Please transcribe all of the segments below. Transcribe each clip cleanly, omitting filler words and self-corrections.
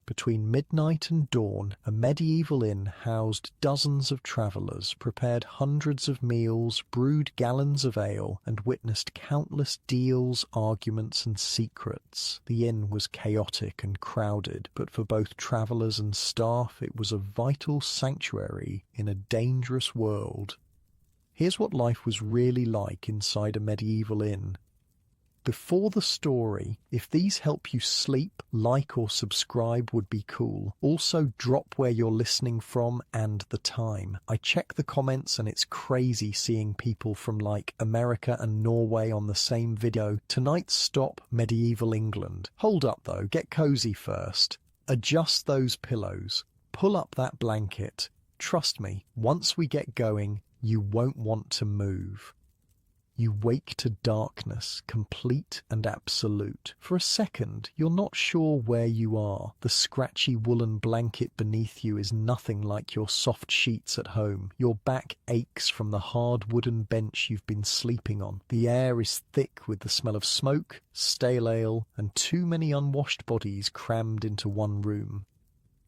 Between midnight and dawn, a medieval inn housed dozens of travellers, prepared hundreds of meals, brewed gallons of ale, and witnessed countless deals, arguments, and secrets. The inn was chaotic and crowded, but for both travellers and staff it was a vital sanctuary in a dangerous world. Here's what life was really like inside a medieval inn. Before the story, if these help you sleep, like or subscribe would be cool. Also drop where you're listening from and the time. I check the comments and it's crazy seeing people from like America and Norway on the same video. Tonight's stop, medieval England. Hold up though, get cozy first. Adjust those pillows. Pull up that blanket. Trust me, once we get going, you won't want to move. You wake to darkness, complete and absolute. For a second, you're not sure where you are. The scratchy woolen blanket beneath you is nothing like your soft sheets at home. Your back aches from the hard wooden bench you've been sleeping on. The air is thick with the smell of smoke, stale ale, and too many unwashed bodies crammed into one room.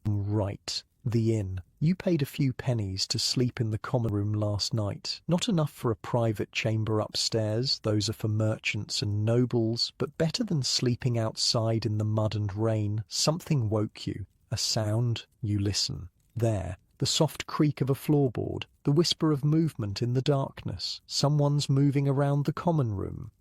Right. The inn. You paid a few pennies to sleep in the common room last night. Not enough for a private chamber upstairs, those are for merchants and nobles, but better than sleeping outside in the mud and rain. Something woke you. A sound. You listen. There. The soft creak of a floorboard. The whisper of movement in the darkness. Someone's moving around the common room.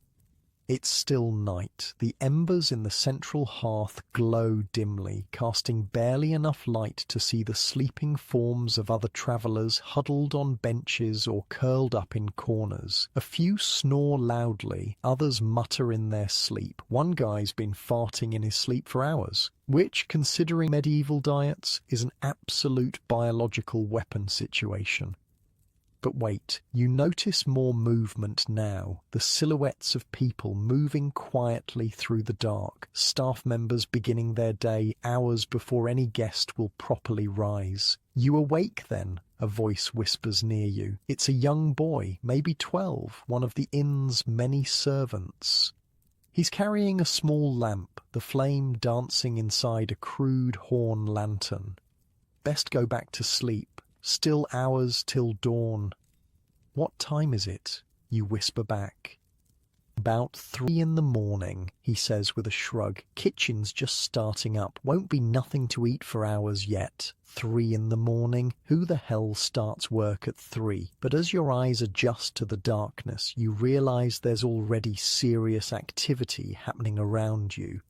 It's still night. The embers in the central hearth glow dimly, casting barely enough light to see the sleeping forms of other travellers huddled on benches or curled up in corners. A few snore loudly, others mutter in their sleep. One guy's been farting in his sleep for hours, which, considering medieval diets, is an absolute biological weapon situation. But wait, you notice more movement now, the silhouettes of people moving quietly through the dark, staff members beginning their day hours before any guest will properly rise. You awake then, a voice whispers near you. It's a young boy, maybe 12, one of the inn's many servants. He's carrying a small lamp, the flame dancing inside a crude horn lantern. Best go back to sleep. Still hours till dawn. What time is it? You whisper back. About 3 in the morning, he says with a shrug. Kitchen's just starting up. Won't be nothing to eat for hours yet. 3 in the morning? Who the hell starts work at 3? But as your eyes adjust to the darkness, you realize there's already serious activity happening around you.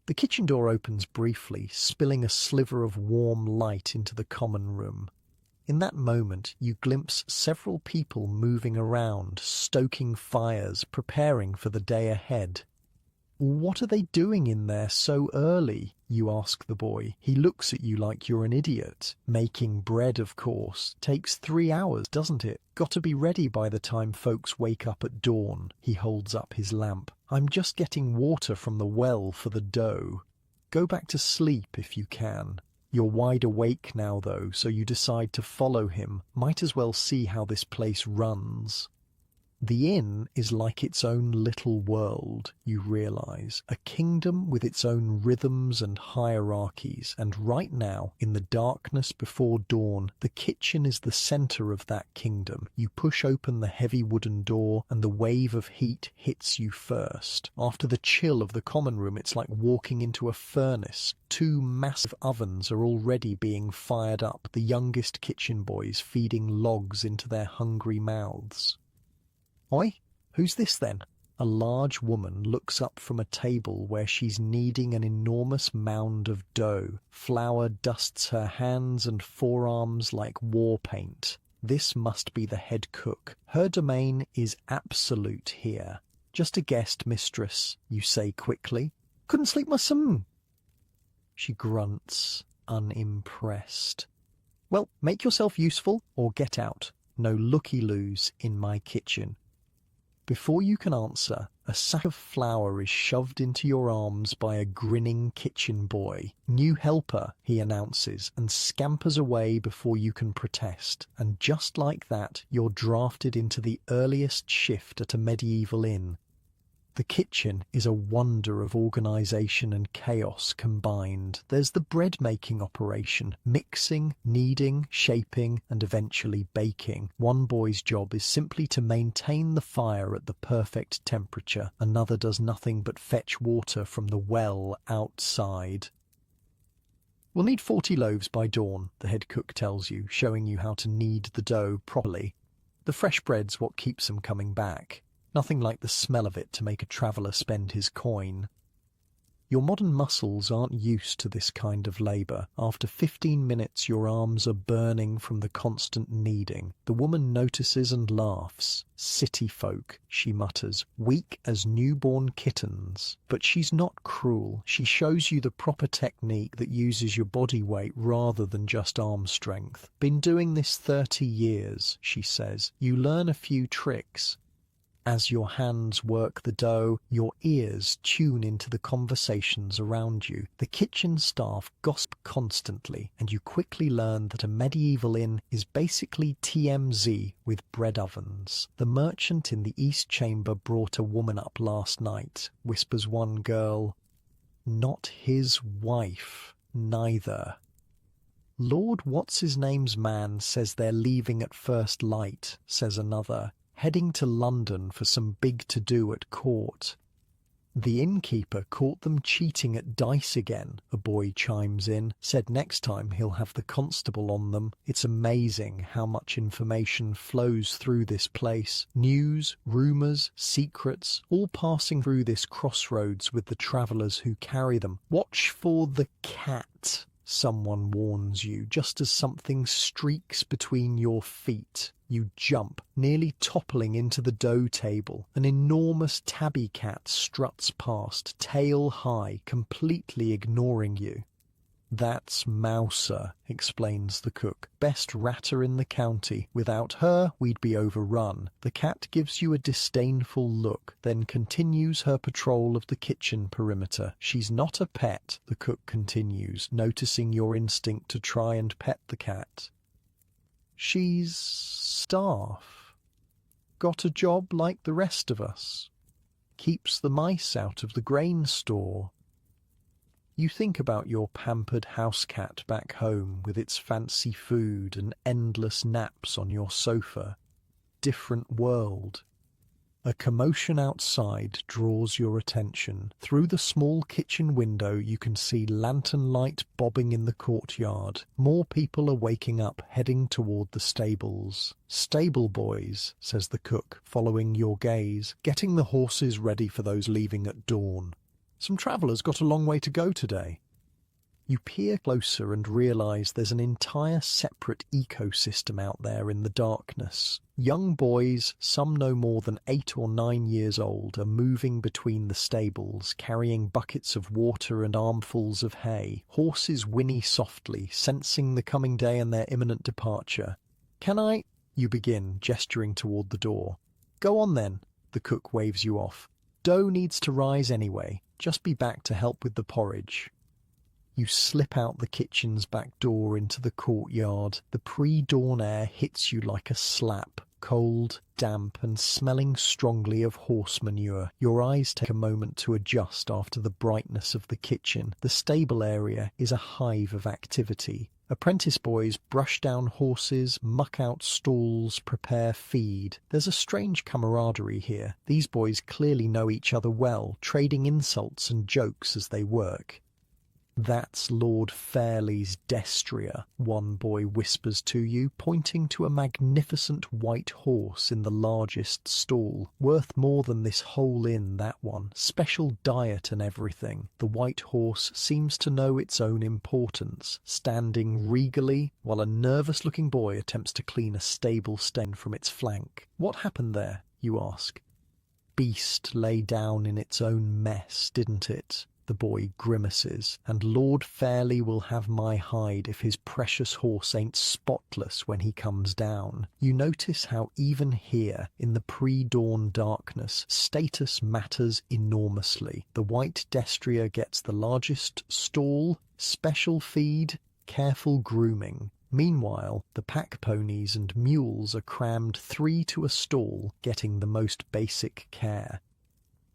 The kitchen door opens briefly, spilling a sliver of warm light into the common room. In that moment, you glimpse several people moving around, stoking fires, preparing for the day ahead. What are they doing in there so early? You ask the boy. He looks at you like you're an idiot. Making bread, of course. Takes 3 hours, doesn't it? Got to be ready by the time folks wake up at dawn. He holds up his lamp. I'm just getting water from the well for the dough. Go back to sleep if you can. You're wide awake now, though, so you decide to follow him. Might as well see how this place runs. The inn is like its own little world, you realize, a kingdom with its own rhythms and hierarchies, and right now, in the darkness before dawn, the kitchen is the center of that kingdom. You push open the heavy wooden door, and the wave of heat hits you first. After the chill of the common room, it's like walking into a furnace. 2 massive ovens are already being fired up, the youngest kitchen boys feeding logs into their hungry mouths. Oi, who's this then? A large woman looks up from a table where she's kneading an enormous mound of dough. Flour dusts her hands and forearms like war paint. This must be the head cook. Her domain is absolute here. Just a guest, mistress, you say quickly. Couldn't sleep myself. She grunts, unimpressed. Well, make yourself useful or get out. No looky-loos in my kitchen. Before you can answer, a sack of flour is shoved into your arms by a grinning kitchen boy. New helper, he announces, and scampers away before you can protest. And just like that, you're drafted into the earliest shift at a medieval inn. The kitchen is a wonder of organization and chaos combined. There's the bread-making operation, mixing, kneading, shaping, and eventually baking. One boy's job is simply to maintain the fire at the perfect temperature. Another does nothing but fetch water from the well outside. We'll need 40 loaves by dawn, the head cook tells you, showing you how to knead the dough properly. The fresh bread's what keeps them coming back. Nothing like the smell of it to make a traveller spend his coin. Your modern muscles aren't used to this kind of labour. After 15 minutes your arms are burning from the constant kneading. The woman notices and laughs. City folk, she mutters, weak as newborn kittens. But she's not cruel. She shows you the proper technique that uses your body weight rather than just arm strength. Been doing this 30 years, she says. You learn a few tricks. As your hands work the dough, your ears tune into the conversations around you. The kitchen staff gossip constantly, and you quickly learn that a medieval inn is basically TMZ with bread ovens. The merchant in the east chamber brought a woman up last night, whispers one girl. Not his wife, neither. Lord What's-his-name's man says they're leaving at first light, says another. Heading to London for some big to-do at court. The innkeeper caught them cheating at dice again, a boy chimes in, said next time he'll have the constable on them. It's amazing how much information flows through this place. News, rumours, secrets, all passing through this crossroads with the travellers who carry them. Watch for the cat, someone warns you, just as something streaks between your feet. You jump, nearly toppling into the dough table. An enormous tabby cat struts past, tail high, completely ignoring you. That's Mouser, explains the cook. Best ratter in the county. Without her, we'd be overrun. The cat gives you a disdainful look, then continues her patrol of the kitchen perimeter. She's not a pet, the cook continues, noticing your instinct to try and pet the cat. She's staff. Got a job like the rest of us. Keeps the mice out of the grain store. You think about your pampered house cat back home with its fancy food and endless naps on your sofa. Different world. A commotion outside draws your attention. Through the small kitchen window you can see lantern light bobbing in the courtyard. More people are waking up, heading toward the stables. Stable boys, says the cook, following your gaze, getting the horses ready for those leaving at dawn. Some travellers got a long way to go today. You peer closer and realise there's an entire separate ecosystem out there in the darkness. Young boys, some no more than 8 or 9 years old, are moving between the stables, carrying buckets of water and armfuls of hay. Horses whinny softly, sensing the coming day and their imminent departure. Can I? You begin, gesturing toward the door. Go on then, the cook waves you off. Dough needs to rise anyway. Just be back to help with the porridge. You slip out the kitchen's back door into the courtyard. The pre-dawn air hits you like a slap, cold, damp, and smelling strongly of horse manure. Your eyes take a moment to adjust after the brightness of the kitchen. The stable area is a hive of activity. Apprentice boys brush down horses, muck out stalls, prepare feed. There's a strange camaraderie here. These boys clearly know each other well, trading insults and jokes as they work. That's Lord Fairlie's destrier, one boy whispers to you, pointing to a magnificent white horse in the largest stall. Worth more than this whole inn, that one. Special diet and everything. The white horse seems to know its own importance, standing regally while a nervous-looking boy attempts to clean a stable stain from its flank. What happened there, you ask? Beast lay down in its own mess, didn't it? The boy grimaces, and Lord Fairlie will have my hide if his precious horse ain't spotless when he comes down. You notice how even here, in the pre-dawn darkness, status matters enormously. The white destrier gets the largest stall, special feed, careful grooming. Meanwhile, the pack ponies and mules are crammed 3 to a stall, getting the most basic care.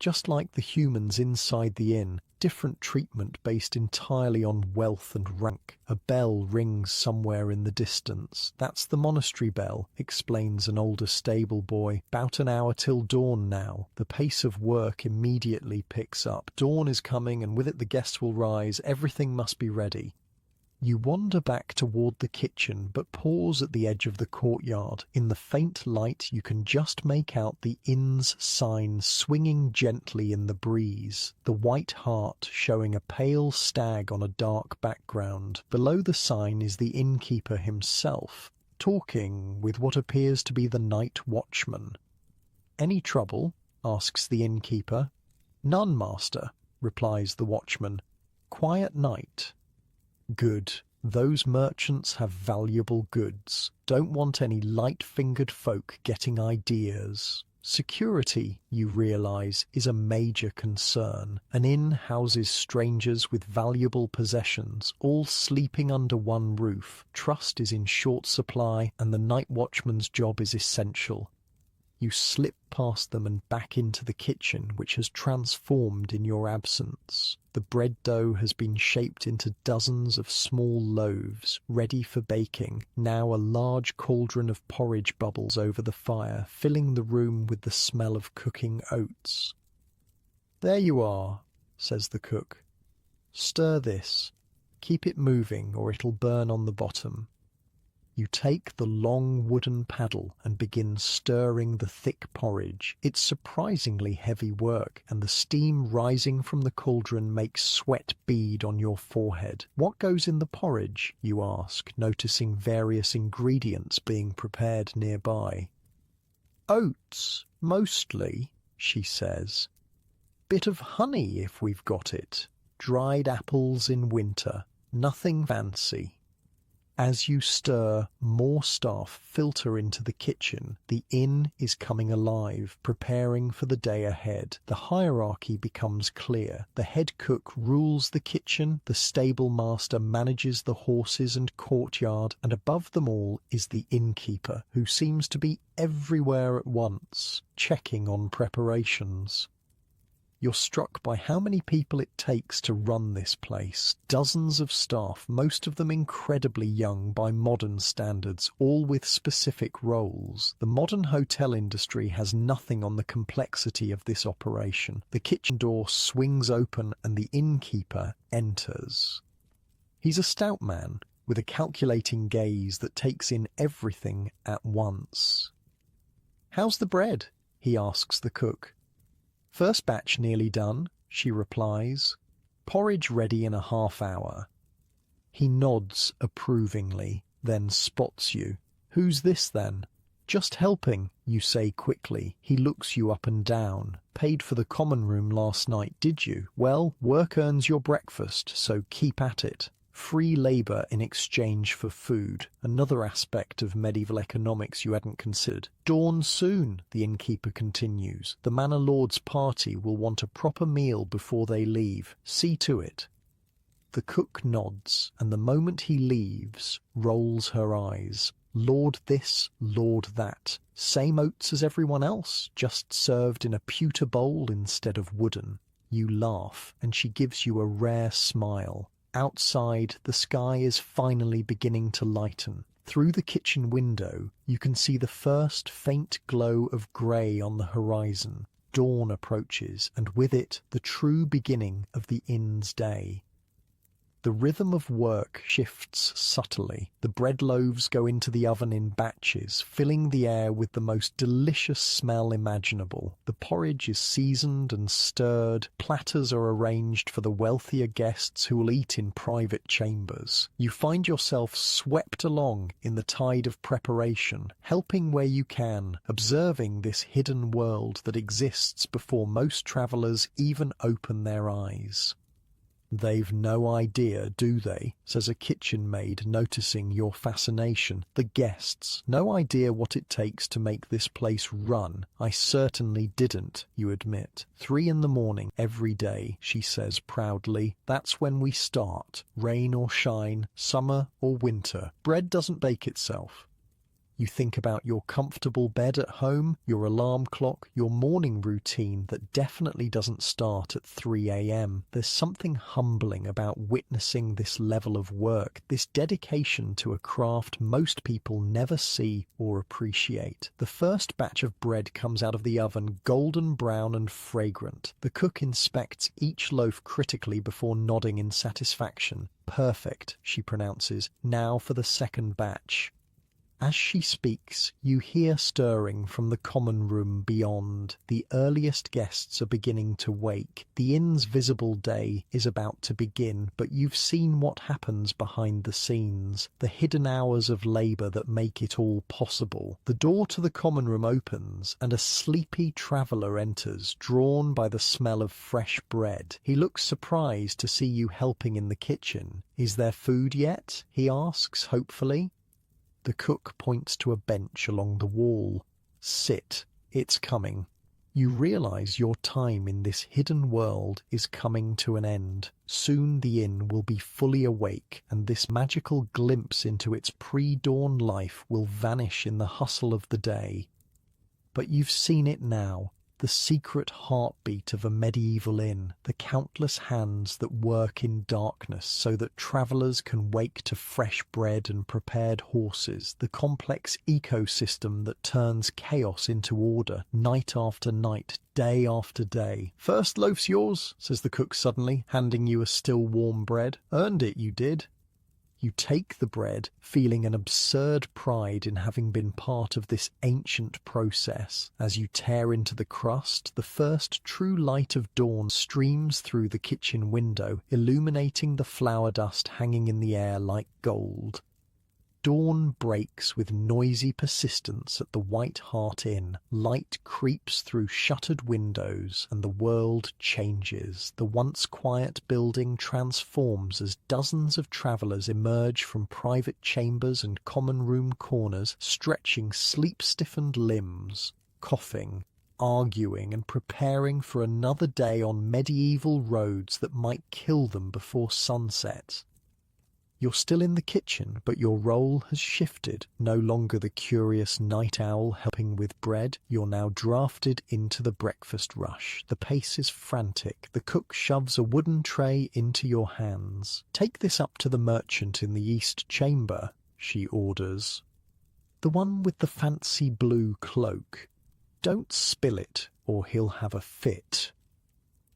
Just like the humans inside the inn, different treatment based entirely on wealth and rank. A bell rings somewhere in the distance. That's the monastery bell, explains an older stable boy. About an hour till dawn now. The pace of work immediately picks up. Dawn is coming, and with it the guests will rise. Everything must be ready. You wander back toward the kitchen, but pause at the edge of the courtyard. In the faint light, you can just make out the inn's sign swinging gently in the breeze, the white hart showing a pale stag on a dark background. Below the sign is the innkeeper himself, talking with what appears to be the night watchman. "Any trouble?" asks the innkeeper. "None, master," replies the watchman. "Quiet night." "Good. Those merchants have valuable goods. Don't want any light-fingered folk getting ideas." Security, you realize, is a major concern. An inn houses strangers with valuable possessions, all sleeping under one roof. Trust is in short supply, and the night watchman's job is essential. You slip past them and back into the kitchen, which has transformed in your absence. The bread dough has been shaped into dozens of small loaves, ready for baking. Now a large cauldron of porridge bubbles over the fire, filling the room with the smell of cooking oats. "There you are," says the cook. "Stir this. Keep it moving, or it'll burn on the bottom." You take the long wooden paddle and begin stirring the thick porridge. It's surprisingly heavy work, and the steam rising from the cauldron makes sweat bead on your forehead. "What goes in the porridge?" you ask, noticing various ingredients being prepared nearby. "Oats, mostly," she says. "Bit of honey if we've got it. Dried apples in winter. Nothing fancy." As you stir, more staff filter into the kitchen. The inn is coming alive, preparing for the day ahead. The hierarchy becomes clear. The head cook rules the kitchen, the stable master manages the horses and courtyard, and above them all is the innkeeper, who seems to be everywhere at once, checking on preparations. You're struck by how many people it takes to run this place. Dozens of staff, most of them incredibly young by modern standards, all with specific roles. The modern hotel industry has nothing on the complexity of this operation. The kitchen door swings open and the innkeeper enters. He's a stout man with a calculating gaze that takes in everything at once. "How's the bread?" he asks the cook. "First batch nearly done," she replies. "Porridge ready in a half-hour." He nods approvingly, then spots you. "Who's this, then?" "Just helping," you say quickly. He looks you up and down. "Paid for the common room last night, did you? Well, work earns your breakfast, so keep at it." Free labour in exchange for food, another aspect of medieval economics you hadn't considered. "Dawn soon," the innkeeper continues. "The manor lord's party will want a proper meal before they leave. See to it." The cook nods, and the moment he leaves, rolls her eyes. Lord this, lord that. Same oats as everyone else, just served in a pewter bowl instead of wooden. You laugh, and she gives you a rare smile. Outside, the sky is finally beginning to lighten. Through the kitchen window, you can see the first faint glow of grey on the horizon. Dawn approaches, and with it, the true beginning of the inn's day. The rhythm of work shifts subtly. The bread loaves go into the oven in batches, filling the air with the most delicious smell imaginable. The porridge is seasoned and stirred. Platters are arranged for the wealthier guests who will eat in private chambers. You find yourself swept along in the tide of preparation, helping where you can, observing this hidden world that exists before most travellers even open their eyes. "They've no idea, do they?" says a kitchen maid, noticing your fascination. "The guests, no idea what it takes to make this place run." "I certainly didn't," you admit. 3 in the morning every day, she says proudly. "That's when we start, rain or shine, summer or winter. Bread doesn't bake itself." You think about your comfortable bed at home, your alarm clock, your morning routine that definitely doesn't start at 3 a.m. There's something humbling about witnessing this level of work, this dedication to a craft most people never see or appreciate. The first batch of bread comes out of the oven golden brown and fragrant. The cook inspects each loaf critically before nodding in satisfaction. "Perfect," she pronounces. "Now for the second batch." As she speaks, you hear stirring from the common room beyond. The earliest guests are beginning to wake. The inn's visible day is about to begin, but you've seen what happens behind the scenes, the hidden hours of labour that make it all possible. The door to the common room opens, and a sleepy traveller enters, drawn by the smell of fresh bread. He looks surprised to see you helping in the kitchen. "Is there food yet?" he asks, hopefully. The cook points to a bench along the wall. "Sit, it's coming." You realize your time in this hidden world is coming to an end. Soon the inn will be fully awake, and this magical glimpse into its pre-dawn life will vanish in the hustle of the day. But you've seen it now. The secret heartbeat of a medieval inn, the countless hands that work in darkness so that travellers can wake to fresh bread and prepared horses, the complex ecosystem that turns chaos into order, night after night, day after day. "First loaf's yours," says the cook suddenly, handing you a still warm bread. "Earned it, you did." You take the bread, feeling an absurd pride in having been part of this ancient process. As you tear into the crust, the first true light of dawn streams through the kitchen window, illuminating the flour dust hanging in the air like gold. Dawn breaks with noisy persistence at the White Hart Inn. Light creeps through shuttered windows, and the world changes. The once quiet building transforms as dozens of travellers emerge from private chambers and common room corners, stretching sleep-stiffened limbs, coughing, arguing and preparing for another day on medieval roads that might kill them before sunset. You're still in the kitchen, but your role has shifted. No longer the curious night owl helping with bread, you're now drafted into the breakfast rush. The pace is frantic. The cook shoves a wooden tray into your hands. "Take this up to the merchant in the east chamber," she orders. "The one with the fancy blue cloak. Don't spill it, or he'll have a fit."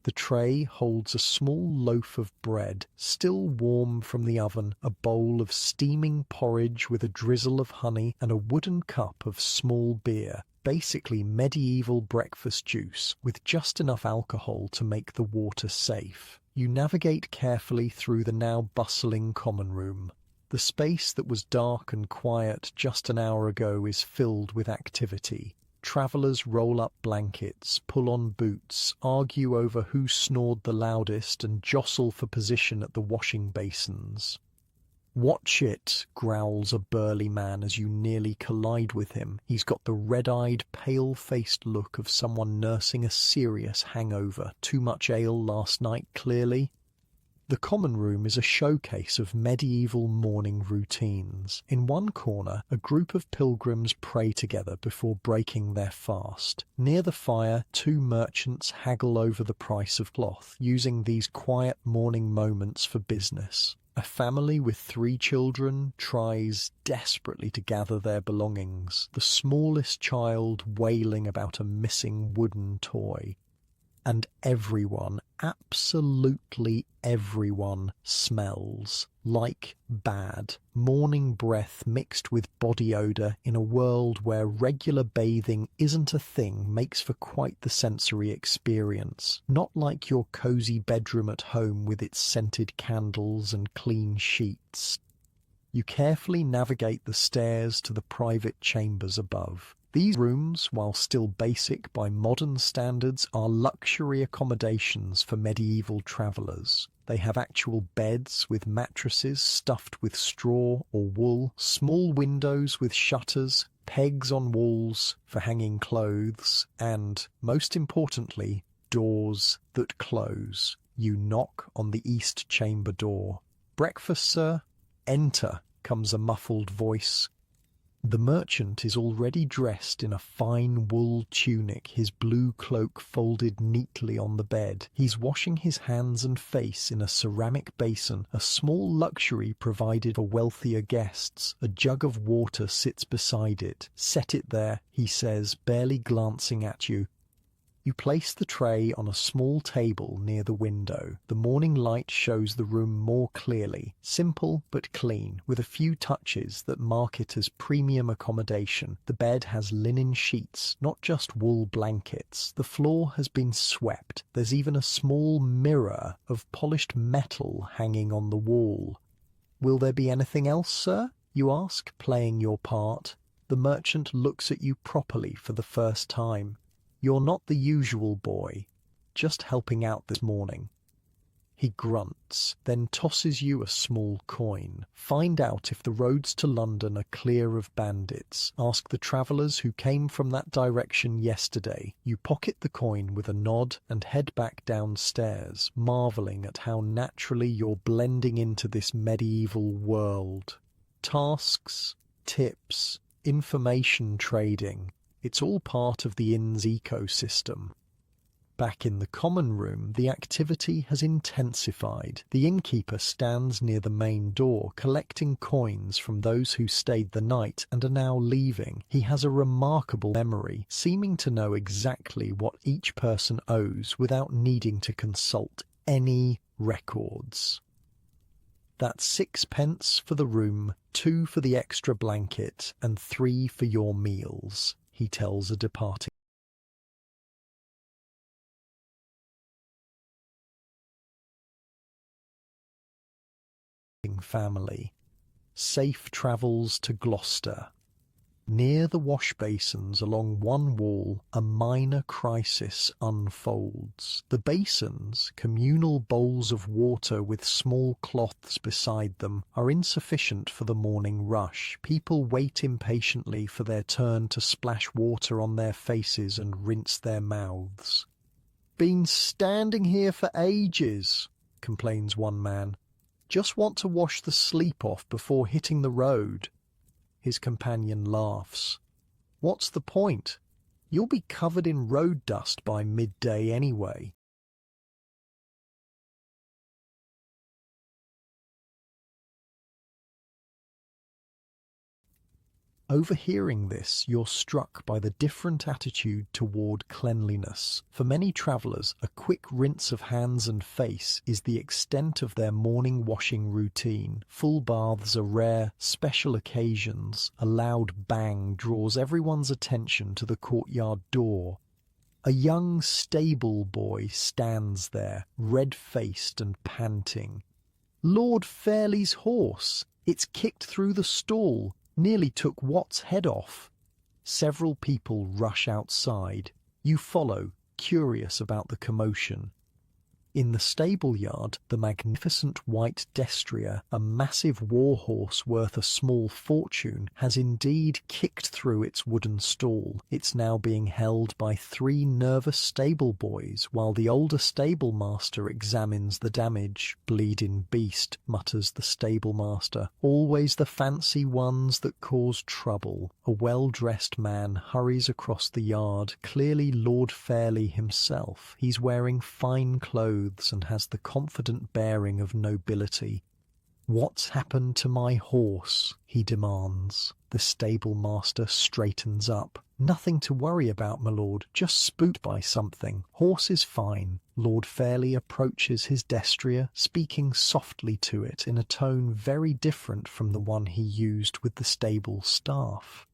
The tray holds a small loaf of bread, still warm from the oven, a bowl of steaming porridge with a drizzle of honey, and a wooden cup of small beer, basically medieval breakfast juice, with just enough alcohol to make the water safe. You navigate carefully through the now bustling common room. The space that was dark and quiet just an hour ago is filled with activity. Travellers roll up blankets, pull on boots, argue over who snored the loudest, and jostle for position at the washing basins. "Watch it," growls a burly man as you nearly collide with him. He's got the red-eyed, pale-faced look of someone nursing a serious hangover. Too much ale last night, clearly. The common room is a showcase of medieval morning routines. In one corner, a group of pilgrims pray together before breaking their fast. Near the fire, two merchants haggle over the price of cloth, using these quiet morning moments for business. A family with 3 children tries desperately to gather their belongings, the smallest child wailing about a missing wooden toy. And everyone, absolutely everyone, smells like bad morning breath mixed with body odour in a world where regular bathing isn't a thing makes for quite the sensory experience. Not like your cosy bedroom at home with its scented candles and clean sheets. You carefully navigate the stairs to the private chambers above. These rooms, while still basic by modern standards, are luxury accommodations for medieval travellers. They have actual beds with mattresses stuffed with straw or wool, small windows with shutters, pegs on walls for hanging clothes, and, most importantly, doors that close. You knock on the east chamber door. "Breakfast, sir?" "Enter," comes a muffled voice. The merchant is already dressed in a fine wool tunic, his blue cloak folded neatly on the bed. He's washing his hands and face in a ceramic basin, a small luxury provided for wealthier guests. A jug of water sits beside it. "Set it there," he says, barely glancing at you. You place the tray on a small table near the window. The morning light shows the room more clearly, simple but clean, with a few touches that mark it as premium accommodation. The bed has linen sheets, not just wool blankets. The floor has been swept. There's even a small mirror of polished metal hanging on the wall. "Will there be anything else, sir?" you ask, playing your part. The merchant looks at you properly for the first time. "You're not the usual boy, just helping out this morning." He grunts, then tosses you a small coin. "Find out if the roads to London are clear of bandits. Ask the travellers who came from that direction yesterday." You pocket the coin with a nod and head back downstairs, marvelling at how naturally you're blending into this medieval world. Tasks, tips, information trading. It's all part of the inn's ecosystem. Back in the common room, the activity has intensified. The innkeeper stands near the main door, collecting coins from those who stayed the night and are now leaving. He has a remarkable memory, seeming to know exactly what each person owes without needing to consult any records. "That's 6 pence for the room, 2 for the extra blanket, and 3 for your meals," he tells a departing family. Safe travels to Gloucester. Near the wash basins along one wall, a minor crisis unfolds. The basins, communal bowls of water with small cloths beside them, are insufficient for the morning rush. People wait impatiently for their turn to splash water on their faces and rinse their mouths. "Been standing here for ages," complains one man. "Just want to wash the sleep off before hitting the road." His companion laughs. "What's the point? You'll be covered in road dust by midday anyway." Overhearing this, you're struck by the different attitude toward cleanliness. For many travellers, a quick rinse of hands and face is the extent of their morning washing routine. Full baths are rare, special occasions. A loud bang draws everyone's attention to the courtyard door. A young stable boy stands there, red-faced and panting. "Lord Fairlie's horse! It's kicked through the stall. Nearly took Watt's head off." Several people rush outside. You follow, curious about the commotion. In the stable yard, the magnificent white destrier, a massive war horse worth a small fortune, has indeed kicked through its wooden stall. It's now being held by 3 nervous stable boys, while the older stable master examines the damage. "Bleeding beast," mutters the stable master. "Always the fancy ones that cause trouble." A well-dressed man hurries across the yard, clearly Lord Fairlie himself. He's wearing fine clothes and has the confident bearing of nobility. "What's happened to my horse?" he demands. The stable master straightens up. "Nothing to worry about, my lord. Just spooked by something. Horse is fine." Lord Fairlie approaches his destrier, speaking softly to it in a tone very different from the one he used with the stable staff.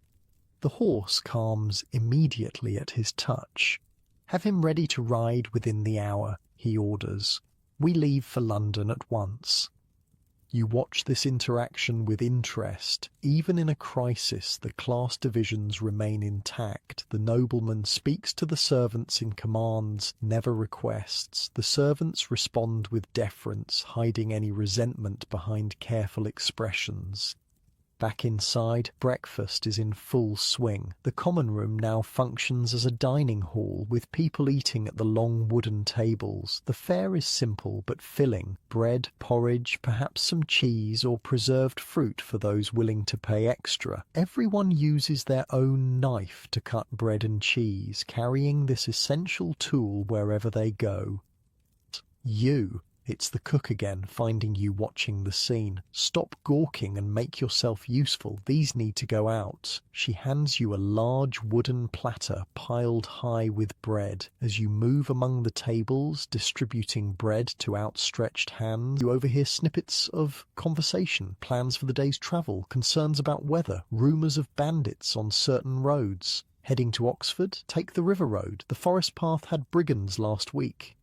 The horse calms immediately at his touch. "Have him ready to ride within the hour," he orders. "We leave for London at once." You watch this interaction with interest. Even in a crisis, the class divisions remain intact. The nobleman speaks to the servants in commands, never requests. The servants respond with deference, hiding any resentment behind careful expressions. Back inside, breakfast is in full swing. The common room now functions as a dining hall, with people eating at the long wooden tables. The fare is simple but filling: bread, porridge, perhaps some cheese or preserved fruit for those willing to pay extra. Everyone uses their own knife to cut bread and cheese, carrying this essential tool wherever they go. It's the cook again, finding you watching the scene. Stop gawking and make yourself useful. These need to go out. She hands you a large wooden platter piled high with bread. As you move among the tables, distributing bread to outstretched hands, you overhear snippets of conversation, plans for the day's travel, concerns about weather, rumours of bandits on certain roads. Heading to Oxford? Take the river road. The forest path had brigands last week.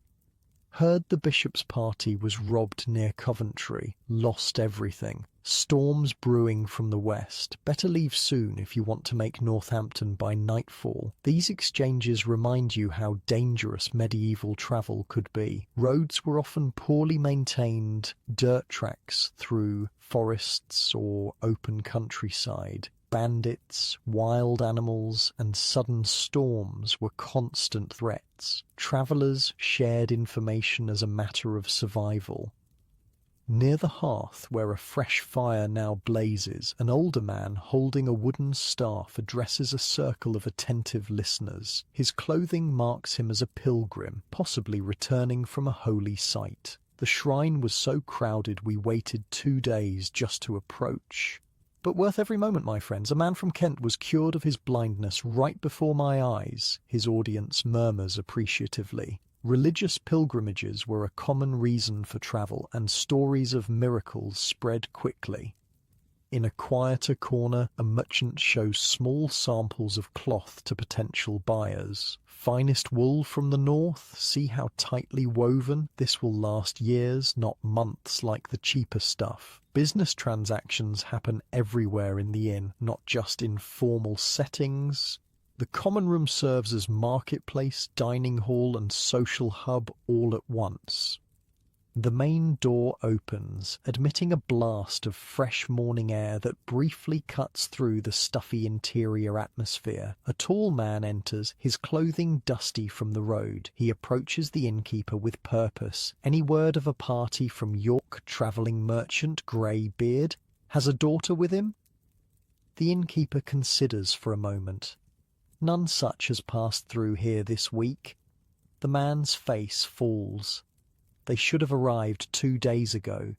Heard the bishop's party was robbed near Coventry. Lost everything. Storms brewing from the west. Better leave soon if you want to make Northampton by nightfall. These exchanges remind you how dangerous medieval travel could be. Roads were often poorly maintained dirt tracks through forests or open countryside. Bandits, wild animals, and sudden storms were constant threats. Travellers shared information as a matter of survival. Near the hearth, where a fresh fire now blazes, an older man holding a wooden staff addresses a circle of attentive listeners. His clothing marks him as a pilgrim, possibly returning from a holy site. The shrine was so crowded we waited 2 days just to approach. But worth every moment, my friends. A man from Kent was cured of his blindness right before my eyes, his audience murmurs appreciatively. Religious pilgrimages were a common reason for travel, and stories of miracles spread quickly. In a quieter corner, a merchant shows small samples of cloth to potential buyers. Finest wool from the north, see how tightly woven. This will last years, not months like the cheaper stuff. Business transactions happen everywhere in the inn, not just in formal settings. The common room serves as marketplace, dining hall, and social hub all at once. The main door opens, admitting a blast of fresh morning air that briefly cuts through the stuffy interior atmosphere. A tall man enters, his clothing dusty from the road. He approaches the innkeeper with purpose. Any word of a party from York? Travelling merchant, grey beard. Has a daughter with him? The innkeeper considers for a moment. None such has passed through here this week. The man's face falls. They should have arrived 2 days ago.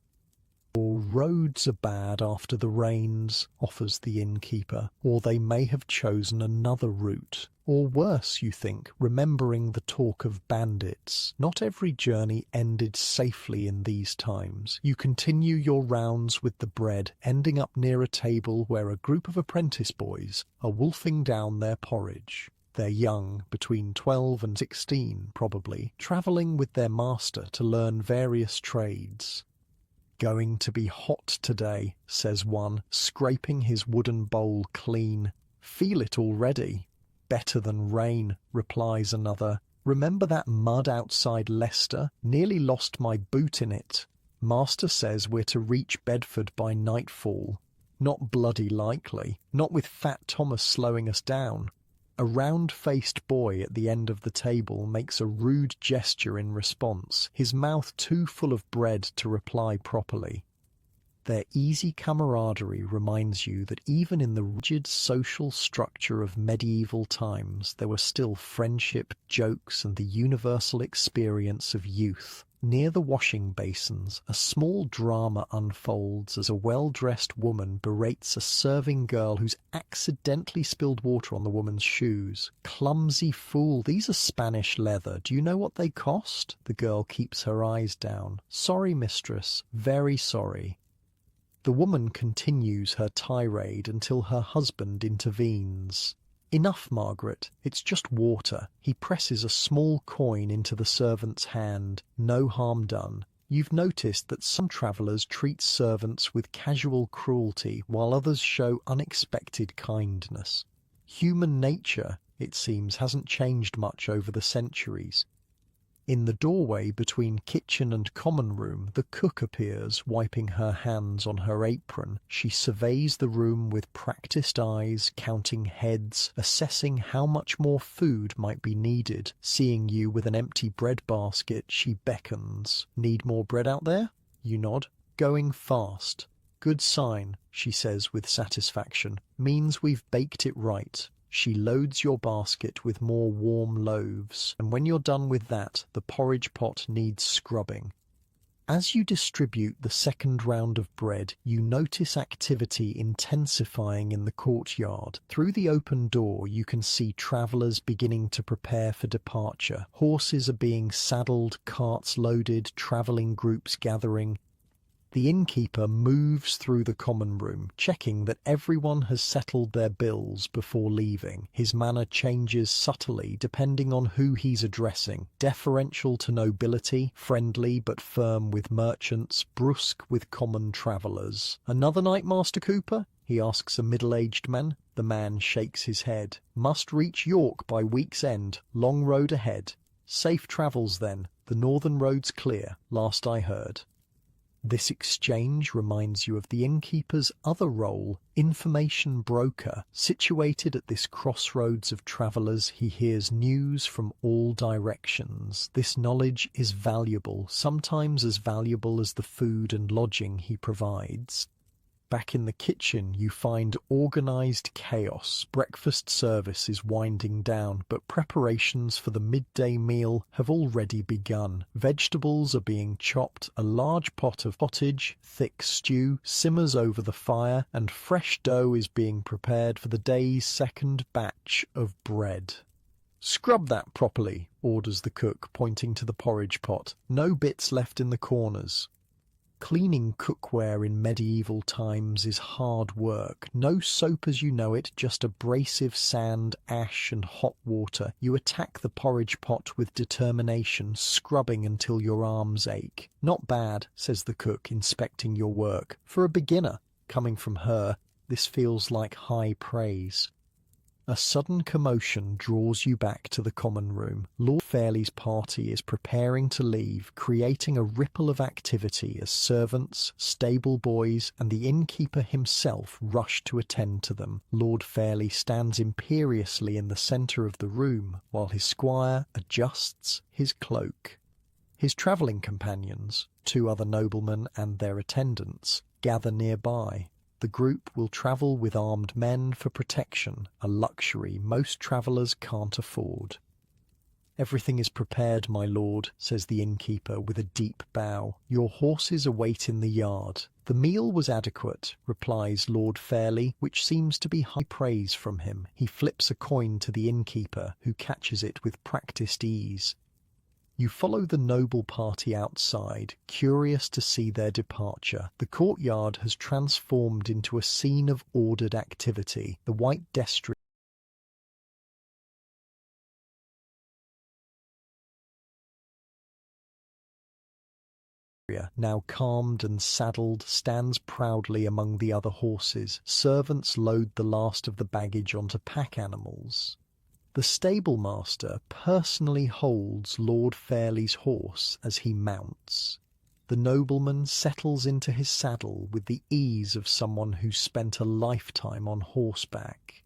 Or roads are bad after the rains, offers the innkeeper. Or they may have chosen another route. Or worse, you think, remembering the talk of bandits. Not every journey ended safely in these times. You continue your rounds with the bread, ending up near a table where a group of apprentice boys are wolfing down their porridge. They're young, between 12 and 16 probably, travelling with their master to learn various trades. Going to be hot today, says one, scraping his wooden bowl clean. Feel it already. Better than rain, replies another. Remember that mud outside Leicester? Nearly lost my boot in it. Master says we're to reach Bedford by nightfall. Not bloody likely. Not with Fat Thomas slowing us down. A round-faced boy at the end of the table makes a rude gesture in response, his mouth too full of bread to reply properly. Their easy camaraderie reminds you that even in the rigid social structure of medieval times, there were still friendship, jokes, and the universal experience of youth. Near the washing basins, a small drama unfolds as a well-dressed woman berates a serving girl who's accidentally spilled water on the woman's shoes. Clumsy fool, these are Spanish leather. Do you know what they cost? The girl keeps her eyes down. Sorry, mistress. Very sorry. The woman continues her tirade until her husband intervenes. Enough, Margaret. It's just water. He presses a small coin into the servant's hand. No harm done. You've noticed that some travellers treat servants with casual cruelty, while others show unexpected kindness. Human nature, it seems, hasn't changed much over the centuries. In the doorway between kitchen and common room, the cook appears, wiping her hands on her apron. She surveys the room with practiced eyes, counting heads, assessing how much more food might be needed. Seeing you with an empty bread basket, she beckons. Need more bread out there? You nod. Going fast. Good sign, she says with satisfaction. Means we've baked it right. She loads your basket with more warm loaves, and when you're done with that, the porridge pot needs scrubbing. As you distribute the second round of bread, you notice activity intensifying in the courtyard. Through the open door, you can see travellers beginning to prepare for departure. Horses are being saddled, carts loaded, travelling groups gathering. The innkeeper moves through the common room, checking that everyone has settled their bills before leaving. His manner changes subtly depending on who he's addressing. Deferential to nobility, friendly but firm with merchants, brusque with common travellers. Another night, Master Cooper? He asks a middle-aged man. The man shakes his head. Must reach York by week's end. Long road ahead. Safe travels then. The northern road's clear, last I heard. This exchange reminds you of the innkeeper's other role, information broker. Situated at this crossroads of travellers, he hears news from all directions. This knowledge is valuable, sometimes as valuable as the food and lodging he provides. Back in the kitchen, you find organised chaos. Breakfast service is winding down, but preparations for the midday meal have already begun. Vegetables are being chopped, a large pot of pottage, thick stew, simmers over the fire, and fresh dough is being prepared for the day's second batch of bread. "Scrub that properly," orders the cook, pointing to the porridge pot. "No bits left in the corners." Cleaning cookware in medieval times is hard work. No soap as you know it, just abrasive sand, ash and hot water. You attack the porridge pot with determination, scrubbing until your arms ache. "Not bad," says the cook, inspecting your work. "For a beginner." Coming from her, this feels like high praise. A sudden commotion draws you back to the common room. Lord Fairlie's party is preparing to leave, creating a ripple of activity as servants, stable boys, and the innkeeper himself rush to attend to them. Lord Fairlie stands imperiously in the centre of the room, while his squire adjusts his cloak. His travelling companions, 2 other noblemen and their attendants, gather nearby. The group will travel with armed men for protection, a luxury most travellers can't afford. "Everything is prepared, my lord," says the innkeeper with a deep bow. "Your horses await in the yard." "The meal was adequate," replies Lord Fairlie, which seems to be high praise from him. He flips a coin to the innkeeper, who catches it with practised ease. You follow the noble party outside, curious to see their departure. The courtyard has transformed into a scene of ordered activity. The white destrier now calmed and saddled, stands proudly among the other horses. Servants load the last of the baggage onto pack animals. The stable master personally holds Lord Fairlie's horse as he mounts. The nobleman settles into his saddle with the ease of someone who's spent a lifetime on horseback.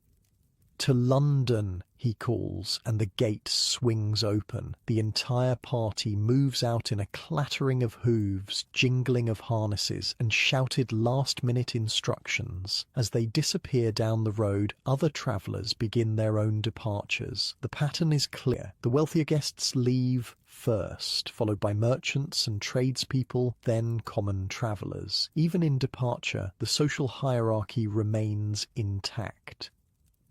"To London," he calls, and the gate swings open. The entire party moves out in a clattering of hooves, jingling of harnesses, and shouted last-minute instructions. As they disappear down the road, other travellers begin their own departures. The pattern is clear. The wealthier guests leave first, followed by merchants and tradespeople, then common travellers. Even in departure, the social hierarchy remains intact.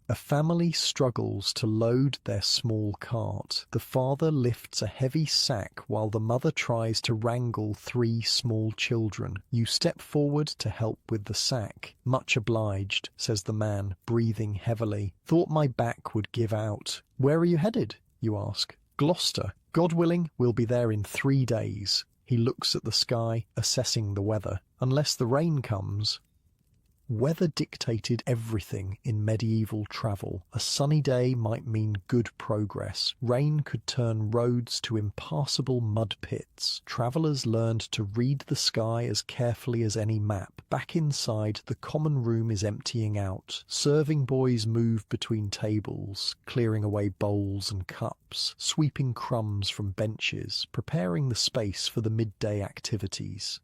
A family struggles to load their small cart. The father lifts a heavy sack while the mother tries to wrangle 3 small children. You step forward to help with the sack. "Much obliged," says the man, breathing heavily. "Thought my back would give out." "Where are you headed?" you ask. "Gloucester. God willing, we'll be there in 3 days." He looks at the sky, assessing the weather. "Unless the rain comes." Weather dictated everything in medieval travel. A sunny day might mean good progress. Rain could turn roads to impassable mud pits. Travellers learned to read the sky as carefully as any map. Back inside, the common room is emptying out. Serving boys move between tables, clearing away bowls and cups, sweeping crumbs from benches, preparing the space for the midday activities.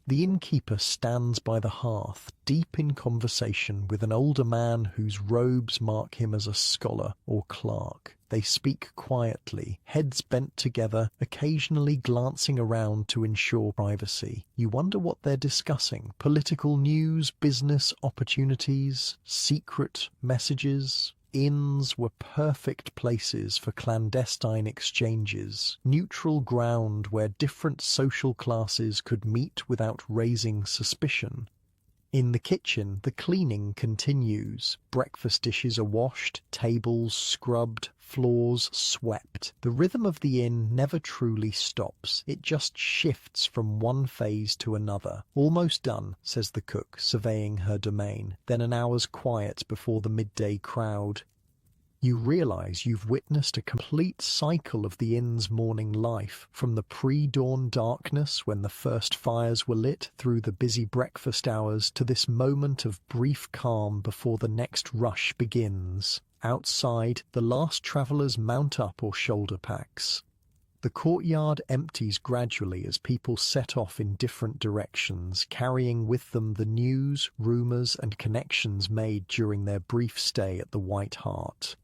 The innkeeper stands by the hearth, deep in conversation with an older man whose robes mark him as a scholar or clerk. They speak quietly, heads bent together, occasionally glancing around to ensure privacy. You wonder what they're discussing. Political news, business opportunities, secret messages. Inns were perfect places for clandestine exchanges, neutral ground where different social classes could meet without raising suspicion. In the kitchen, the cleaning continues. Breakfast dishes are washed, tables scrubbed, floors swept. The rhythm of the inn never truly stops. It just shifts from one phase to another. Almost done, says the cook, surveying her domain. Then an hour's quiet before the midday crowd. You realise you've witnessed a complete cycle of the inn's morning life, from the pre-dawn darkness when the first fires were lit through the busy breakfast hours to this moment of brief calm before the next rush begins. Outside, the last travellers mount up or shoulder packs. The courtyard empties gradually as people set off in different directions, carrying with them the news, rumours and connections made during their brief stay at the White Hart.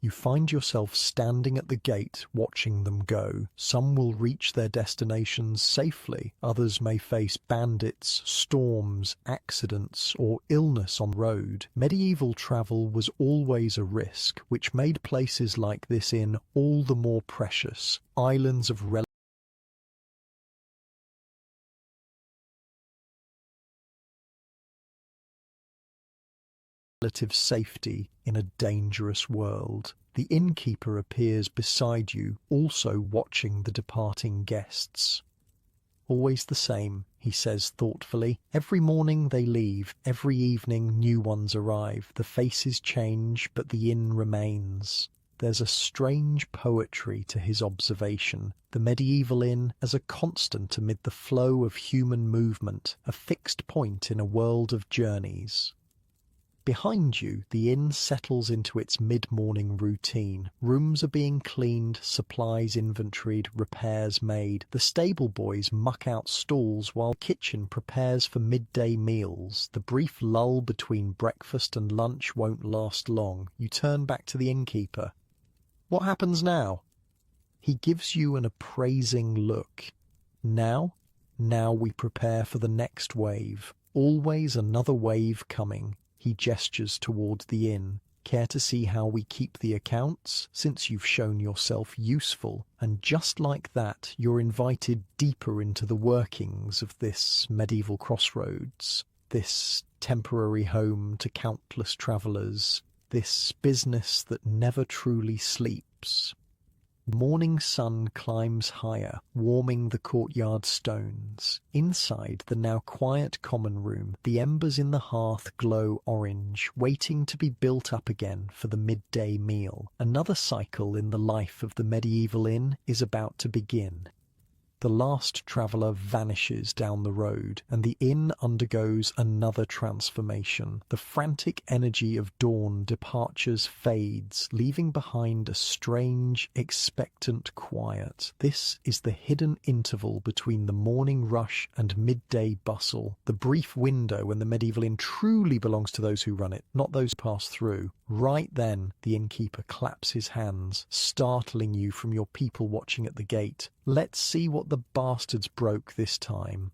You find yourself standing at the gate watching them go. Some will reach their destinations safely. Others may face bandits, storms, accidents, or illness on the road. Medieval travel was always a risk, which made places like this inn all the more precious. Islands of relative safety in a dangerous world. The innkeeper appears beside you, also watching the departing guests. Always the same, he says thoughtfully. Every morning they leave, every evening new ones arrive. The faces change, but the inn remains. There's a strange poetry to his observation. The medieval inn as a constant amid the flow of human movement, a fixed point in a world of journeys. Behind you, the inn settles into its mid-morning routine. Rooms are being cleaned, supplies inventoried, repairs made. The stable boys muck out stalls while the kitchen prepares for midday meals. The brief lull between breakfast and lunch won't last long. You turn back to the innkeeper. What happens now? He gives you an appraising look. Now we prepare for the next wave. Always another wave coming. He gestures toward the inn. Care to see how we keep the accounts, since you've shown yourself useful? And just like that, you're invited deeper into the workings of this medieval crossroads, this temporary home to countless travellers, this business that never truly sleeps. The morning sun climbs higher, warming the courtyard stones. Inside the now quiet common room, the embers in the hearth glow orange, waiting to be built up again for the midday meal. Another cycle in the life of the medieval inn is about to begin. The last traveller vanishes down the road, and the inn undergoes another transformation. The frantic energy of dawn departures fades, leaving behind a strange, expectant quiet. This is the hidden interval between the morning rush and midday bustle, the brief window when the medieval inn truly belongs to those who run it, not those who pass through. Right then, the innkeeper claps his hands, startling you from your people watching at the gate. Let's see what the bastards broke this time.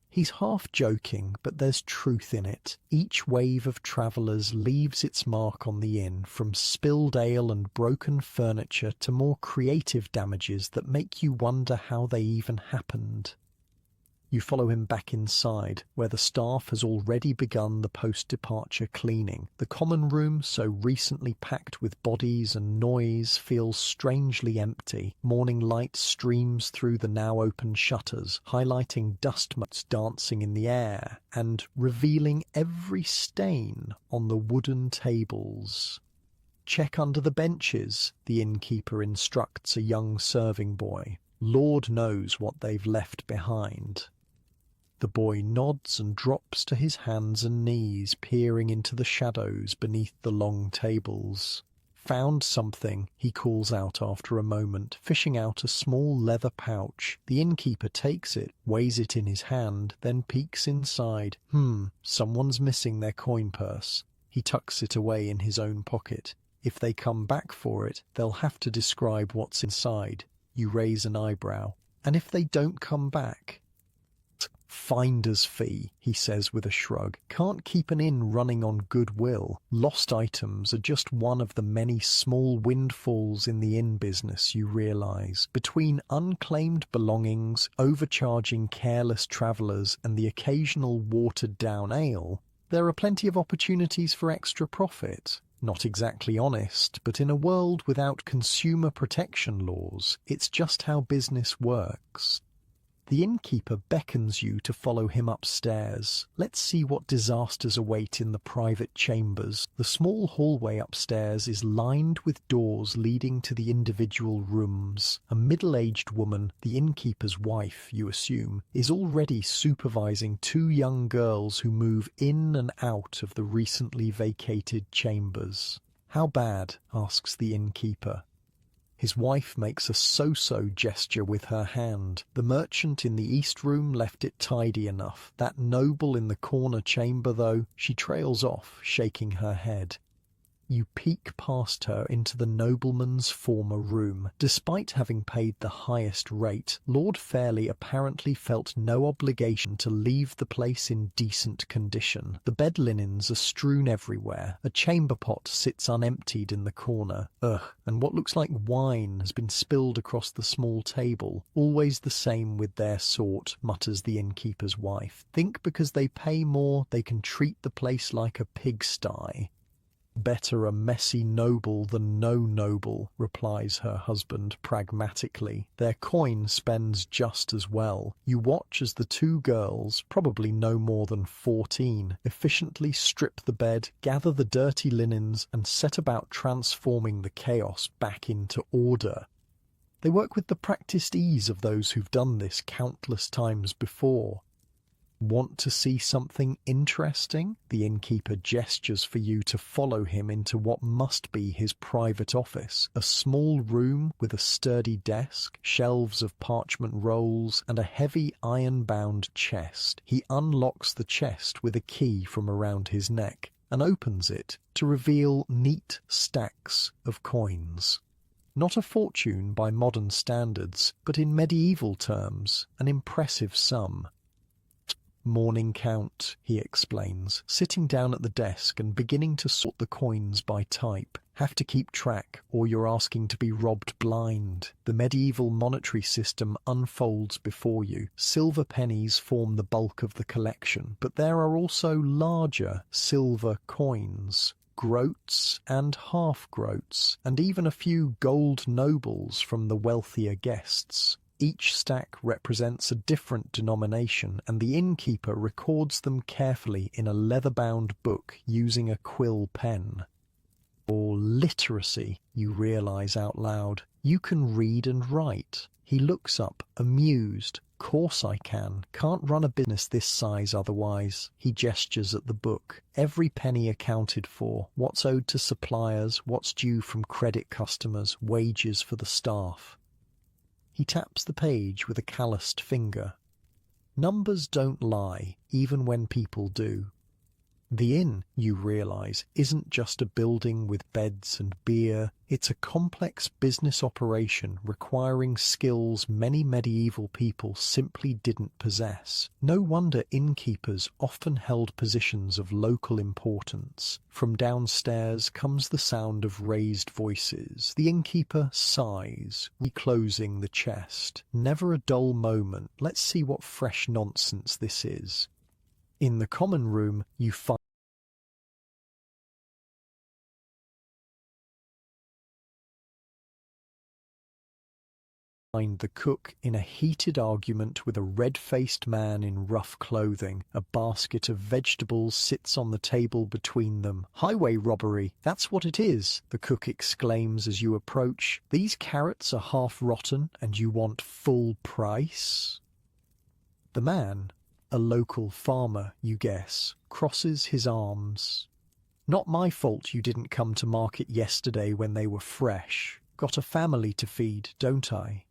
He's half joking, but there's truth in it. Each wave of travellers leaves its mark on the inn, from spilled ale and broken furniture to more creative damages that make you wonder how they even happened. You follow him back inside, where the staff has already begun the post-departure cleaning. The common room, so recently packed with bodies and noise, feels strangely empty. Morning light streams through the now open shutters, highlighting dust motes dancing in the air and revealing every stain on the wooden tables. "Check under the benches," the innkeeper instructs a young serving boy. "Lord knows what they've left behind." The boy nods and drops to his hands and knees, peering into the shadows beneath the long tables. "Found something," he calls out after a moment, fishing out a small leather pouch. The innkeeper takes it, weighs it in his hand, then peeks inside. Someone's missing their coin purse. He tucks it away in his own pocket. If they come back for it, they'll have to describe what's inside. You raise an eyebrow. And if they don't come back? "Finder's fee," he says with a shrug. "Can't keep an inn running on goodwill. Lost items are just one of the many small windfalls in the inn business, you realise. Between unclaimed belongings, overcharging careless travellers, and the occasional watered-down ale, there are plenty of opportunities for extra profit. Not exactly honest, but in a world without consumer protection laws, it's just how business works." The innkeeper beckons you to follow him upstairs. Let's see what disasters await in the private chambers. The small hallway upstairs is lined with doors leading to the individual rooms. A middle-aged woman, the innkeeper's wife, you assume, is already supervising two young girls who move in and out of the recently vacated chambers. "How bad?" asks the innkeeper. His wife makes a so-so gesture with her hand. "The merchant in the east room left it tidy enough. That noble in the corner chamber, though," she trails off, shaking her head. You peek past her into the nobleman's former room. Despite having paid the highest rate, Lord Fairlie apparently felt no obligation to leave the place in decent condition. The bed linens are strewn everywhere. A chamber pot sits unemptied in the corner. And what looks like wine has been spilled across the small table. "Always the same with their sort," mutters the innkeeper's wife. "Think because they pay more, they can treat the place like a pigsty." "Better a messy noble than no noble," replies her husband pragmatically. "Their coin spends just as well." You watch as the two girls, probably no more than 14, efficiently strip the bed, gather the dirty linens, and set about transforming the chaos back into order. They work with the practiced ease of those who've done this countless times before. "Want to see something interesting?" The innkeeper gestures for you to follow him into what must be his private office, a small room with a sturdy desk, shelves of parchment rolls, and a heavy iron-bound chest. He unlocks the chest with a key from around his neck and opens it to reveal neat stacks of coins. Not a fortune by modern standards, but in medieval terms, an impressive sum. "Morning count," he explains, sitting down at the desk and beginning to sort the coins by type. "Have to keep track, or you're asking to be robbed blind." The medieval monetary system unfolds before you. Silver pennies form the bulk of the collection, but there are also larger silver coins, groats and half-groats, and even a few gold nobles from the wealthier guests. Each stack represents a different denomination, and the innkeeper records them carefully in a leather-bound book using a quill pen. "Or literacy," you realise out loud. "You can read and write." He looks up, amused. "Course I can. Can't run a business this size otherwise." He gestures at the book. Every penny accounted for. What's owed to suppliers, what's due from credit customers, wages for the staff. He taps the page with a calloused finger. Numbers don't lie, even when people do. The inn, you realize, isn't just a building with beds and beer. It's a complex business operation requiring skills many medieval people simply didn't possess. No wonder innkeepers often held positions of local importance. From downstairs comes the sound of raised voices. The innkeeper sighs, reclosing the chest. Never a dull moment. Let's see what fresh nonsense this is. In the common room, you find the cook in a heated argument with a red-faced man in rough clothing. A basket of vegetables sits on the table between them. "Highway robbery, that's what it is," the cook exclaims as you approach. "These carrots are half rotten and you want full price?" The man, a local farmer, you guess, crosses his arms. "Not my fault you didn't come to market yesterday when they were fresh. Got a family to feed, don't I?"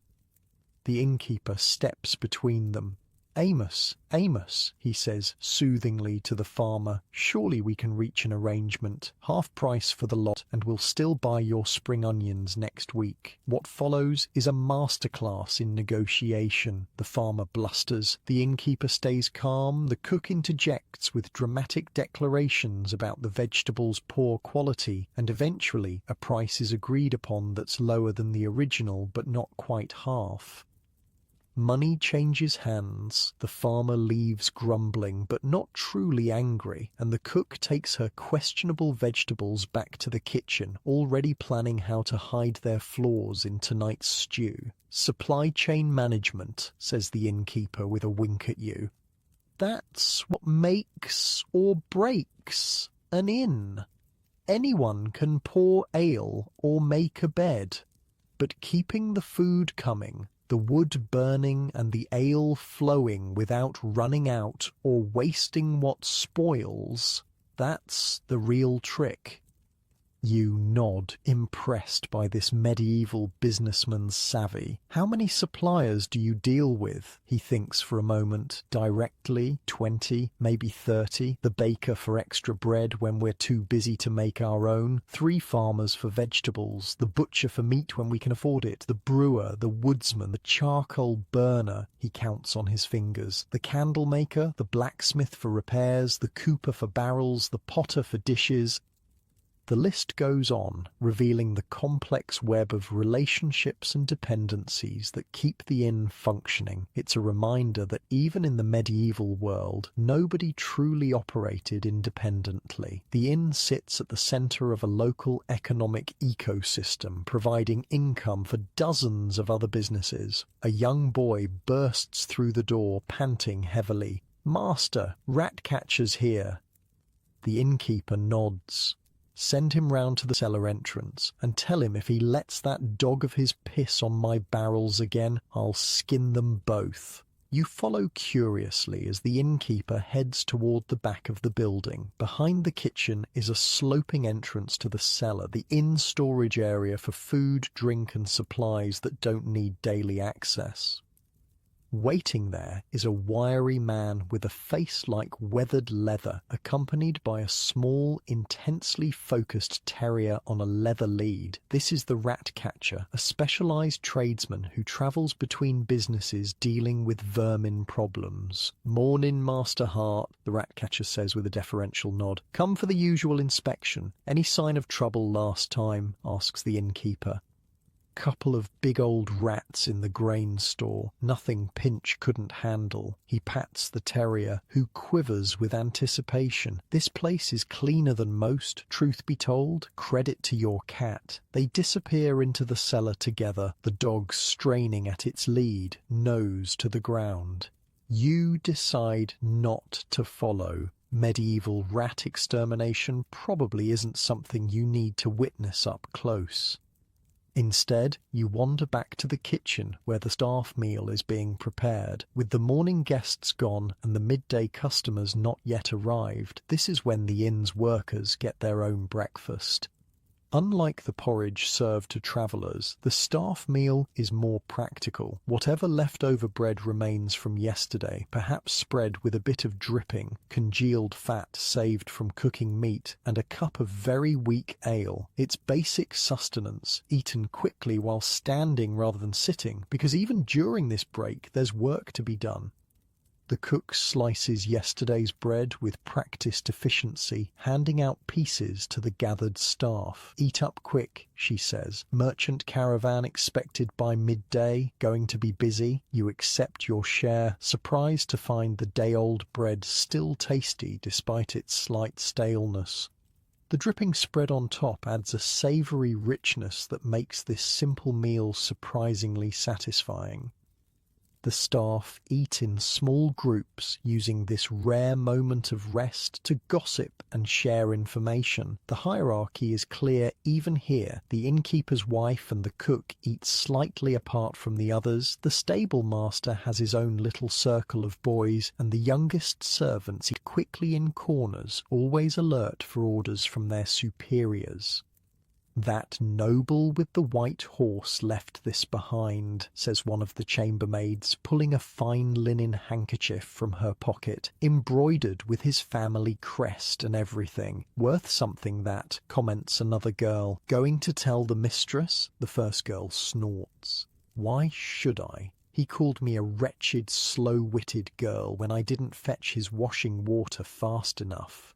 The innkeeper steps between them. "Amos, Amos," he says soothingly to the farmer, "surely we can reach an arrangement. Half price for the lot, and we'll still buy your spring onions next week." What follows is a masterclass in negotiation. The farmer blusters, the innkeeper stays calm, the cook interjects with dramatic declarations about the vegetables' poor quality, and eventually a price is agreed upon that's lower than the original but not quite half. Money changes hands, the farmer leaves grumbling but not truly angry, and the cook takes her questionable vegetables back to the kitchen, already planning how to hide their flaws in tonight's stew. "Supply chain management," says the innkeeper with a wink at you. "That's what makes or breaks an inn. Anyone can pour ale or make a bed, but keeping the food coming, the wood burning and the ale flowing without running out or wasting what spoils, that's the real trick." You nod, impressed by this medieval businessman's savvy. "How many suppliers do you deal with?" He thinks for a moment. "Directly, 20, maybe 30. The baker for extra bread when we're too busy to make our own. 3 farmers for vegetables. The butcher for meat when we can afford it. The brewer, the woodsman, the charcoal burner," he counts on his fingers. "The candle maker, the blacksmith for repairs, the cooper for barrels, the potter for dishes." The list goes on, revealing the complex web of relationships and dependencies that keep the inn functioning. It's a reminder that even in the medieval world, nobody truly operated independently. The inn sits at the center of a local economic ecosystem, providing income for dozens of other businesses. A young boy bursts through the door, panting heavily. "Master, rat catcher's here." The innkeeper nods. "Send him round to the cellar entrance, and tell him if he lets that dog of his piss on my barrels again, I'll skin them both." You follow curiously as the innkeeper heads toward the back of the building. Behind the kitchen is a sloping entrance to the cellar, the inn storage area for food, drink, and supplies that don't need daily access. Waiting there is a wiry man with a face like weathered leather, accompanied by a small, intensely focused terrier on a leather lead. This is the rat catcher, a specialized tradesman who travels between businesses dealing with vermin problems. "Mornin', Master Hart," the rat catcher says with a deferential nod. "Come for the usual inspection. Any sign of trouble last time?" asks the innkeeper. "Couple of big old rats in the grain store, nothing Pinch couldn't handle." He pats the terrier, who quivers with anticipation. "This place is cleaner than most, truth be told. Credit to your cat." They disappear into the cellar together, the dog straining at its lead, nose to the ground. You decide not to follow. Medieval rat extermination probably isn't something you need to witness up close. Instead, you wander back to the kitchen where the staff meal is being prepared. With the morning guests gone and the midday customers not yet arrived, this is when the inn's workers get their own breakfast. Unlike the porridge served to travellers, the staff meal is more practical. Whatever leftover bread remains from yesterday, perhaps spread with a bit of dripping, congealed fat saved from cooking meat, and a cup of very weak ale. It's basic sustenance, eaten quickly while standing rather than sitting, because even during this break there's work to be done. The cook slices yesterday's bread with practiced efficiency, handing out pieces to the gathered staff. "Eat up quick," she says. "Merchant caravan expected by midday, going to be busy." You accept your share, surprised to find the day-old bread still tasty despite its slight staleness. The dripping spread on top adds a savoury richness that makes this simple meal surprisingly satisfying. The staff eat in small groups, using this rare moment of rest to gossip and share information. The hierarchy is clear even here. The innkeeper's wife and the cook eat slightly apart from the others. The stable master has his own little circle of boys, and the youngest servants eat quickly in corners, always alert for orders from their superiors. "That noble with the white horse left this behind," says one of the chambermaids, pulling a fine linen handkerchief from her pocket, "embroidered with his family crest and everything. Worth something that," comments another girl. "Going to tell the mistress?" The first girl snorts. "Why should I? He called me a wretched, slow-witted girl when I didn't fetch his washing water fast enough."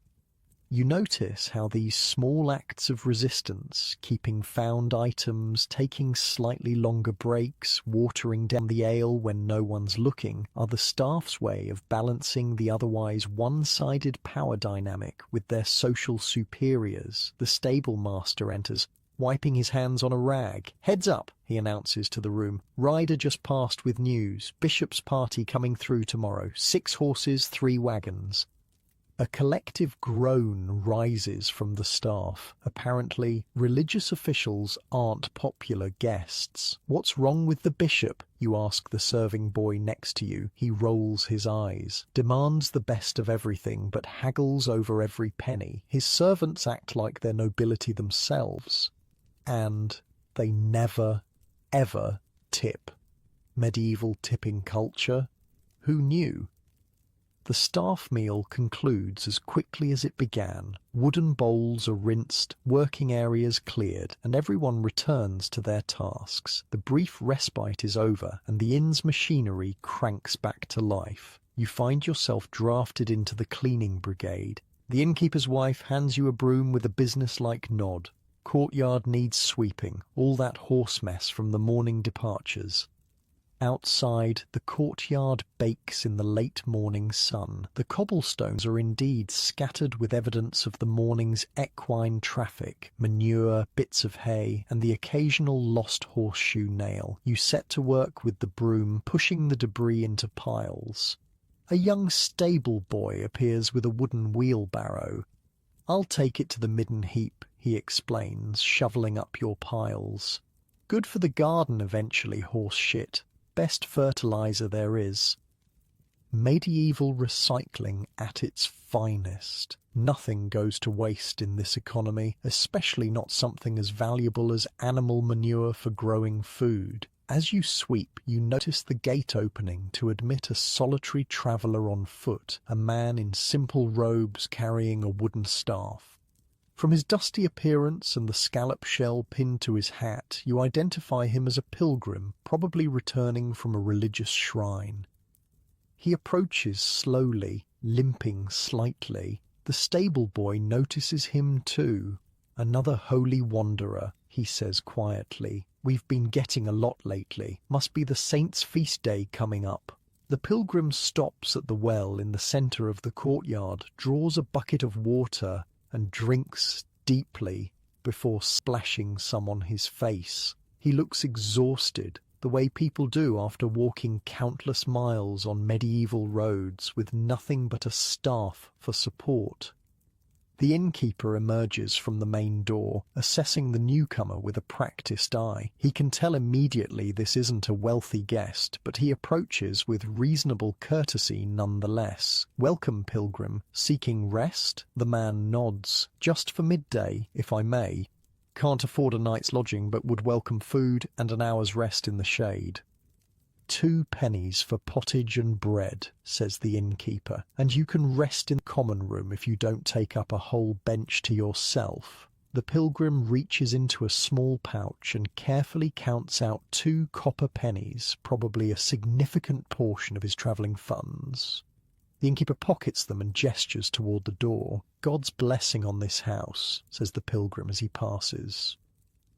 You notice how these small acts of resistance, keeping found items, taking slightly longer breaks, watering down the ale when no one's looking, are the staff's way of balancing the otherwise one-sided power dynamic with their social superiors. The stable master enters, wiping his hands on a rag. "Heads up," he announces to the room. "Rider just passed with news. Bishop's party coming through tomorrow. 6 horses, 3 wagons." A collective groan rises from the staff. Apparently, religious officials aren't popular guests. "What's wrong with the bishop?" you ask the serving boy next to you. He rolls his eyes, demands the best of everything, but haggles over every penny. His servants act like they're nobility themselves. And they never, ever tip. Medieval tipping culture? Who knew? The staff meal concludes as quickly as it began. Wooden bowls are rinsed, working areas cleared, and everyone returns to their tasks. The brief respite is over, and the inn's machinery cranks back to life. You find yourself drafted into the cleaning brigade. The innkeeper's wife hands you a broom with a business-like nod. Courtyard needs sweeping, all that horse mess from the morning departures. Outside, the courtyard bakes in the late morning sun. The cobblestones are indeed scattered with evidence of the morning's equine traffic, manure, bits of hay, and the occasional lost horseshoe nail. You set to work with the broom, pushing the debris into piles. A young stable boy appears with a wooden wheelbarrow. "I'll take it to the midden heap," he explains, shoveling up your piles. "Good for the garden eventually, horse shit. Best fertilizer there is." Medieval recycling at its finest. Nothing goes to waste in this economy, especially not something as valuable as animal manure for growing food. As you sweep, you notice the gate opening to admit a solitary traveller on foot, a man in simple robes carrying a wooden staff. From his dusty appearance and the scallop shell pinned to his hat, you identify him as a pilgrim, probably returning from a religious shrine. He approaches slowly, limping slightly. The stable boy notices him too. "Another holy wanderer," he says quietly. "We've been getting a lot lately. Must be the saint's feast day coming up." The pilgrim stops at the well in the centre of the courtyard, draws a bucket of water, and drinks deeply before splashing some on his face. He looks exhausted, the way people do after walking countless miles on medieval roads with nothing but a staff for support. The innkeeper emerges from the main door, assessing the newcomer with a practiced eye. He can tell immediately this isn't a wealthy guest, but he approaches with reasonable courtesy nonetheless. "Welcome, pilgrim. Seeking rest?" The man nods. "Just for midday, if I may." can't afford a night's lodging but would welcome food and an hour's rest in the shade. 2 pennies for pottage and bread, says the innkeeper, and you can rest in the common room if you don't take up a whole bench to yourself. The pilgrim reaches into a small pouch and carefully counts out 2 copper pennies, probably a significant portion of his travelling funds. The innkeeper pockets them and gestures toward the door. "God's blessing on this house," says the pilgrim as he passes.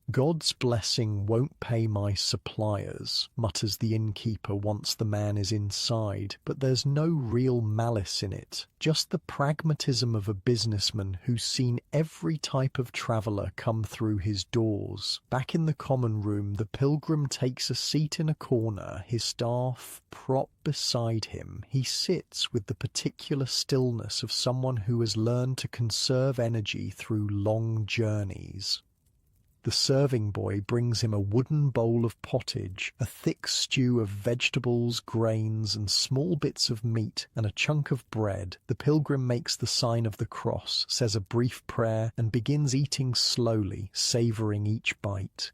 "God's blessing won't pay my suppliers," mutters the innkeeper once the man is inside, but there's no real malice in it, just the pragmatism of a businessman who's seen every type of traveller come through his doors. Back in the common room, the pilgrim takes a seat in a corner, his staff propped beside him. He sits with the particular stillness of someone who has learned to conserve energy through long journeys. The serving boy brings him a wooden bowl of pottage, a thick stew of vegetables, grains, and small bits of meat, and a chunk of bread. The pilgrim makes the sign of the cross, says a brief prayer, and begins eating slowly, savouring each bite.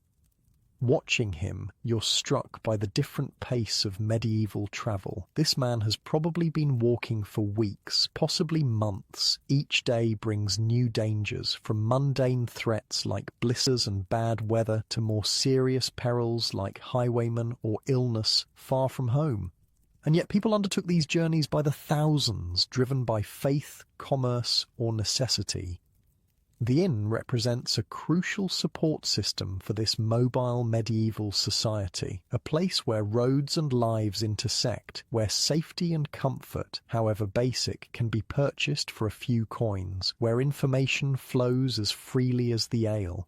Watching him, you're struck by the different pace of medieval travel. This man has probably been walking for weeks, possibly months. Each day brings new dangers, from mundane threats like blisters and bad weather to more serious perils like highwaymen or illness far from home. And yet people undertook these journeys by the thousands, driven by faith, commerce, or necessity. The inn represents a crucial support system for this mobile medieval society, a place where roads and lives intersect, where safety and comfort, however basic, can be purchased for a few coins, where information flows as freely as the ale.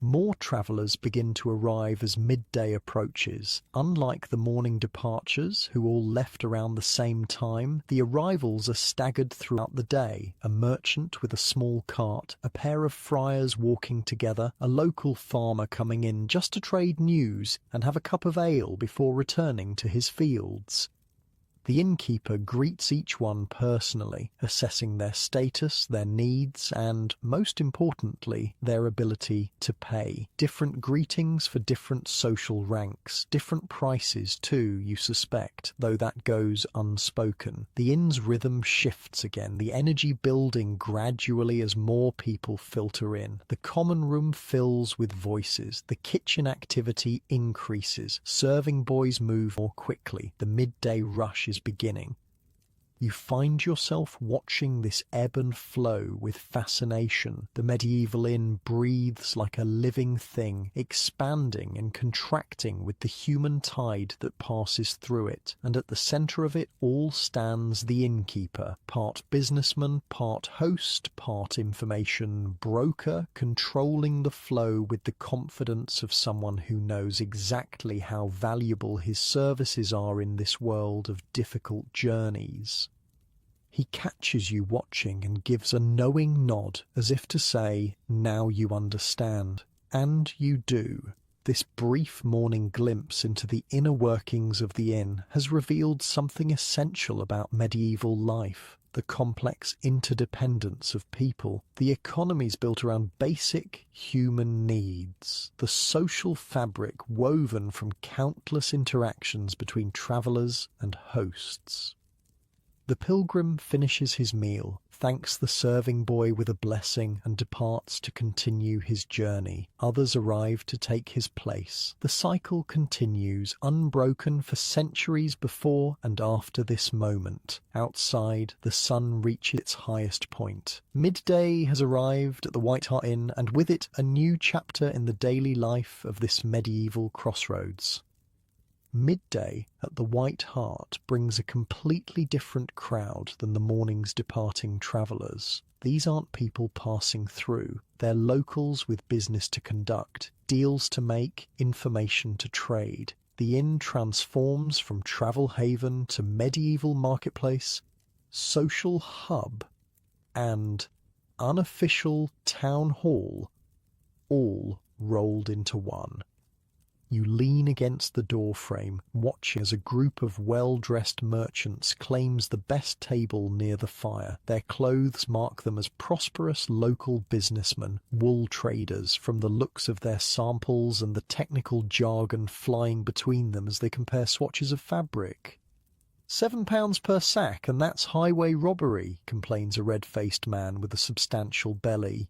More travellers begin to arrive as midday approaches. Unlike the morning departures, who all left around the same time, the arrivals are staggered throughout the day. A merchant with a small cart, a pair of friars walking together, a local farmer coming in just to trade news and have a cup of ale before returning to his fields. The innkeeper greets each one personally, assessing their status, their needs, and, most importantly, their ability to pay. Different greetings for different social ranks, different prices too, you suspect, though that goes unspoken. The inn's rhythm shifts again, the energy building gradually as more people filter in. The common room fills with voices, the kitchen activity increases, serving boys move more quickly, the midday rush is beginning. You find yourself watching this ebb and flow with fascination. The medieval inn breathes like a living thing, expanding and contracting with the human tide that passes through it. And at the centre of it all stands the innkeeper, part businessman, part host, part information broker, controlling the flow with the confidence of someone who knows exactly how valuable his services are in this world of difficult journeys. He catches you watching and gives a knowing nod, as if to say, "Now you understand." And you do. This brief morning glimpse into the inner workings of the inn has revealed something essential about medieval life. The complex interdependence of people, the economies built around basic human needs, the social fabric woven from countless interactions between travellers and hosts. The pilgrim finishes his meal, thanks the serving boy with a blessing, and departs to continue his journey. Others arrive to take his place. The cycle continues, unbroken for centuries before and after this moment. Outside, the sun reaches its highest point. Midday has arrived at the White Hart Inn, and with it a new chapter in the daily life of this medieval crossroads. Midday at the White Hart brings a completely different crowd than the morning's departing travellers. These aren't people passing through. They're locals with business to conduct, deals to make, information to trade. The inn transforms from travel haven to medieval marketplace, social hub, and unofficial town hall, all rolled into one. You lean against the doorframe, watching as a group of well-dressed merchants claims the best table near the fire. Their clothes mark them as prosperous local businessmen, wool traders, from the looks of their samples and the technical jargon flying between them as they compare swatches of fabric. £7 per sack, and that's highway robbery, complains a red-faced man with a substantial belly.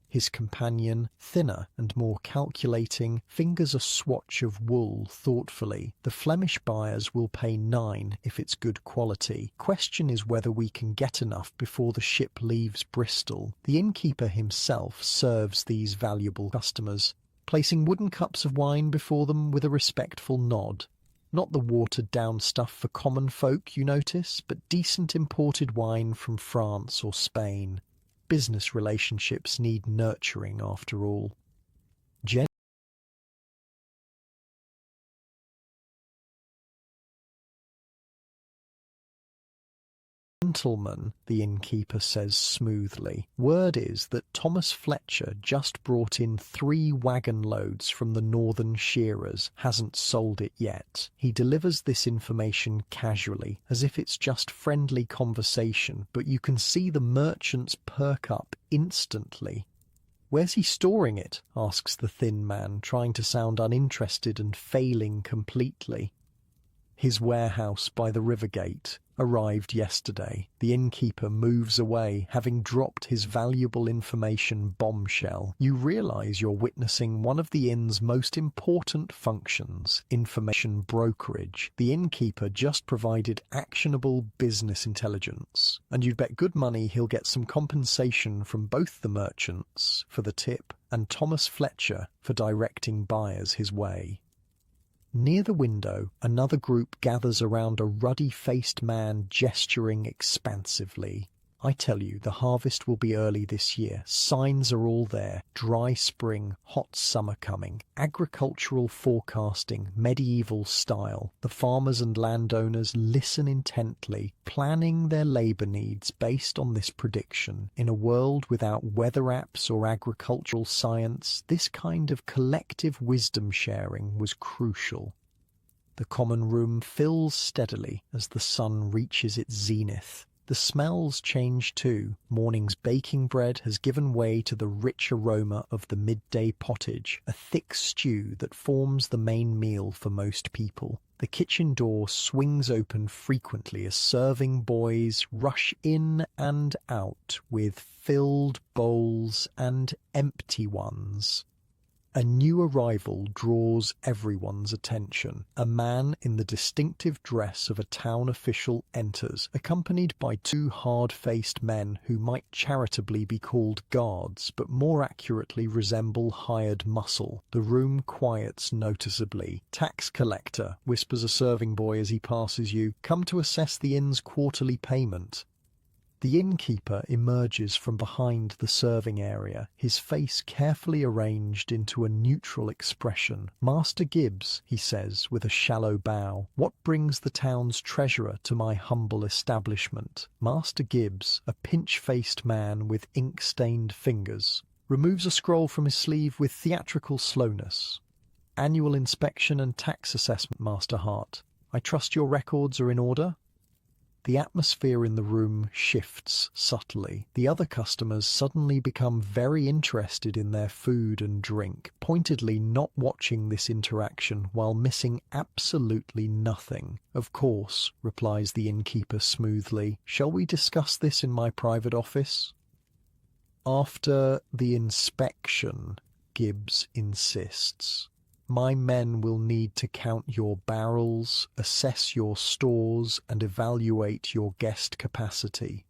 His companion, thinner and more calculating, fingers a swatch of wool thoughtfully. The Flemish buyers will pay 9 if it's good quality. Question is whether we can get enough before the ship leaves Bristol. The innkeeper himself serves these valuable customers, placing wooden cups of wine before them with a respectful nod. Not the watered-down stuff for common folk, you notice, but decent imported wine from France or Spain. Business relationships need nurturing, after all. Gentlemen, the innkeeper says smoothly. Word is that Thomas Fletcher just brought in 3 wagon loads from the northern shearers, hasn't sold it yet. He delivers this information casually, as if it's just friendly conversation, but you can see the merchants perk up instantly. Where's he storing it? Asks the thin man, trying to sound uninterested and failing completely. His warehouse by the river gate. Arrived yesterday. The innkeeper moves away, having dropped his valuable information bombshell. You realize you're witnessing one of the inn's most important functions, information brokerage. The innkeeper just provided actionable business intelligence, and you'd bet good money he'll get some compensation from both the merchants for the tip and Thomas Fletcher for directing buyers his way. Near the window, another group gathers around a ruddy-faced man gesturing expansively. I tell you, the harvest will be early this year. Signs are all there. Dry spring, hot summer coming. Agricultural forecasting, medieval style. The farmers and landowners listen intently, planning their labour needs based on this prediction. In a world without weather apps or agricultural science, this kind of collective wisdom sharing was crucial. The common room fills steadily as the sun reaches its zenith. The smells change too. Morning's baking bread has given way to the rich aroma of the midday pottage, a thick stew that forms the main meal for most people. The kitchen door swings open frequently as serving boys rush in and out with filled bowls and empty ones. A new arrival draws everyone's attention. A man in the distinctive dress of a town official enters, accompanied by 2 hard-faced men who might charitably be called guards, but more accurately resemble hired muscle. The room quiets noticeably. "Tax collector," whispers a serving boy as he passes you. "Come to assess the inn's quarterly payment." The innkeeper emerges from behind the serving area, his face carefully arranged into a neutral expression. "Master Gibbs," he says with a shallow bow, "what brings the town's treasurer to my humble establishment?" Master Gibbs, a pinch-faced man with ink-stained fingers, removes a scroll from his sleeve with theatrical slowness. "Annual inspection and tax assessment, Master Hart. I trust your records are in order?" The atmosphere in the room shifts subtly. The other customers suddenly become very interested in their food and drink, pointedly not watching this interaction while missing absolutely nothing. "Of course," replies the innkeeper smoothly. "Shall we discuss this in my private office?" "After the inspection," Gibbs insists. "My men will need to count your barrels, assess your stores, and evaluate your guest capacity."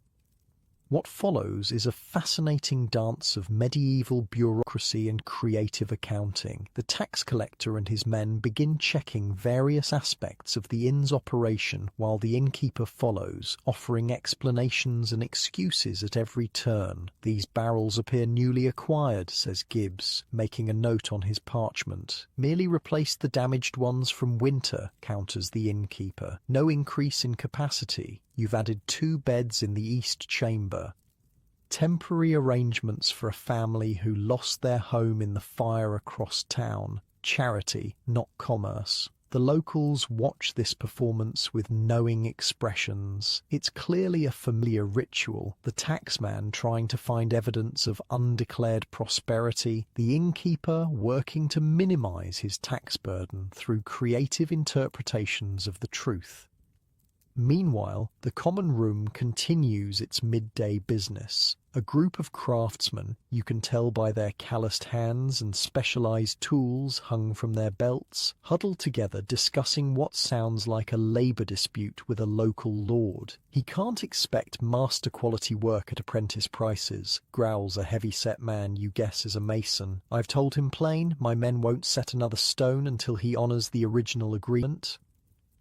What follows is a fascinating dance of medieval bureaucracy and creative accounting. The tax collector and his men begin checking various aspects of the inn's operation while the innkeeper follows, offering explanations and excuses at every turn. "These barrels appear newly acquired," says Gibbs, making a note on his parchment. "Merely replaced the damaged ones from winter," counters the innkeeper. "No increase in capacity. You've added 2 beds in the east chamber. Temporary arrangements for a family who lost their home in the fire across town. charity, not commerce. The locals watch this performance with knowing expressions. It's clearly a familiar ritual, the taxman trying to find evidence of undeclared prosperity, the innkeeper working to minimize his tax burden through creative interpretations of the truth. Meanwhile, the common room continues its midday business. A group of craftsmen, you can tell by their calloused hands and specialized tools hung from their belts, huddle together discussing what sounds like a labor dispute with a local lord. He can't expect master-quality work at apprentice prices, growls a heavy-set man you guess is a mason. I've told him plain, my men won't set another stone until he honors the original agreement.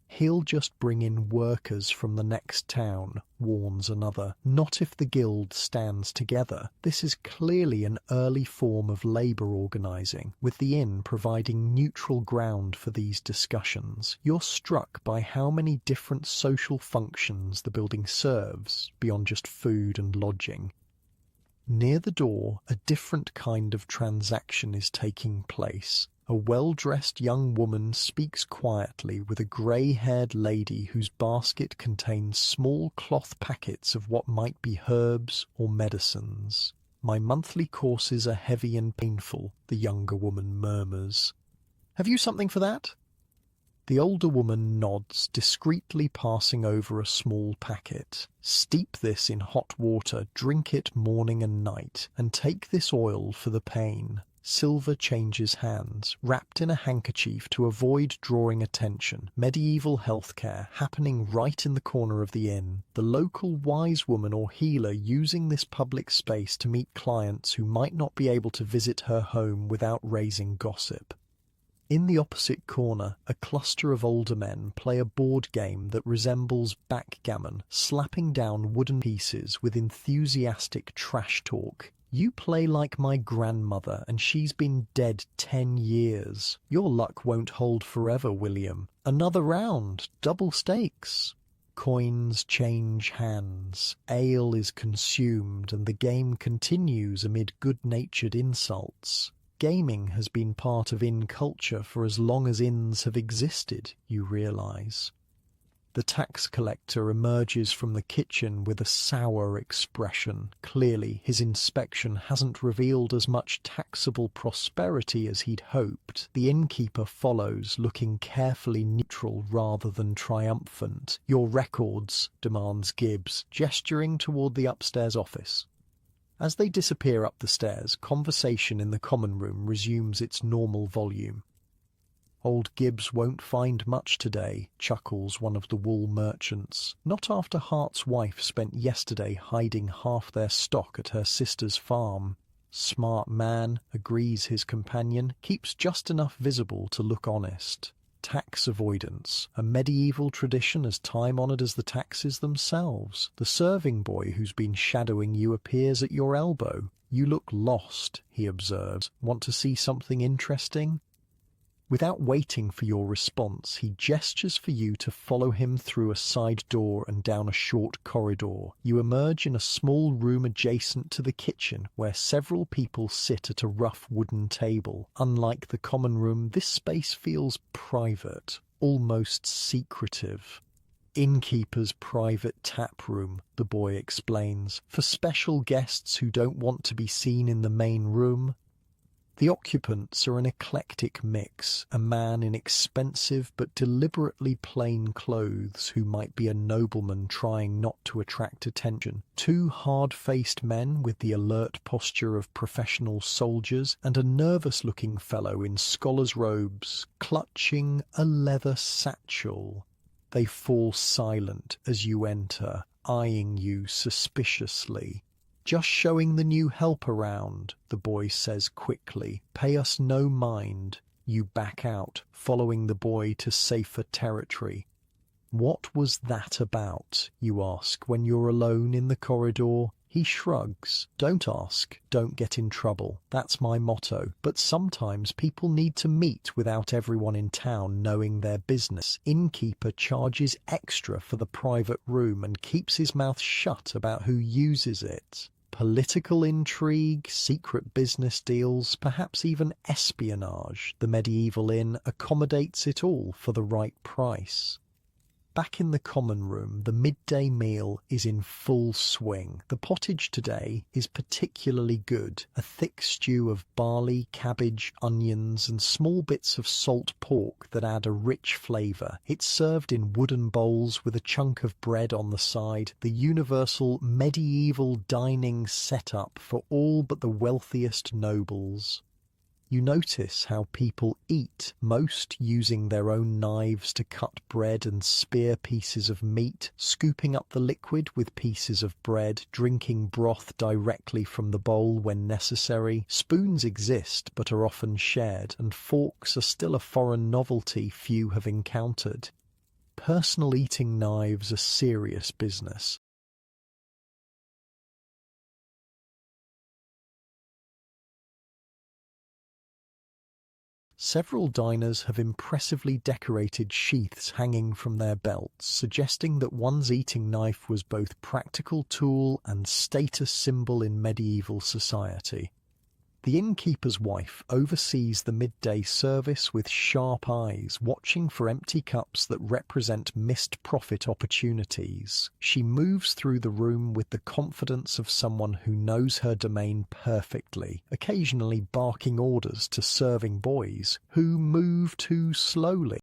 He'll just bring in workers from the next town, warns another. Not if the guild stands together. This is clearly an early form of labour organising, with the inn providing neutral ground for these discussions. You're struck by how many different social functions the building serves, beyond just food and lodging. Near the door, a different kind of transaction is taking place. A well-dressed young woman speaks quietly with a grey-haired lady whose basket contains small cloth packets of what might be herbs or medicines. "My monthly courses are heavy and painful," the younger woman murmurs. "Have you something for that?" The older woman nods, discreetly passing over a small packet. "Steep this in hot water, drink it morning and night, and take this oil for the pain." Silver changes hands, wrapped in a handkerchief to avoid drawing attention. Medieval healthcare happening right in the corner of the inn. The local wise woman or healer using this public space to meet clients who might not be able to visit her home without raising gossip. In the opposite corner, a cluster of older men play a board game that resembles backgammon, slapping down wooden pieces with enthusiastic trash talk. "You play like my grandmother, and she's been dead 10 years. Your luck won't hold forever, William. Another round, double stakes." Coins change hands, ale is consumed, and the game continues amid good-natured insults. Gaming has been part of inn culture for as long as inns have existed, you realise. The tax collector emerges from the kitchen with a sour expression. Clearly, his inspection hasn't revealed as much taxable prosperity as he'd hoped. The innkeeper follows, looking carefully neutral rather than triumphant. "Your records," demands Gibbs, gesturing toward the upstairs office. As they disappear up the stairs, conversation in the common room resumes its normal volume. "Old Gibbs won't find much today," chuckles one of the wool merchants. "Not after Hart's wife spent yesterday hiding half their stock at her sister's farm." "Smart man," agrees his companion, "keeps just enough visible to look honest." Tax avoidance, a medieval tradition as time-honoured as the taxes themselves. The serving boy who's been shadowing you appears at your elbow. "You look lost," he observes. "Want to see something interesting?" Without waiting for your response, he gestures for you to follow him through a side door and down a short corridor. You emerge in a small room adjacent to the kitchen, where several people sit at a rough wooden table. Unlike the common room, this space feels private, almost secretive. "Innkeeper's private tap room," the boy explains, "for special guests who don't want to be seen in the main room." The occupants are an eclectic mix, a man in expensive but deliberately plain clothes who might be a nobleman trying not to attract attention, 2 hard-faced men with the alert posture of professional soldiers, and a nervous-looking fellow in scholar's robes, clutching a leather satchel. They fall silent as you enter, eyeing you suspiciously. "Just showing the new help around," the boy says quickly. "Pay us no mind." You back out, following the boy to safer territory. "What was that about?" you ask when you're alone in the corridor. He shrugs. "Don't ask, don't get in trouble. That's my motto. But sometimes people need to meet without everyone in town knowing their business. Innkeeper charges extra for the private room and keeps his mouth shut about who uses it." Political intrigue, secret business deals, perhaps even espionage, the medieval inn accommodates it all for the right price. Back in the common room, the midday meal is in full swing. The pottage today is particularly good, a thick stew of barley, cabbage, onions, and small bits of salt pork that add a rich flavour. It's served in wooden bowls with a chunk of bread on the side, the universal medieval dining setup for all but the wealthiest nobles. You notice how people eat, most using their own knives to cut bread and spear pieces of meat, scooping up the liquid with pieces of bread, drinking broth directly from the bowl when necessary. Spoons exist but are often shared, and forks are still a foreign novelty few have encountered. Personal eating knives are serious business. Several diners have impressively decorated sheaths hanging from their belts, suggesting that one's eating knife was both practical tool and status symbol in medieval society. The innkeeper's wife oversees the midday service with sharp eyes, watching for empty cups that represent missed profit opportunities. She moves through the room with the confidence of someone who knows her domain perfectly, occasionally barking orders to serving boys who move too slowly.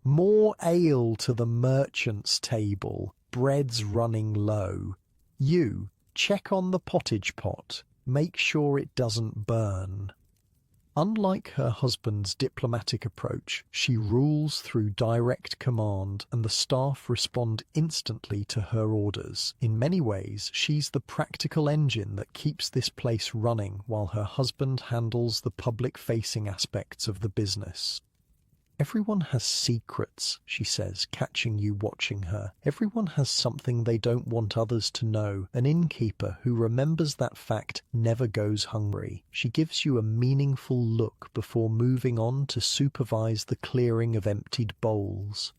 More ale to the merchant's table, bread's running low. You, check on the pottage pot, make sure it doesn't burn. Unlike her husband's diplomatic approach, she rules through direct command, and the staff respond instantly to her orders. In many ways, she's the practical engine that keeps this place running while her husband handles the public-facing aspects of the business. Everyone has secrets, she says, catching you watching her. Everyone has something they don't want others to know. An innkeeper who remembers that fact never goes hungry. She gives you a meaningful look before moving on to supervise the clearing of emptied bowls.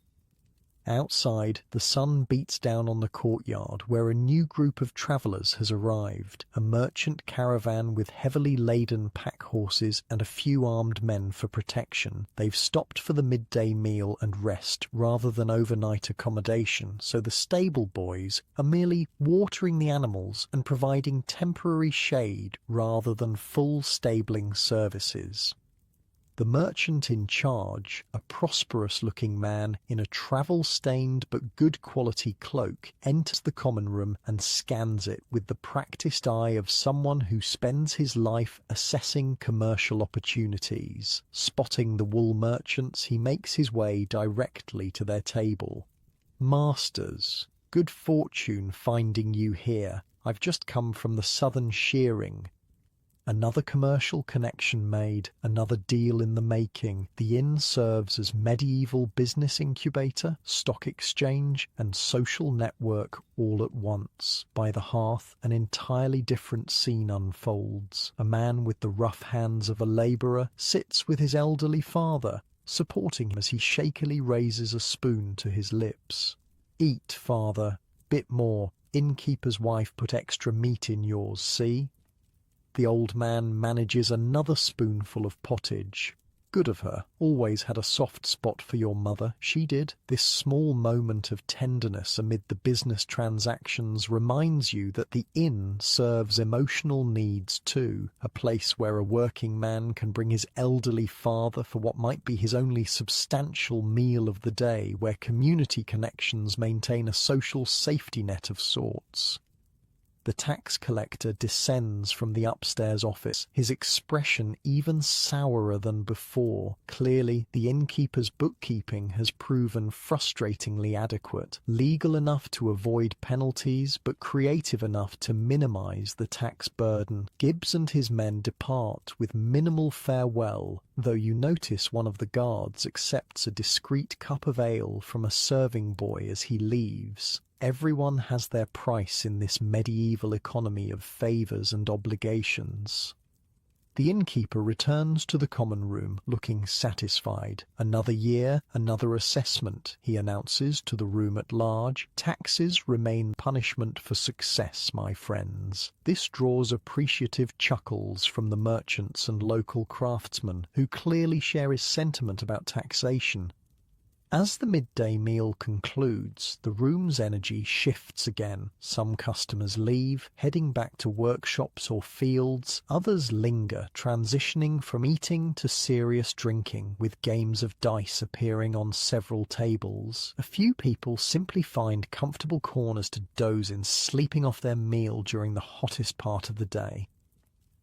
Outside, the sun beats down on the courtyard where a new group of travellers has arrived, a merchant caravan with heavily laden pack horses and a few armed men for protection. They've stopped for the midday meal and rest rather than overnight accommodation, so the stable boys are merely watering the animals and providing temporary shade rather than full stabling services. The merchant in charge, a prosperous-looking man in a travel-stained but good-quality cloak, enters the common room and scans it with the practiced eye of someone who spends his life assessing commercial opportunities. Spotting the wool merchants, he makes his way directly to their table. "Masters, good fortune finding you here. I've just come from the southern shearing." Another commercial connection made, another deal in the making. The inn serves as medieval business incubator, stock exchange, and social network all at once. By the hearth, an entirely different scene unfolds. A man with the rough hands of a labourer sits with his elderly father, supporting him as he shakily raises a spoon to his lips. "Eat, father. Bit more. Innkeeper's wife put extra meat in yours, see?" The old man manages another spoonful of pottage. "Good of her. Always had a soft spot for your mother. She did." This small moment of tenderness amid the business transactions reminds you that the inn serves emotional needs too, a place where a working man can bring his elderly father for what might be his only substantial meal of the day, where community connections maintain a social safety net of sorts. The tax collector descends from the upstairs office, his expression even sourer than before. Clearly, the innkeeper's bookkeeping has proven frustratingly adequate, legal enough to avoid penalties, but creative enough to minimize the tax burden. Gibbs and his men depart with minimal farewell, though you notice one of the guards accepts a discreet cup of ale from a serving boy as he leaves. Everyone has their price in this medieval economy of favours and obligations. The innkeeper returns to the common room, looking satisfied. "Another year, another assessment," he announces to the room at large. "Taxes remain punishment for success, my friends." This draws appreciative chuckles from the merchants and local craftsmen, who clearly share his sentiment about taxation. As the midday meal concludes, the room's energy shifts again. Some customers leave, heading back to workshops or fields. Others linger, transitioning from eating to serious drinking, with games of dice appearing on several tables. A few people simply find comfortable corners to doze in, sleeping off their meal during the hottest part of the day.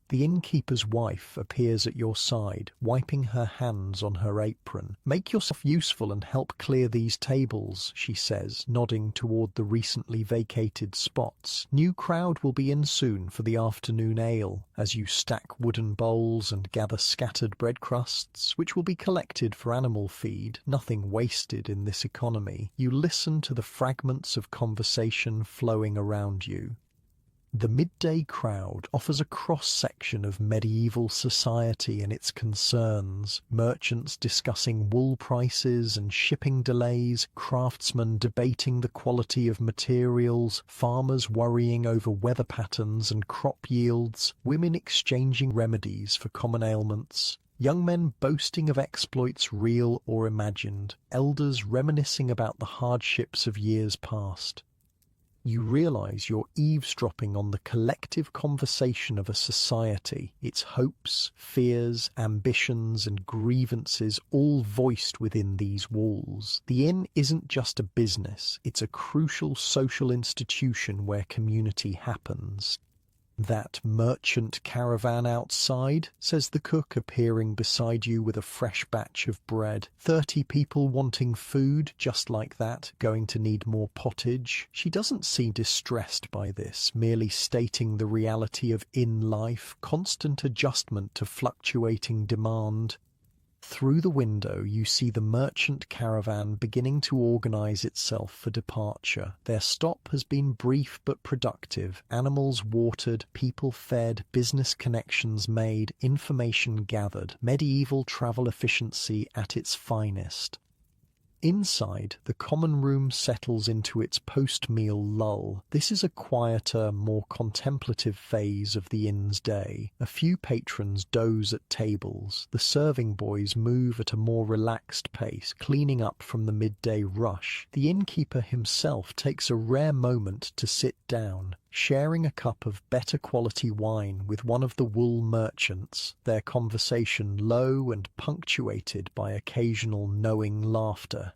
The innkeeper's wife appears at your side, wiping her hands on her apron. "Make yourself useful and help clear these tables," she says, nodding toward the recently vacated spots. "New crowd will be in soon for the afternoon ale." As you stack wooden bowls and gather scattered bread crusts, which will be collected for animal feed, nothing wasted in this economy, you listen to the fragments of conversation flowing around you. The midday crowd offers a cross-section of medieval society and its concerns. Merchants discussing wool prices and shipping delays, craftsmen debating the quality of materials, farmers worrying over weather patterns and crop yields, women exchanging remedies for common ailments, young men boasting of exploits real or imagined, elders reminiscing about the hardships of years past. You realize you're eavesdropping on the collective conversation of a society, its hopes, fears, ambitions, and grievances all voiced within these walls. The inn isn't just a business, it's a crucial social institution where community happens. "That merchant caravan outside," says the cook, appearing beside you with a fresh batch of bread. 30 people wanting food, just like that, going to need more pottage. She doesn't seem distressed by this, merely stating the reality of inn life, constant adjustment to fluctuating demand. Through the window you see the merchant caravan beginning to organize itself for departure. Their stop has been brief but productive. Animals watered, people fed, business connections made, information gathered. Medieval travel efficiency at its finest. Inside, the common room settles into its post-meal lull. This is a quieter, more contemplative phase of the inn's day. A few patrons doze at tables. The serving boys move at a more relaxed pace, cleaning up from the midday rush. The innkeeper himself takes a rare moment to sit down, sharing a cup of better quality wine with one of the wool merchants, their conversation low and punctuated by occasional knowing laughter.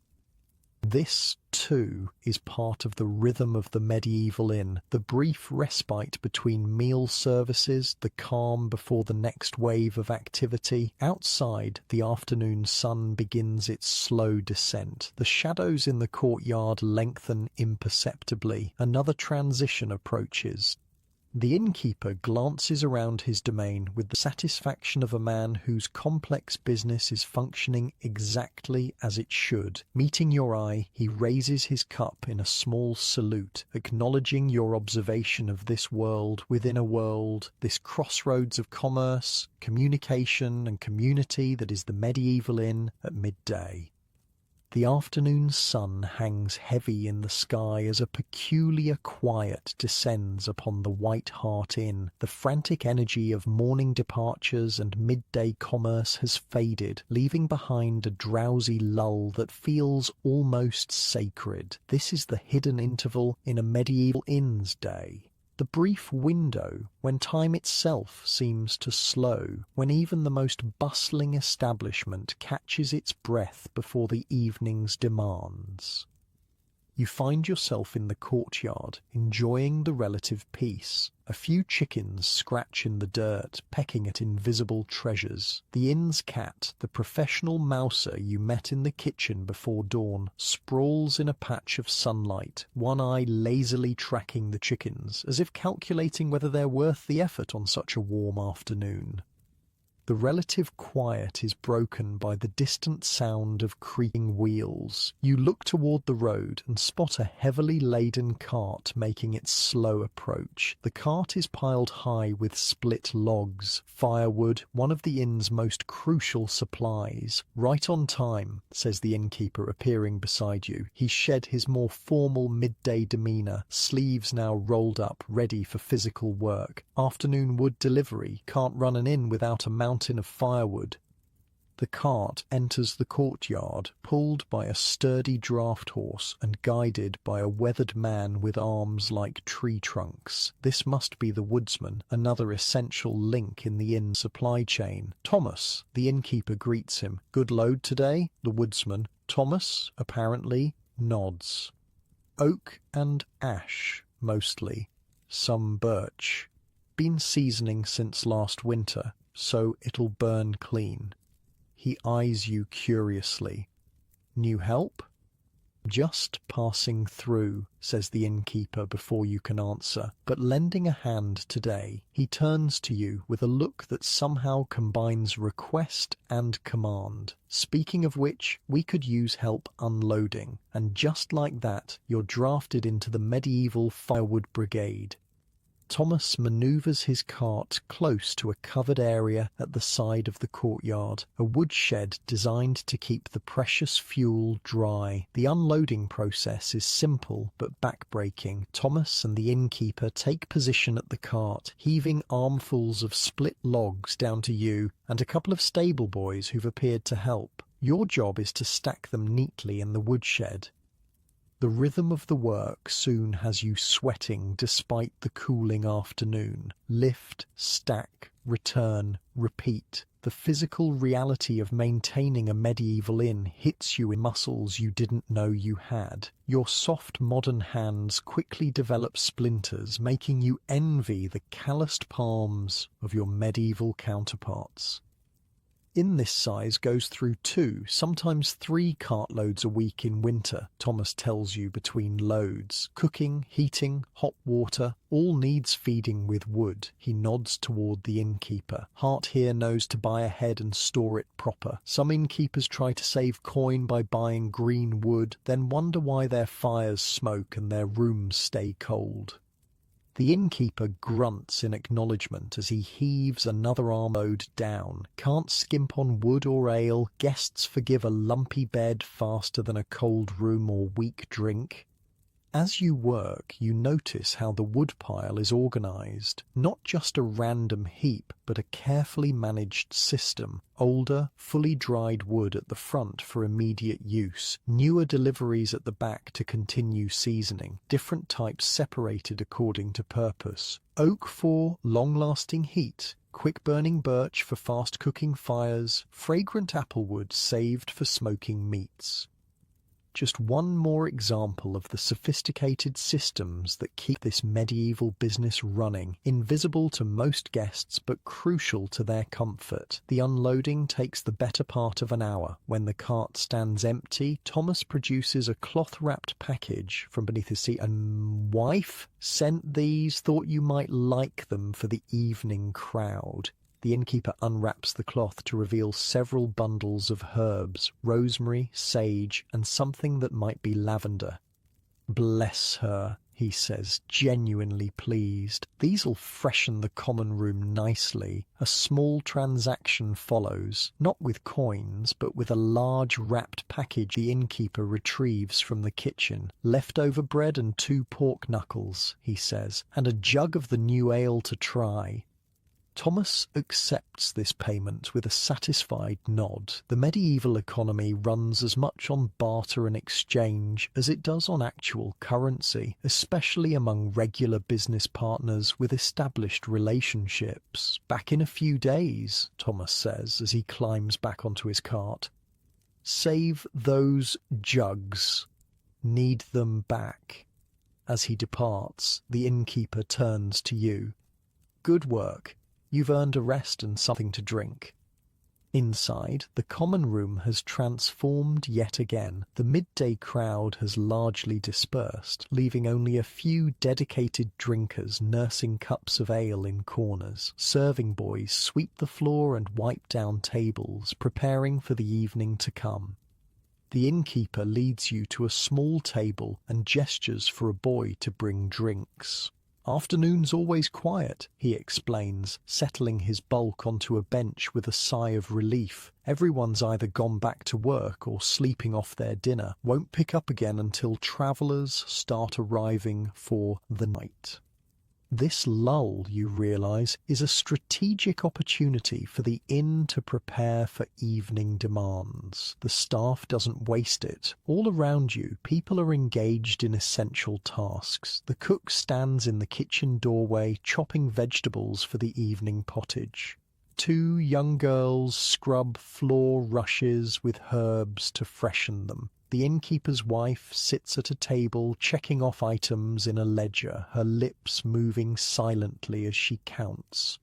This, too, is part of the rhythm of the medieval inn, the brief respite between meal services, the calm before the next wave of activity. Outside, the afternoon sun begins its slow descent. The shadows in the courtyard lengthen imperceptibly. Another transition approaches. The innkeeper glances around his domain with the satisfaction of a man whose complex business is functioning exactly as it should. Meeting your eye, he raises his cup in a small salute, acknowledging your observation of this world within a world, this crossroads of commerce, communication, and community that is the medieval inn at midday. The afternoon sun hangs heavy in the sky as a peculiar quiet descends upon the White Hart Inn. The frantic energy of morning departures and midday commerce has faded, leaving behind a drowsy lull that feels almost sacred. This is the hidden interval in a medieval inn's day. The brief window when time itself seems to slow, when even the most bustling establishment catches its breath before the evening's demands. You find yourself in the courtyard, enjoying the relative peace. A few chickens scratch in the dirt, pecking at invisible treasures. The inn's cat, the professional mouser you met in the kitchen before dawn, sprawls in a patch of sunlight, one eye lazily tracking the chickens, as if calculating whether they're worth the effort on such a warm afternoon. The relative quiet is broken by the distant sound of creaking wheels. You look toward the road and spot a heavily laden cart making its slow approach. The cart is piled high with split logs, firewood, one of the inn's most crucial supplies. "Right on time," says the innkeeper, appearing beside you. He shed his more formal midday demeanour, sleeves now rolled up, ready for physical work. "Afternoon wood delivery. Can't run an inn without a mountain of firewood." The cart enters the courtyard, pulled by a sturdy draught horse and guided by a weathered man with arms like tree trunks. This must be the woodsman, another essential link in the inn supply chain. "Thomas," the innkeeper greets him. "Good load today?" The woodsman, Thomas, apparently, nods. "Oak and ash, mostly. Some birch. Been seasoning since last winter, so it'll burn clean." He eyes you curiously. "New help?" "Just passing through," says the innkeeper before you can answer, "but lending a hand today." He turns to you with a look that somehow combines request and command. "Speaking of which, we could use help unloading." And just like that, you're drafted into the medieval firewood brigade. Thomas manoeuvres his cart close to a covered area at the side of the courtyard, a woodshed designed to keep the precious fuel dry. The unloading process is simple but backbreaking. Thomas and the innkeeper take position at the cart, heaving armfuls of split logs down to you and a couple of stable boys who've appeared to help. Your job is to stack them neatly in the woodshed. The rhythm of the work soon has you sweating despite the cooling afternoon. Lift, stack, return, repeat. The physical reality of maintaining a medieval inn hits you in muscles you didn't know you had. Your soft modern hands quickly develop splinters, making you envy the calloused palms of your medieval counterparts. In this size goes through 2, sometimes 3 cartloads a week in winter, Thomas tells you between loads. Cooking, heating, hot water, all needs feeding with wood. He nods toward the innkeeper. Hart here knows to buy ahead and store it proper. Some innkeepers try to save coin by buying green wood, then wonder why their fires smoke and their rooms stay cold. The innkeeper grunts in acknowledgement as he heaves another armload down. Can't skimp on wood or ale. Guests forgive a lumpy bed faster than a cold room or weak drink. As you work, you notice how the woodpile is organised. Not just a random heap, but a carefully managed system. Older, fully dried wood at the front for immediate use. Newer deliveries at the back to continue seasoning. Different types separated according to purpose. Oak for long-lasting heat. Quick-burning birch for fast-cooking fires. Fragrant applewood saved for smoking meats. Just one more example of the sophisticated systems that keep this medieval business running, invisible to most guests but crucial to their comfort. The unloading takes the better part of an hour. When the cart stands empty, Thomas produces a cloth-wrapped package from beneath his seat. "And wife? Sent these, thought you might like them for the evening crowd." The innkeeper unwraps the cloth to reveal several bundles of herbs, rosemary, sage, and something that might be lavender. "Bless her," he says, genuinely pleased. "These'll freshen the common room nicely." A small transaction follows, not with coins, but with a large wrapped package the innkeeper retrieves from the kitchen. "Leftover bread and 2 pork knuckles," he says, "and a jug of the new ale to try." Thomas accepts this payment with a satisfied nod. The medieval economy runs as much on barter and exchange as it does on actual currency, especially among regular business partners with established relationships. "Back in a few days," Thomas says as he climbs back onto his cart. "Save those jugs. Need them back." As he departs, the innkeeper turns to you. "Good work. You've earned a rest and something to drink." Inside, the common room has transformed yet again. The midday crowd has largely dispersed, leaving only a few dedicated drinkers nursing cups of ale in corners. Serving boys sweep the floor and wipe down tables, preparing for the evening to come. The innkeeper leads you to a small table and gestures for a boy to bring drinks. "Afternoon's always quiet," he explains, settling his bulk onto a bench with a sigh of relief. "Everyone's either gone back to work or sleeping off their dinner. Won't pick up again until travellers start arriving for the night." This lull, you realise, is a strategic opportunity for the inn to prepare for evening demands. The staff doesn't waste it. All around you, people are engaged in essential tasks. The cook stands in the kitchen doorway, chopping vegetables for the evening pottage. 2 young girls scrub floor rushes with herbs to freshen them. The innkeeper's wife sits at a table checking off items in a ledger, her lips moving silently as she counts.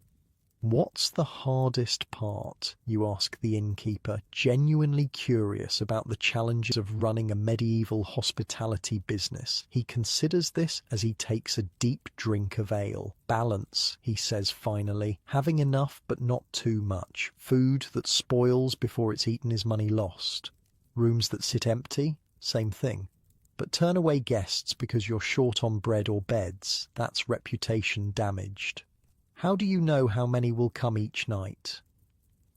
"What's the hardest part?" you ask the innkeeper, genuinely curious about the challenges of running a medieval hospitality business. He considers this as he takes a deep drink of ale. "Balance," he says finally. "Having enough but not too much. Food that spoils before it's eaten is money lost. Rooms that sit empty, same thing. But turn away guests because you're short on bread or beds, that's reputation damaged. How do you know how many will come each night?"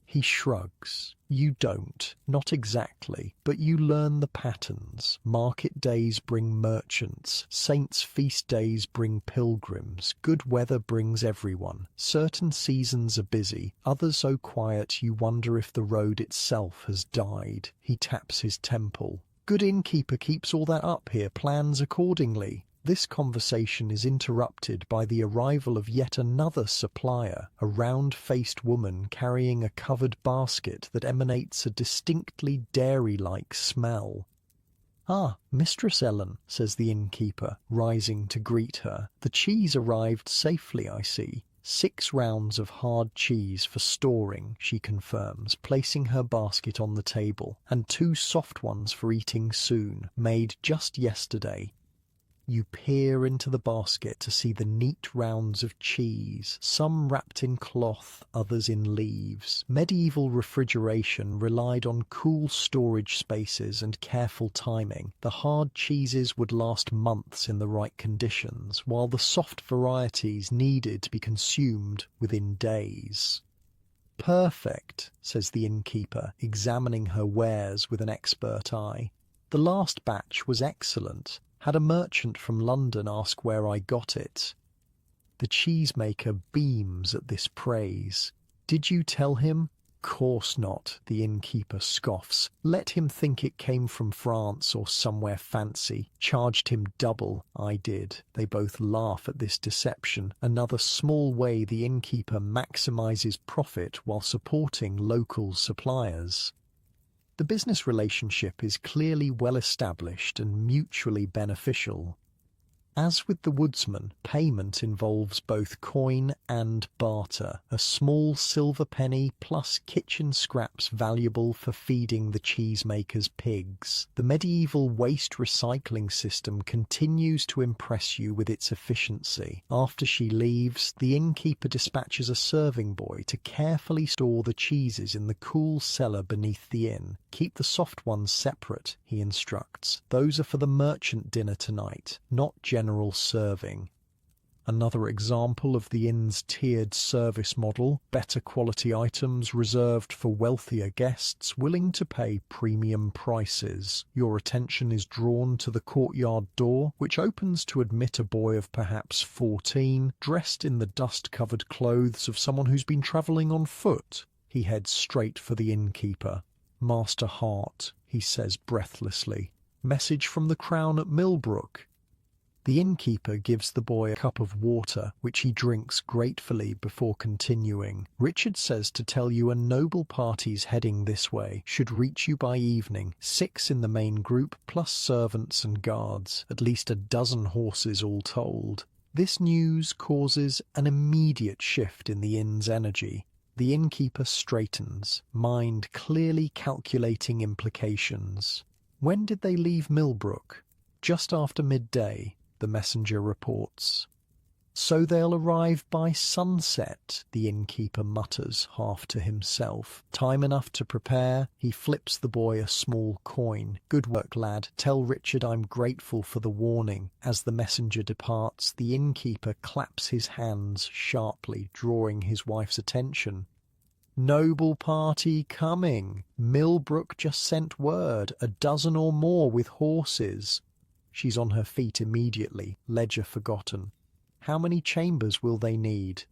He shrugs. "You don't, not exactly, but you learn the patterns. Market days bring merchants, saints' feast days bring pilgrims, good weather brings everyone. Certain seasons are busy, others so quiet you wonder if the road itself has died." He taps his temple. "Good innkeeper keeps all that up here, plans accordingly." This conversation is interrupted by the arrival of yet another supplier, a round-faced woman carrying a covered basket that emanates a distinctly dairy-like smell. "Ah, Mistress Ellen," says the innkeeper, rising to greet her. "The cheese arrived safely, I see." 6 rounds of hard cheese for storing, she confirms, placing her basket on the table, and 2 soft ones for eating soon, made just yesterday. You peer into the basket to see the neat rounds of cheese, some wrapped in cloth, others in leaves. Medieval refrigeration relied on cool storage spaces and careful timing. The hard cheeses would last months in the right conditions, while the soft varieties needed to be consumed within days. "Perfect," says the innkeeper, examining her wares with an expert eye. "The last batch was excellent. Had a merchant from London ask where I got it." The cheesemaker beams at this praise. "Did you tell him?" "Course not," the innkeeper scoffs. "Let him think it came from France or somewhere fancy. Charged him double, I did." They both laugh at this deception, another small way the innkeeper maximizes profit while supporting local suppliers. The business relationship is clearly well established and mutually beneficial. As with the woodsman, payment involves both coin and barter, a small silver penny plus kitchen scraps valuable for feeding the cheesemaker's pigs. The medieval waste recycling system continues to impress you with its efficiency. After she leaves, the innkeeper dispatches a serving boy to carefully store the cheeses in the cool cellar beneath the inn. "Keep the soft ones separate," he instructs. "Those are for the merchant dinner tonight, not general serving." Another example of the inn's tiered service model, better quality items reserved for wealthier guests willing to pay premium prices. Your attention is drawn to the courtyard door, which opens to admit a boy of perhaps 14, dressed in the dust-covered clothes of someone who's been travelling on foot. He heads straight for the innkeeper. "Master Hart," he says breathlessly. "Message from the Crown at Millbrook." The innkeeper gives the boy a cup of water, which he drinks gratefully before continuing. "Richard says to tell you a noble party's heading this way. Should reach you by evening. 6 in the main group, plus servants and guards. At least a dozen horses all told." This news causes an immediate shift in the inn's energy. The innkeeper straightens, mind clearly calculating implications. When did they leave Millbrook? Just after midday, the messenger reports. So they'll arrive by sunset, the innkeeper mutters, half to himself. Time enough to prepare. He flips the boy a small coin. Good work, lad. Tell Richard I'm grateful for the warning. As the messenger departs, the innkeeper claps his hands sharply, drawing his wife's attention. Noble party coming. Millbrook just sent word, a dozen or more with horses. She's on her feet immediately, ledger forgotten. How many chambers will they need?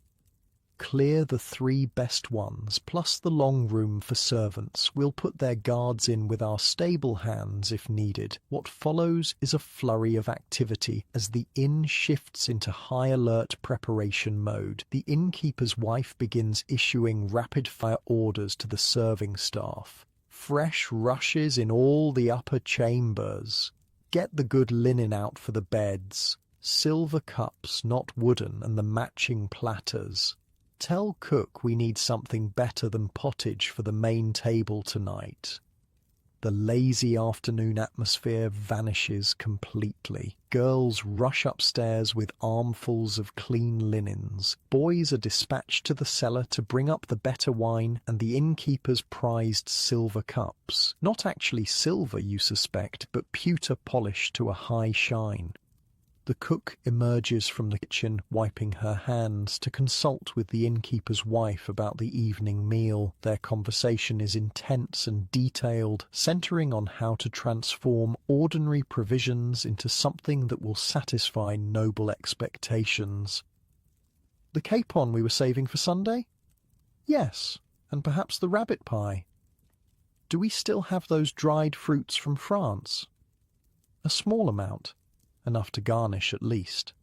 Clear the 3 best ones, plus the long room for servants. We'll put their guards in with our stable hands if needed. What follows is a flurry of activity as the inn shifts into high alert preparation mode. The innkeeper's wife begins issuing rapid-fire orders to the serving staff. Fresh rushes in all the upper chambers. Get the good linen out for the beds. Silver cups, not wooden, and the matching platters. Tell cook we need something better than pottage for the main table tonight. The lazy afternoon atmosphere vanishes completely. Girls rush upstairs with armfuls of clean linens. Boys are dispatched to the cellar to bring up the better wine and the innkeeper's prized silver cups. Not actually silver, you suspect, but pewter polished to a high shine. The cook emerges from the kitchen, wiping her hands, to consult with the innkeeper's wife about the evening meal. Their conversation is intense and detailed, centering on how to transform ordinary provisions into something that will satisfy noble expectations. The capon we were saving for Sunday? Yes, and perhaps the rabbit pie. Do we still have those dried fruits from France? A small amount. Enough to garnish at least.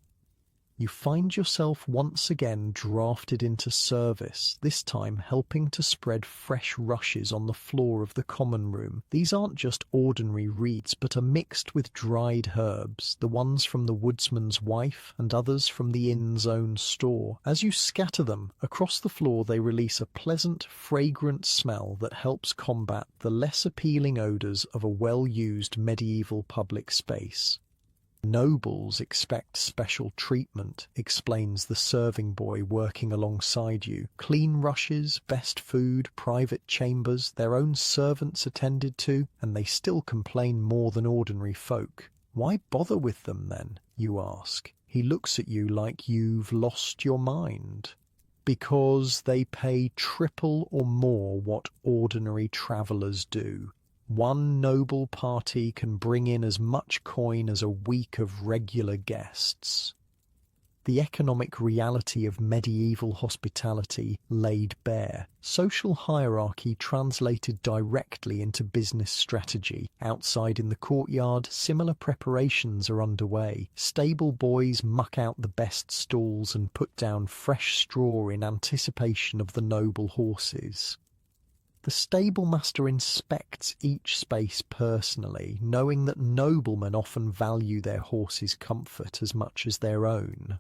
You find yourself once again drafted into service, this time helping to spread fresh rushes on the floor of the common room. These aren't just ordinary reeds, but are mixed with dried herbs, the ones from the woodsman's wife and others from the inn's own store. As you scatter them, across the floor they release a pleasant, fragrant smell that helps combat the less appealing odours of a well-used medieval public space. Nobles expect special treatment, explains the serving boy working alongside you. Clean rushes, best food, private chambers, their own servants attended to, and they still complain more than ordinary folk. Why bother with them then, you ask? He looks at you like you've lost your mind. Because they pay triple or more what ordinary travellers do. One noble party can bring in as much coin as a week of regular guests. The economic reality of medieval hospitality laid bare. Social hierarchy translated directly into business strategy. Outside in the courtyard, similar preparations are underway. Stable boys muck out the best stalls and put down fresh straw in anticipation of the noble horses. The stablemaster inspects each space personally, knowing that noblemen often value their horses' comfort as much as their own.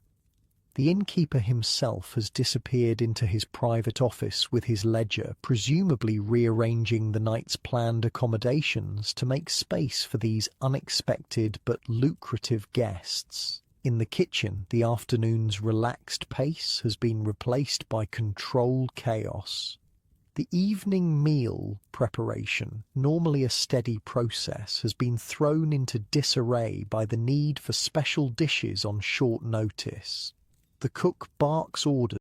The innkeeper himself has disappeared into his private office with his ledger, presumably rearranging the night's planned accommodations to make space for these unexpected but lucrative guests. In the kitchen, the afternoon's relaxed pace has been replaced by controlled chaos. The evening meal preparation, normally a steady process, has been thrown into disarray by the need for special dishes on short notice. The cook barks orders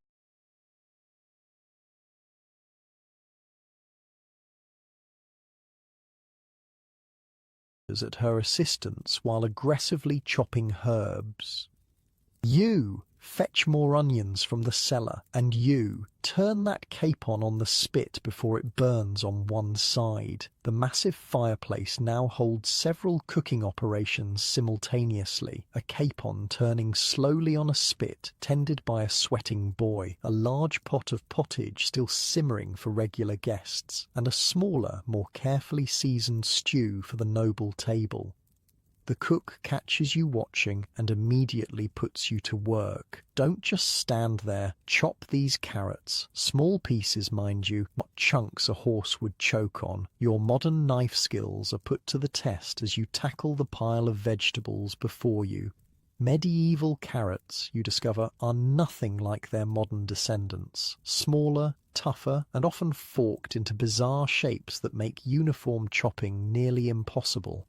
at her assistants while aggressively chopping herbs. You fetch more onions from the cellar, and you turn that capon on the spit before it burns on one side. The massive fireplace now holds several cooking operations simultaneously, a capon turning slowly on a spit tended by a sweating boy, a large pot of pottage still simmering for regular guests, and a smaller, more carefully seasoned stew for the noble table. The cook catches you watching and immediately puts you to work. Don't just stand there. Chop these carrots. Small pieces, mind you, not chunks a horse would choke on. Your modern knife skills are put to the test as you tackle the pile of vegetables before you. Medieval carrots, you discover, are nothing like their modern descendants. Smaller, tougher, and often forked into bizarre shapes that make uniform chopping nearly impossible.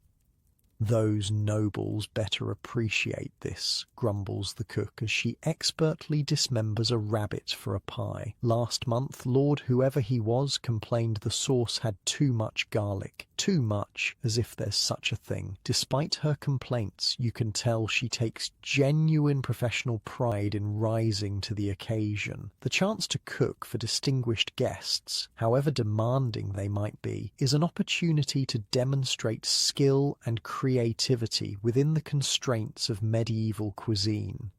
"Those nobles better appreciate this," grumbles the cook as she expertly dismembers a rabbit for a pie. "Last month, Lord whoever he was complained the sauce had too much garlic. Too much, as if there's such a thing." Despite her complaints, you can tell she takes genuine professional pride in rising to the occasion. The chance to cook for distinguished guests, however demanding they might be, is an opportunity to demonstrate skill and creativity within the constraints of medieval cuisine.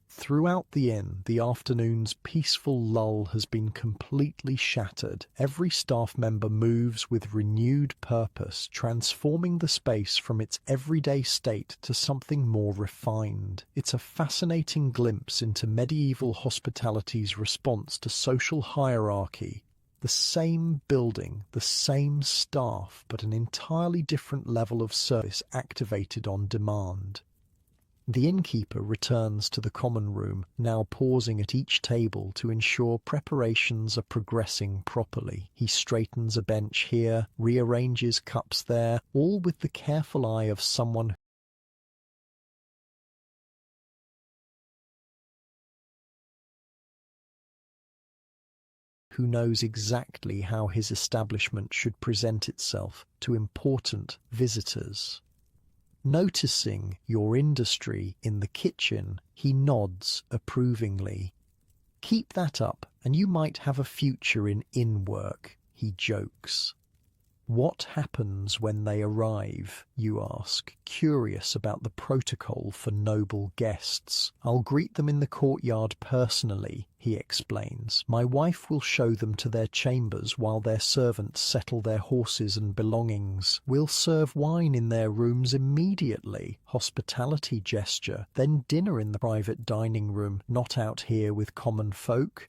Throughout the inn, the afternoon's peaceful lull has been completely shattered. Every staff member moves with renewed purpose, transforming the space from its everyday state to something more refined. It's a fascinating glimpse into medieval hospitality's response to social hierarchy. The same building, the same staff, but an entirely different level of service activated on demand. The innkeeper returns to the common room, now pausing at each table to ensure preparations are progressing properly. He straightens a bench here, rearranges cups there, all with the careful eye of someone who knows exactly how his establishment should present itself to important visitors. Noticing your industry in the kitchen, he nods approvingly. "Keep that up, and you might have a future in inn work," he jokes. "What happens when they arrive?" you ask, curious about the protocol for noble guests. "I'll greet them in the courtyard personally," he explains. "My wife will show them to their chambers while their servants settle their horses and belongings. We'll serve wine in their rooms immediately." Hospitality gesture. "Then dinner in the private dining room, not out here with common folk."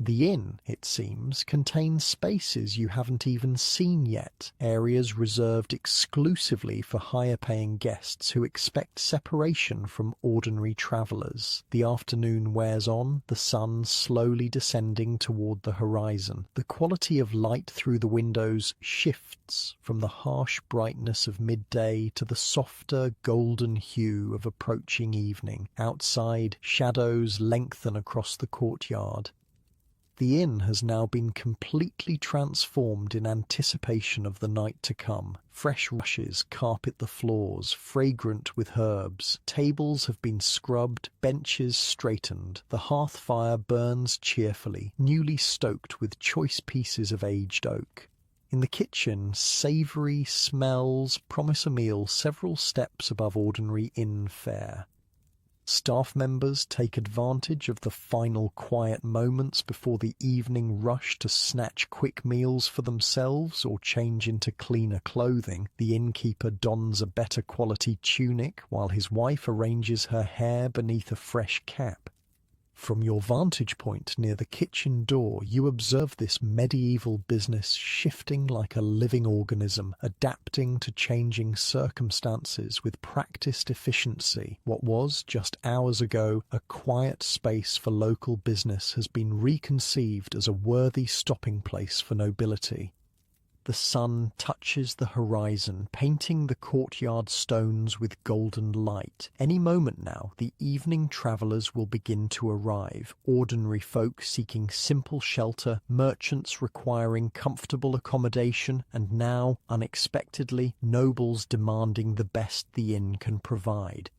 The inn, it seems, contains spaces you haven't even seen yet, areas reserved exclusively for higher-paying guests who expect separation from ordinary travellers. The afternoon wears on, the sun slowly descending toward the horizon. The quality of light through the windows shifts from the harsh brightness of midday to the softer golden hue of approaching evening. Outside, shadows lengthen across the courtyard. The inn has now been completely transformed in anticipation of the night to come. Fresh rushes carpet the floors, fragrant with herbs. Tables have been scrubbed, benches straightened. The hearth fire burns cheerfully, newly stoked with choice pieces of aged oak. In the kitchen, savoury smells promise a meal several steps above ordinary inn fare. Staff members take advantage of the final quiet moments before the evening rush to snatch quick meals for themselves or change into cleaner clothing. The innkeeper dons a better quality tunic while his wife arranges her hair beneath a fresh cap. From your vantage point near the kitchen door, you observe this medieval business shifting like a living organism, adapting to changing circumstances with practiced efficiency. What was, just hours ago, a quiet space for local business has been reconceived as a worthy stopping place for nobility. The sun touches the horizon, painting the courtyard stones with golden light. Any moment now, the evening travellers will begin to arrive. Ordinary folk seeking simple shelter, merchants requiring comfortable accommodation, and now, unexpectedly, nobles demanding the best the inn can provide.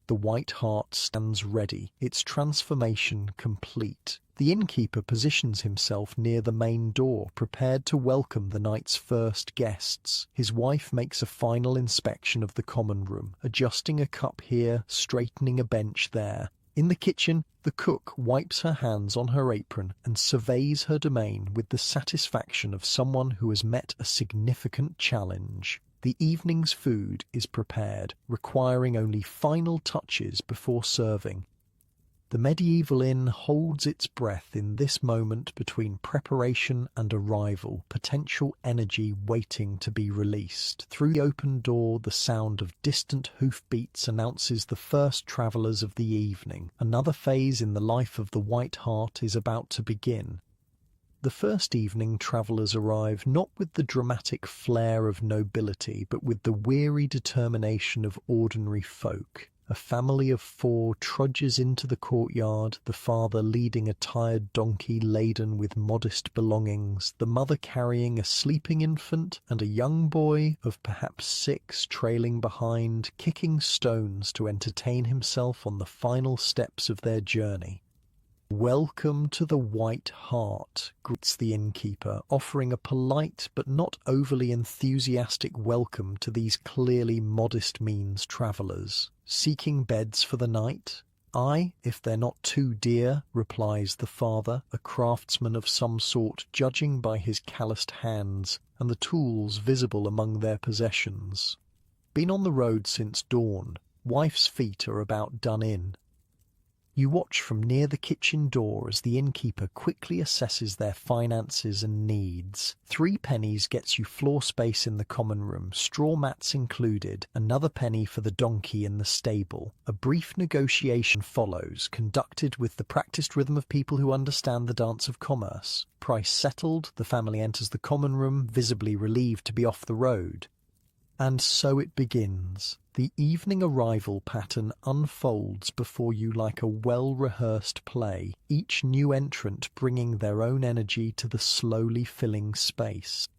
The White Hart stands ready, its transformation complete. The innkeeper positions himself near the main door, prepared to welcome the night's first guests. His wife makes a final inspection of the common room, adjusting a cup here, straightening a bench there. In the kitchen, the cook wipes her hands on her apron and surveys her domain with the satisfaction of someone who has met a significant challenge. the evening's food is prepared, requiring only final touches before serving. The medieval inn holds its breath in this moment between preparation and arrival, potential energy waiting to be released. Through the open door, the sound of distant hoofbeats announces the first travellers of the evening. Another phase in the life of the White Hart is about to begin. The first evening travellers arrive not with the dramatic flair of nobility, but with the weary determination of ordinary folk. A family of 4 trudges into the courtyard, the father leading a tired donkey laden with modest belongings, the mother carrying a sleeping infant, and a young boy of perhaps 6 trailing behind, kicking stones to entertain himself on the final steps of their journey. "Welcome to the White Hart," greets the innkeeper, offering a polite but not overly enthusiastic welcome to these clearly modest means travellers. "Seeking beds for the night?" "Aye, if they're not too dear," replies the father, a craftsman of some sort, judging by his calloused hands and the tools visible among their possessions. "Been on the road since dawn. Wife's feet are about done in." You watch from near the kitchen door as the innkeeper quickly assesses their finances and needs. 3 pennies gets you floor space in the common room, straw mats included, another penny for the donkey in the stable. A brief negotiation follows, conducted with the practiced rhythm of people who understand the dance of commerce. Price settled, the family enters the common room, visibly relieved to be off the road. And so it begins. The evening arrival pattern unfolds before you like a well-rehearsed play, each new entrant bringing their own energy to the slowly filling space.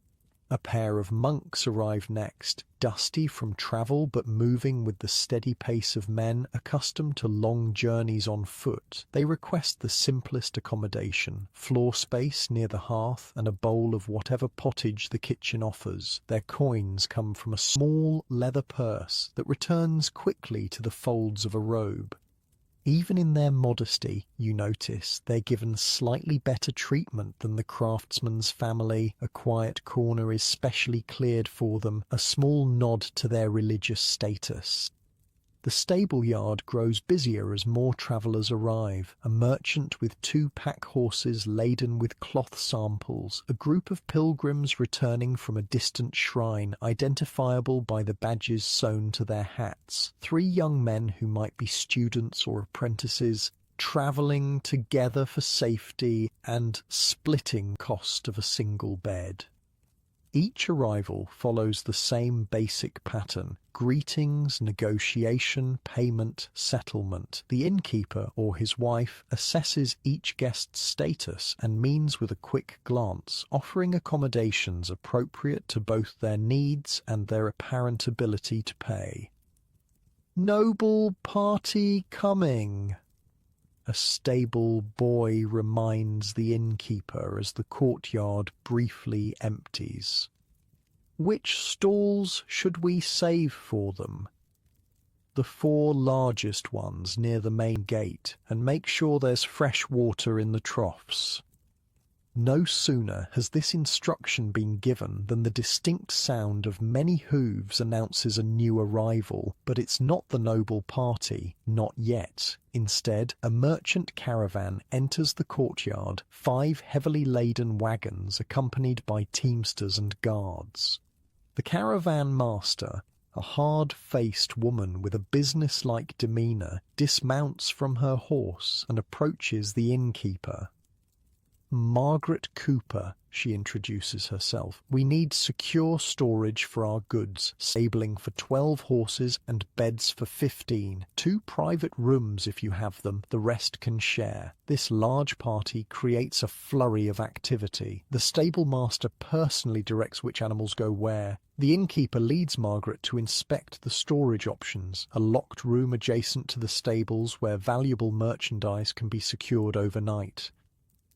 A pair of monks arrive next, dusty from travel but moving with the steady pace of men accustomed to long journeys on foot. They request the simplest accommodation, floor space near the hearth and a bowl of whatever pottage the kitchen offers. Their coins come from a small leather purse that returns quickly to the folds of a robe. Even in their modesty, you notice, they're given slightly better treatment than the craftsman's family. A quiet corner is specially cleared for them, a small nod to their religious status. The stable yard grows busier as more travellers arrive. A merchant with 2 pack horses laden with cloth samples, a group of pilgrims returning from a distant shrine, identifiable by the badges sewn to their hats. 3 young men who might be students or apprentices, travelling together for safety and splitting cost of a single bed. Each arrival follows the same basic pattern: greetings, negotiation, payment, settlement. The innkeeper or his wife assesses each guest's status and means with a quick glance, offering accommodations appropriate to both their needs and their apparent ability to pay. "Noble party coming," a stable boy reminds the innkeeper as the courtyard briefly empties. "Which stalls should we save for them?" "The 4 largest ones near the main gate, and make sure there's fresh water in the troughs." No sooner has this instruction been given than the distinct sound of many hooves announces a new arrival, but it's not the noble party, not yet. Instead, a merchant caravan enters the courtyard, 5 heavily laden wagons accompanied by teamsters and guards. The caravan master, a hard-faced woman with a business-like demeanour, dismounts from her horse and approaches the innkeeper. "Margaret Cooper," she introduces herself. "We need secure storage for our goods, stabling for 12 horses and beds for 15. 2 private rooms if you have them, the rest can share." This large party creates a flurry of activity. The stable master personally directs which animals go where. The innkeeper leads Margaret to inspect the storage options, a locked room adjacent to the stables where valuable merchandise can be secured overnight.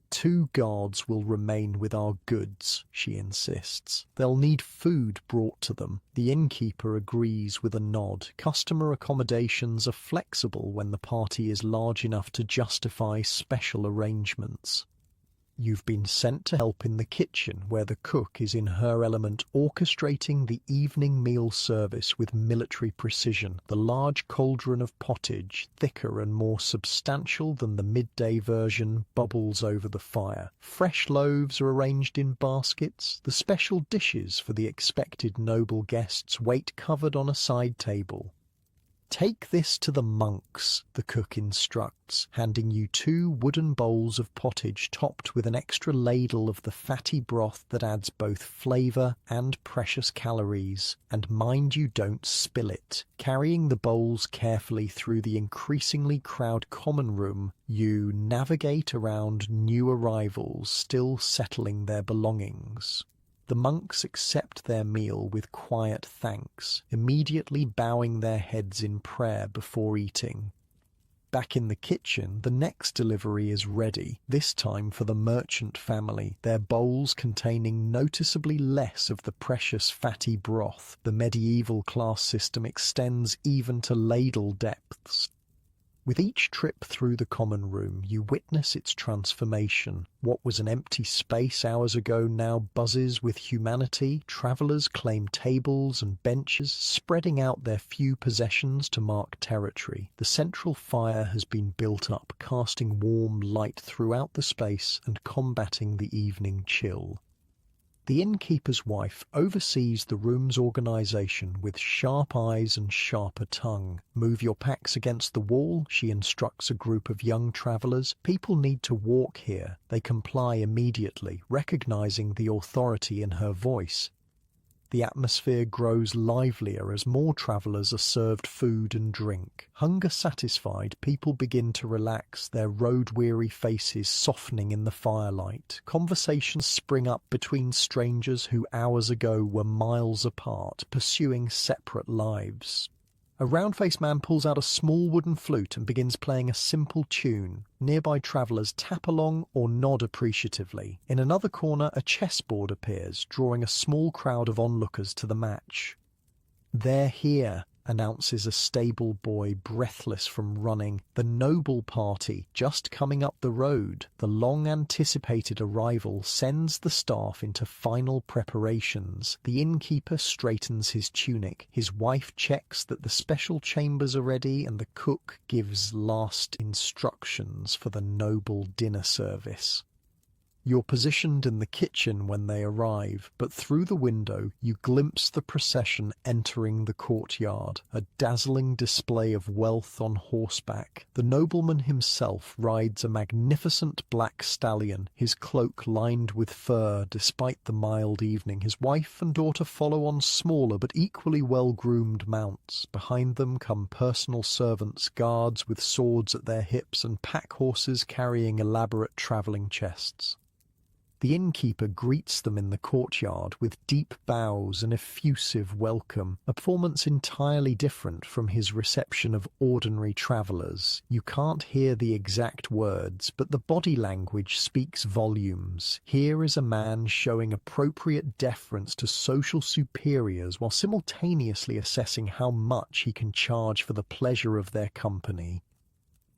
2 guards will remain with our goods," she insists. "They'll need food brought to them." The innkeeper agrees with a nod. Customer accommodations are flexible when the party is large enough to justify special arrangements. You've been sent to help in the kitchen, where the cook is in her element, orchestrating the evening meal service with military precision. The large cauldron of pottage, thicker and more substantial than the midday version, bubbles over the fire. Fresh loaves are arranged in baskets. The special dishes for the expected noble guests wait covered on a side table. "Take this to the monks," the cook instructs, handing you 2 wooden bowls of pottage topped with an extra ladle of the fatty broth that adds both flavour and precious calories. And mind you don't spill it. Carrying the bowls carefully through the increasingly crowded common room, you navigate around new arrivals still settling their belongings. The monks accept their meal with quiet thanks, immediately bowing their heads in prayer before eating. Back in the kitchen, the next delivery is ready, this time for the merchant family, their bowls containing noticeably less of the precious fatty broth. The medieval class system extends even to ladle depths. With each trip through the common room, you witness its transformation. What was an empty space hours ago now buzzes with humanity. Travellers claim tables and benches, spreading out their few possessions to mark territory. The central fire has been built up, casting warm light throughout the space and combating the evening chill. The innkeeper's wife oversees the room's organisation with sharp eyes and sharper tongue. "Move your packs against the wall," she instructs a group of young travellers. "People need to walk here." They comply immediately, recognising the authority in her voice. The atmosphere grows livelier as more travellers are served food and drink. Hunger satisfied, people begin to relax, their road-weary faces softening in the firelight. Conversations spring up between strangers who hours ago were miles apart, pursuing separate lives. A round-faced man pulls out a small wooden flute and begins playing a simple tune. Nearby travellers tap along or nod appreciatively. In another corner, a chessboard appears, drawing a small crowd of onlookers to the match. "They're here," announces a stable boy, breathless from running. "The noble party, just coming up the road." The long-anticipated arrival sends the staff into final preparations. The innkeeper straightens his tunic, his wife checks that the special chambers are ready, and the cook gives last instructions for the noble dinner service. You're positioned in the kitchen when they arrive, but through the window you glimpse the procession entering the courtyard, a dazzling display of wealth on horseback. The nobleman himself rides a magnificent black stallion, his cloak lined with fur despite the mild evening. His wife and daughter follow on smaller but equally well-groomed mounts. Behind them come personal servants, guards with swords at their hips, and pack horses carrying elaborate travelling chests. The innkeeper greets them in the courtyard with deep bows and effusive welcome, a performance entirely different from his reception of ordinary travellers. You can't hear the exact words, but the body language speaks volumes. Here is a man showing appropriate deference to social superiors while simultaneously assessing how much he can charge for the pleasure of their company.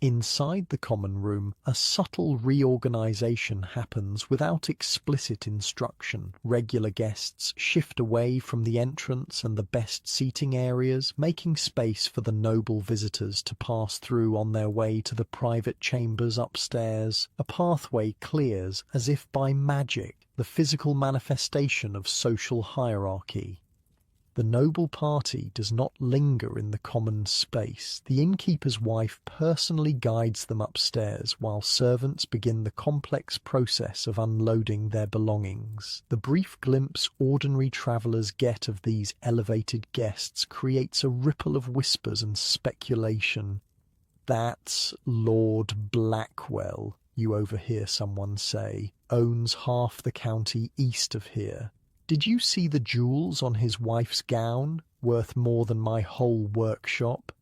Inside the common room, a subtle reorganization happens without explicit instruction. Regular guests shift away from the entrance and the best seating areas, making space for the noble visitors to pass through on their way to the private chambers upstairs. A pathway clears as if by magic, the physical manifestation of social hierarchy. The noble party does not linger in the common space. The innkeeper's wife personally guides them upstairs while servants begin the complex process of unloading their belongings. The brief glimpse ordinary travellers get of these elevated guests creates a ripple of whispers and speculation. "That's Lord Blackwell," you overhear someone say, "owns half the county east of here. Did you see the jewels on his wife's gown, worth more than my whole workshop?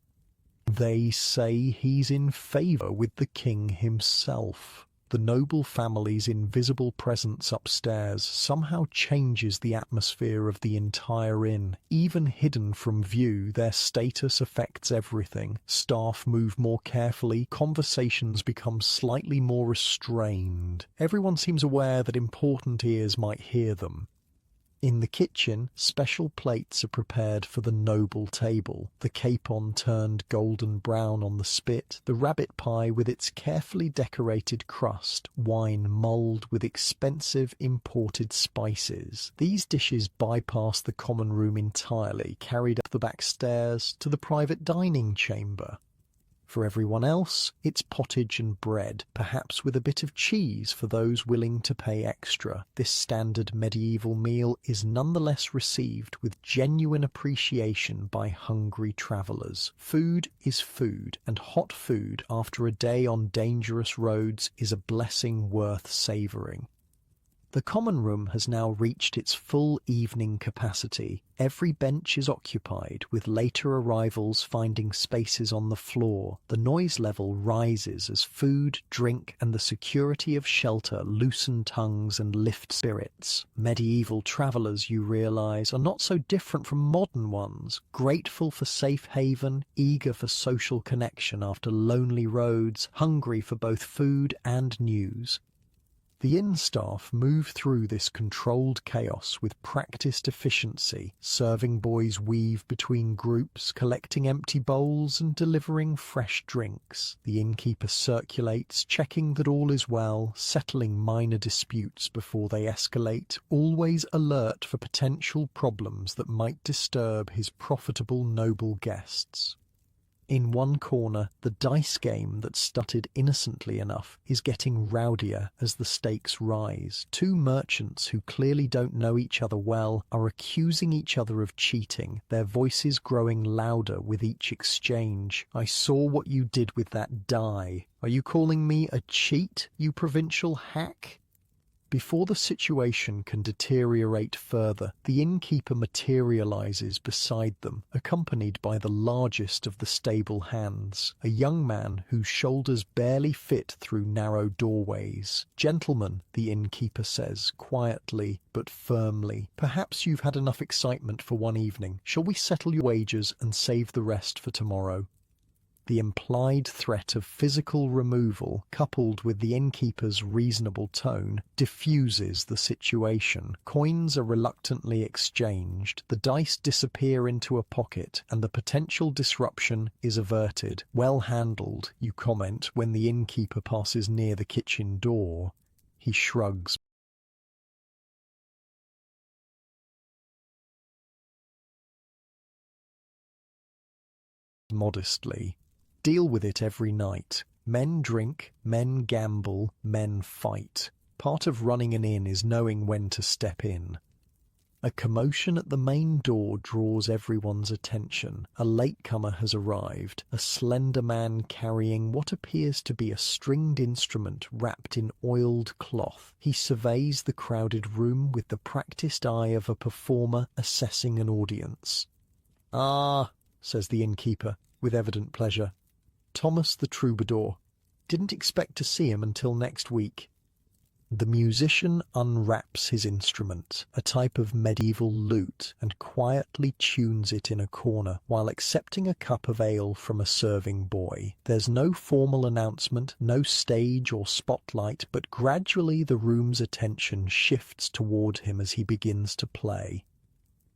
They say he's in favour with the king himself." The noble family's invisible presence upstairs somehow changes the atmosphere of the entire inn. Even hidden from view, their status affects everything. Staff move more carefully, conversations become slightly more restrained. Everyone seems aware that important ears might hear them. In the kitchen, special plates are prepared for the noble table. The capon turned golden brown on the spit, the rabbit pie with its carefully decorated crust, wine mulled with expensive imported spices. These dishes bypass the common room entirely, carried up the back stairs to the private dining chamber. For everyone else, it's pottage and bread, perhaps with a bit of cheese for those willing to pay extra. This standard medieval meal is nonetheless received with genuine appreciation by hungry travellers. Food is food, and hot food after a day on dangerous roads is a blessing worth savouring. The common room has now reached its full evening capacity. Every bench is occupied, with later arrivals finding spaces on the floor. The noise level rises as food, drink, and the security of shelter loosen tongues and lift spirits. Medieval travellers, you realise, are not so different from modern ones, grateful for safe haven, eager for social connection after lonely roads, hungry for both food and news. The inn staff move through this controlled chaos with practiced efficiency. Serving boys weave between groups, collecting empty bowls and delivering fresh drinks. The innkeeper circulates, checking that all is well, settling minor disputes before they escalate, always alert for potential problems that might disturb his profitable noble guests. In one corner, the dice game that started innocently enough is getting rowdier as the stakes rise. Two merchants who clearly don't know each other well are accusing each other of cheating, their voices growing louder with each exchange. "I saw what you did with that die. Are you calling me a cheat, you provincial hack?" Before the situation can deteriorate further, the innkeeper materializes beside them, accompanied by the largest of the stable hands, a young man whose shoulders barely fit through narrow doorways. "Gentlemen," the innkeeper says, quietly but firmly, "perhaps you've had enough excitement for one evening. Shall we settle your wagers and save the rest for tomorrow?" The implied threat of physical removal, coupled with the innkeeper's reasonable tone, diffuses the situation. Coins are reluctantly exchanged, the dice disappear into a pocket, and the potential disruption is averted. "Well handled," you comment when the innkeeper passes near the kitchen door. He shrugs modestly. "Deal with it every night. Men drink, men gamble, men fight. Part of running an inn is knowing when to step in." A commotion at the main door draws everyone's attention. A latecomer has arrived, a slender man carrying what appears to be a stringed instrument wrapped in oiled cloth. He surveys the crowded room with the practiced eye of a performer assessing an audience. "Ah," says the innkeeper, with evident pleasure. "Thomas the Troubadour. Didn't expect to see him until next week." The musician unwraps his instrument, a type of medieval lute, and quietly tunes it in a corner while accepting a cup of ale from a serving boy. There's no formal announcement, no stage or spotlight, but gradually the room's attention shifts toward him as he begins to play.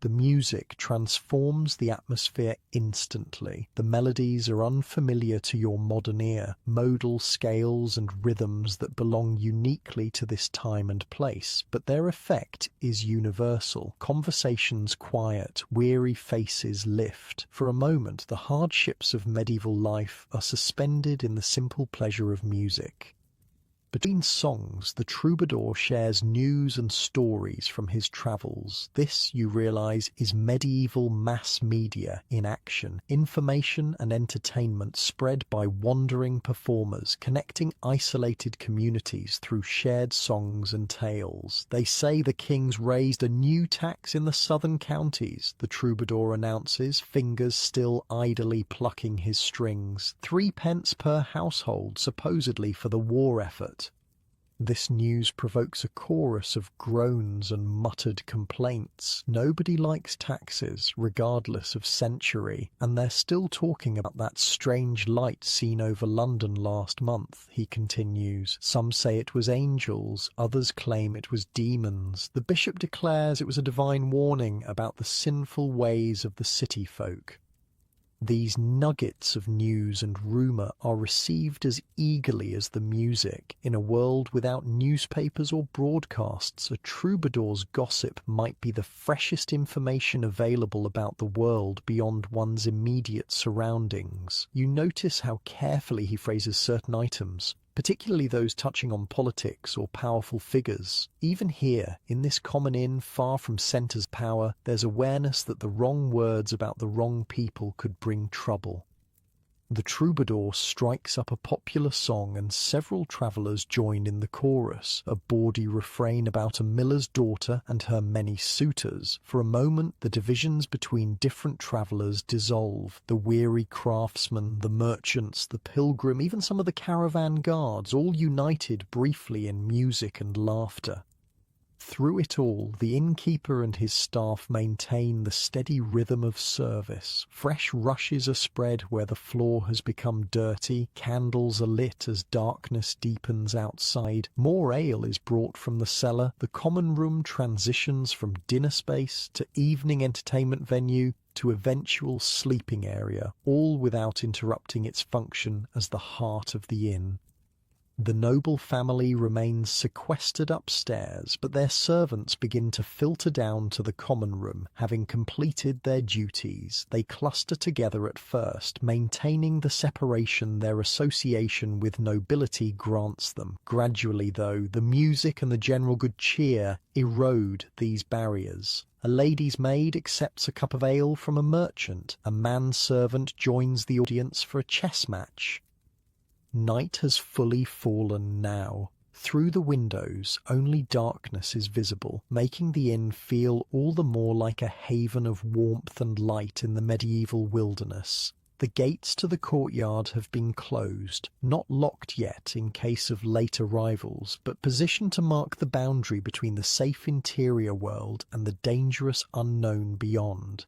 The music transforms the atmosphere instantly. The melodies are unfamiliar to your modern ear, modal scales and rhythms that belong uniquely to this time and place, but their effect is universal. Conversations quiet, weary faces lift. For a moment, the hardships of medieval life are suspended in the simple pleasure of music. Between songs, the troubadour shares news and stories from his travels. This, you realize, is medieval mass media in action. Information and entertainment spread by wandering performers, connecting isolated communities through shared songs and tales. "They say the king's raised a new tax in the southern counties," the troubadour announces, fingers still idly plucking his strings. 3 pence per household, supposedly for the war effort. This news provokes a chorus of groans and muttered complaints. Nobody likes taxes, regardless of century, and they're still talking about that strange light seen over London last month, he continues. Some say it was angels, others claim it was demons. The bishop declares it was a divine warning about the sinful ways of the city folk. These nuggets of news and rumour are received as eagerly as the music. In a world without newspapers or broadcasts, a troubadour's gossip might be the freshest information available about the world beyond one's immediate surroundings. You notice how carefully he phrases certain items, particularly those touching on politics or powerful figures. Even here, in this common inn far from centre's power, there's awareness that the wrong words about the wrong people could bring trouble. The troubadour strikes up a popular song and several travellers join in the chorus, a bawdy refrain about a miller's daughter and her many suitors. For a moment the divisions between different travellers dissolve. The weary craftsman, the merchants, the pilgrim, even some of the caravan guards, all united briefly in music and laughter. Through it all, the innkeeper and his staff maintain the steady rhythm of service. Fresh rushes are spread where the floor has become dirty, candles are lit as darkness deepens outside, more ale is brought from the cellar, the common room transitions from dinner space to evening entertainment venue to eventual sleeping area, all without interrupting its function as the heart of the inn. The noble family remains sequestered upstairs, but their servants begin to filter down to the common room. Having completed their duties, they cluster together at first, maintaining the separation their association with nobility grants them. Gradually, though, the music and the general good cheer erode these barriers. A lady's maid accepts a cup of ale from a merchant. A manservant joins the audience for a chess match. Night has fully fallen now. Through the windows, only darkness is visible, making the inn feel all the more like a haven of warmth and light in the medieval wilderness. The gates to the courtyard have been closed, not locked yet in case of late arrivals, but positioned to mark the boundary between the safe interior world and the dangerous unknown beyond.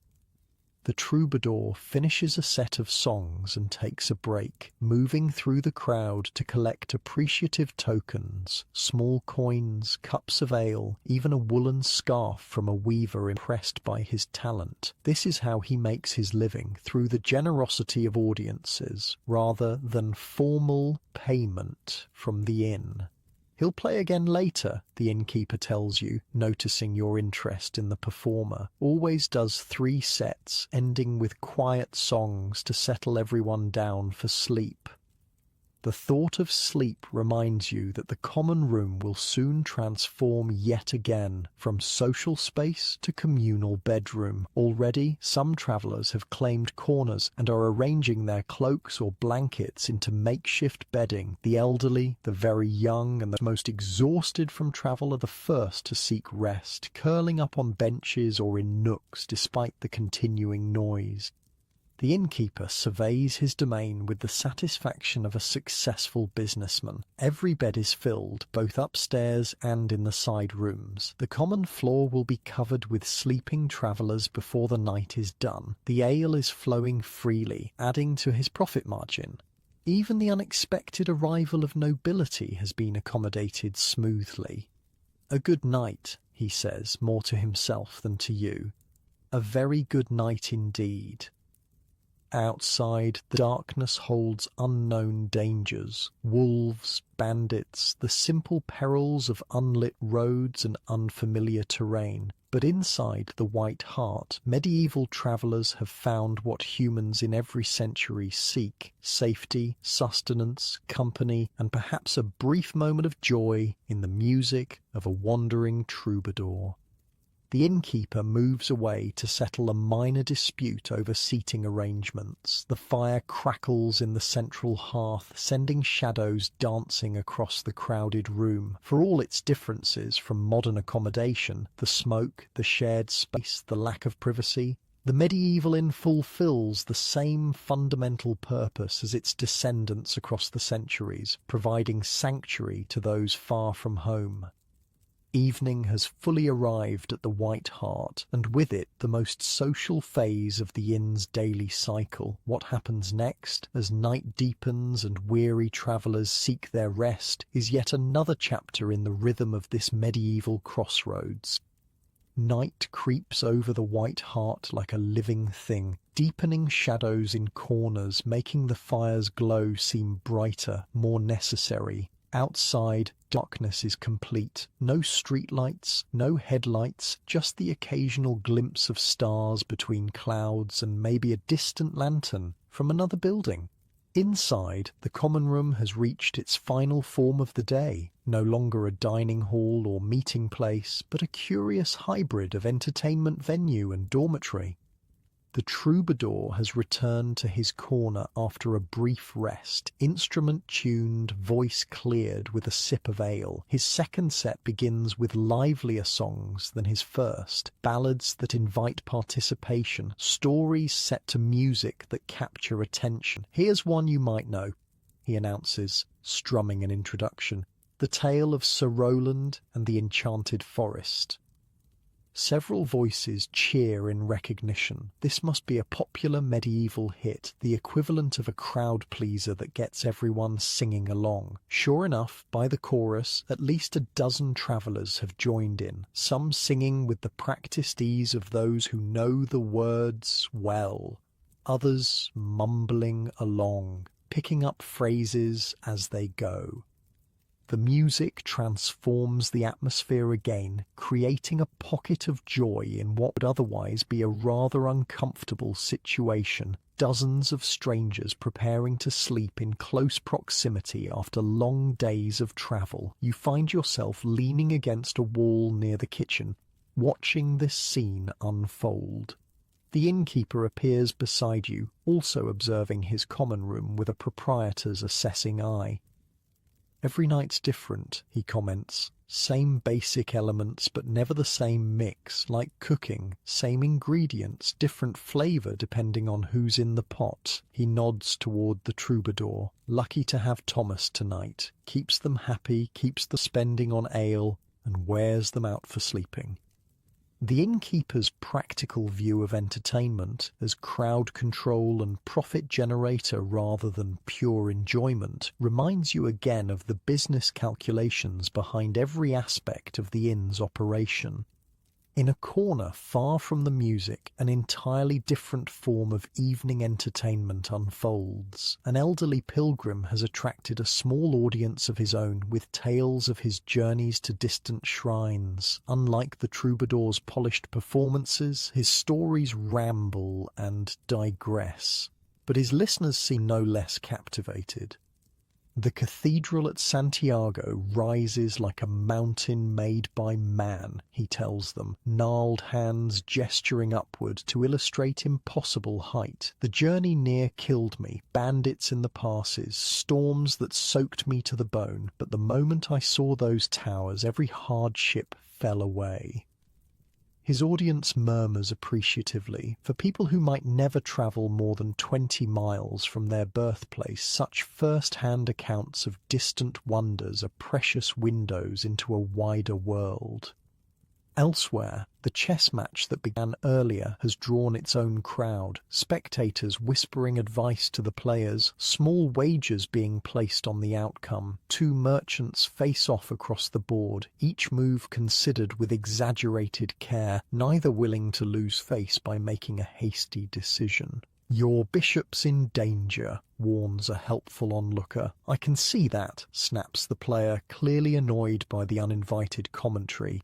The troubadour finishes a set of songs and takes a break, moving through the crowd to collect appreciative tokens, small coins, cups of ale, even a woolen scarf from a weaver impressed by his talent. This is how he makes his living, through the generosity of audiences, rather than formal payment from the inn. He'll play again later, the innkeeper tells you, noticing your interest in the performer. Always does 3 sets, ending with quiet songs to settle everyone down for sleep. The thought of sleep reminds you that the common room will soon transform yet again, from social space to communal bedroom. Already, some travellers have claimed corners and are arranging their cloaks or blankets into makeshift bedding. The elderly, the very young, and the most exhausted from travel are the first to seek rest, curling up on benches or in nooks despite the continuing noise. The innkeeper surveys his domain with the satisfaction of a successful businessman. Every bed is filled, both upstairs and in the side rooms. The common floor will be covered with sleeping travellers before the night is done. The ale is flowing freely, adding to his profit margin. Even the unexpected arrival of nobility has been accommodated smoothly. "A good night," he says, more to himself than to you. "A very good night indeed." Outside, the darkness holds unknown dangers. Wolves, bandits, the simple perils of unlit roads and unfamiliar terrain. But inside the White Hart, medieval travellers have found what humans in every century seek: safety, sustenance, company, and perhaps a brief moment of joy in the music of a wandering troubadour. The innkeeper moves away to settle a minor dispute over seating arrangements. The fire crackles in the central hearth, sending shadows dancing across the crowded room. For all its differences from modern accommodation, the smoke, the shared space, the lack of privacy, The medieval inn fulfills the same fundamental purpose as its descendants across the centuries, providing sanctuary to those far from home. Evening has fully arrived at the White Hart, and with it the most social phase of the inn's daily cycle. What happens next, as night deepens and weary travellers seek their rest, is yet another chapter in the rhythm of this medieval crossroads. Night creeps over the White Hart like a living thing, deepening shadows in corners, making the fire's glow seem brighter, more necessary. Outside, darkness is complete. No streetlights, no headlights, just the occasional glimpse of stars between clouds and maybe a distant lantern from another building. Inside, the common room has reached its final form of the day, no longer a dining hall or meeting place, but a curious hybrid of entertainment venue and dormitory. The troubadour has returned to his corner after a brief rest, instrument tuned, voice cleared with a sip of ale. His second set begins with livelier songs than his first, ballads that invite participation, stories set to music that capture attention. Here's one you might know, he announces, strumming an introduction, the tale of Sir Roland and the Enchanted Forest. Several voices cheer in recognition. This must be a popular medieval hit, the equivalent of a crowd pleaser that gets everyone singing along. Sure enough, by the chorus, at least a dozen travellers have joined in, some singing with the practised ease of those who know the words well, others mumbling along, picking up phrases as they go. The music transforms the atmosphere again, creating a pocket of joy in what would otherwise be a rather uncomfortable situation. Dozens of strangers preparing to sleep in close proximity after long days of travel. You find yourself leaning against a wall near the kitchen, watching this scene unfold. The innkeeper appears beside you, also observing his common room with a proprietor's assessing eye. Every night's different, he comments. Same basic elements, but never the same mix, like cooking. Same ingredients, different flavour depending on who's in the pot. He nods toward the troubadour. Lucky to have Thomas tonight. Keeps them happy, keeps the spending on ale, and wears them out for sleeping. The innkeeper's practical view of entertainment as crowd control and profit generator rather than pure enjoyment reminds you again of the business calculations behind every aspect of the inn's operation. In a corner far from the music, an entirely different form of evening entertainment unfolds. An elderly pilgrim has attracted a small audience of his own with tales of his journeys to distant shrines. Unlike the troubadour's polished performances, his stories ramble and digress. But his listeners seem no less captivated. The cathedral at Santiago rises like a mountain made by man, he tells them, gnarled hands gesturing upward to illustrate impossible height. The journey near killed me, bandits in the passes, storms that soaked me to the bone, but the moment I saw those towers, every hardship fell away. His audience murmurs appreciatively. For people who might never travel more than 20 miles from their birthplace, such first-hand accounts of distant wonders are precious windows into a wider world. Elsewhere, the chess match that began earlier has drawn its own crowd, spectators whispering advice to the players, small wagers being placed on the outcome. Two merchants face off across the board, each move considered with exaggerated care, neither willing to lose face by making a hasty decision. "Your bishop's in danger," warns a helpful onlooker. "I can see that," snaps the player, clearly annoyed by the uninvited commentary.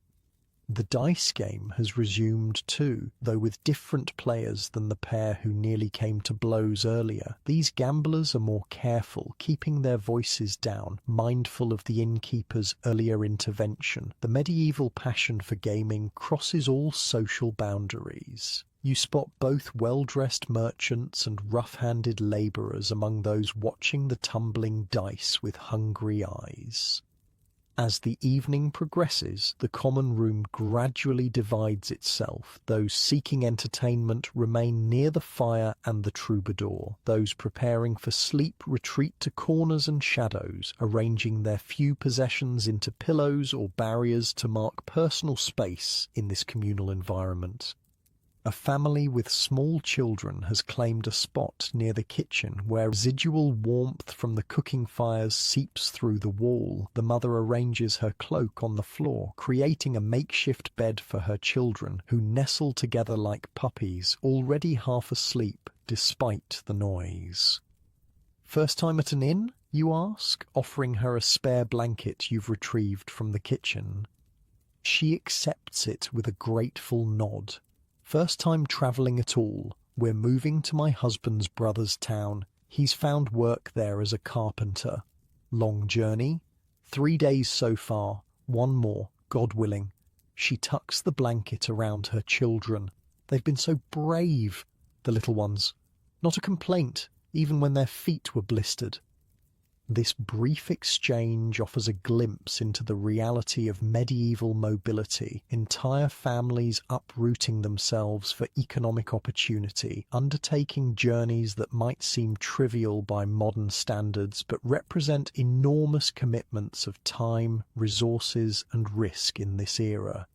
The dice game has resumed too, though with different players than the pair who nearly came to blows earlier. These gamblers are more careful, keeping their voices down, mindful of the innkeeper's earlier intervention. The medieval passion for gaming crosses all social boundaries. You spot both well-dressed merchants and rough-handed labourers among those watching the tumbling dice with hungry eyes. As the evening progresses, the common room gradually divides itself. Those seeking entertainment remain near the fire and the troubadour. Those preparing for sleep retreat to corners and shadows, arranging their few possessions into pillows or barriers to mark personal space in this communal environment. A family with small children has claimed a spot near the kitchen where residual warmth from the cooking fires seeps through the wall. The mother arranges her cloak on the floor, creating a makeshift bed for her children, who nestle together like puppies, already half asleep despite the noise. First time at an inn, you ask, offering her a spare blanket you've retrieved from the kitchen. She accepts it with a grateful nod. First time travelling at all. We're moving to my husband's brother's town. He's found work there as a carpenter. Long journey. 3 days so far. One more, God willing. She tucks the blanket around her children. They've been so brave, the little ones. Not a complaint, even when their feet were blistered. This brief exchange offers a glimpse into the reality of medieval mobility, entire families uprooting themselves for economic opportunity, undertaking journeys that might seem trivial by modern standards but represent enormous commitments of time, resources, and risk in this era.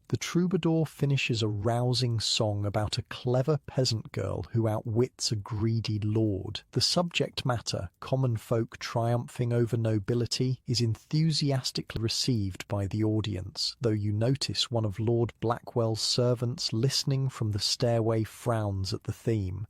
The troubadour finishes a rousing song about a clever peasant girl who outwits a greedy lord. The subject matter, common folk triumphing over nobility, is enthusiastically received by the audience, though you notice one of Lord Blackwell's servants listening from the stairway frowns at the theme.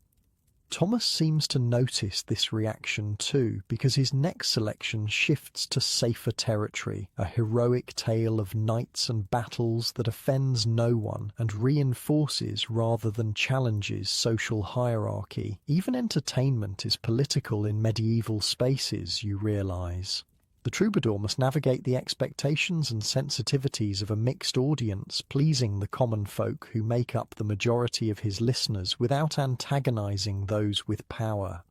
Thomas seems to notice this reaction too, because his next selection shifts to safer territory, a heroic tale of knights and battles that offends no one and reinforces rather than challenges social hierarchy. Even entertainment is political in medieval spaces, you realise. The troubadour must navigate the expectations and sensitivities of a mixed audience, pleasing the common folk who make up the majority of his listeners without antagonizing those with power.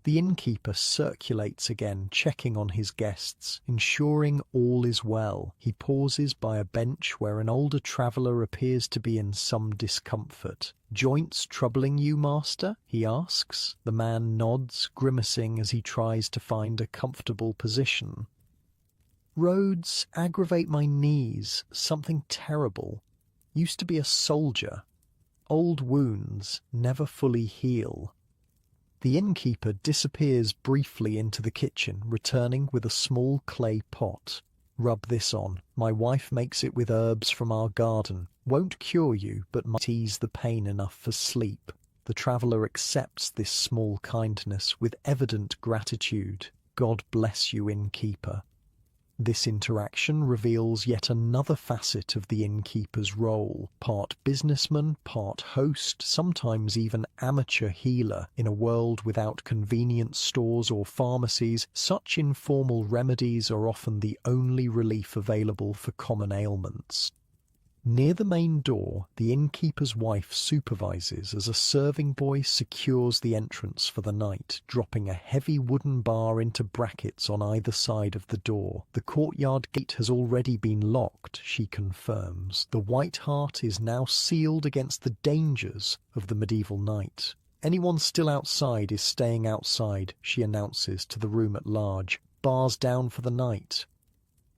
The innkeeper circulates again, checking on his guests, ensuring all is well. He pauses by a bench where an older traveller appears to be in some discomfort. "Joints troubling you, master?" he asks. The man nods, grimacing as he tries to find a comfortable position. "Roads aggravate my knees. Something terrible. Used to be a soldier. Old wounds never fully heal." The innkeeper disappears briefly into the kitchen, returning with a small clay pot. "Rub this on. My wife makes it with herbs from our garden. Won't cure you, but might ease the pain enough for sleep." The traveller accepts this small kindness with evident gratitude. "God bless you, innkeeper." This interaction reveals yet another facet of the innkeeper's role. Part businessman, part host, sometimes even amateur healer. In a world without convenience stores or pharmacies, such informal remedies are often the only relief available for common ailments. Near the main door, the innkeeper's wife supervises as a serving boy secures the entrance for the night, dropping a heavy wooden bar into brackets on either side of the door. The courtyard gate has already been locked, she confirms. The White Hart is now sealed against the dangers of the medieval night. "Anyone still outside is staying outside," she announces to the room at large. "Bars down for the night."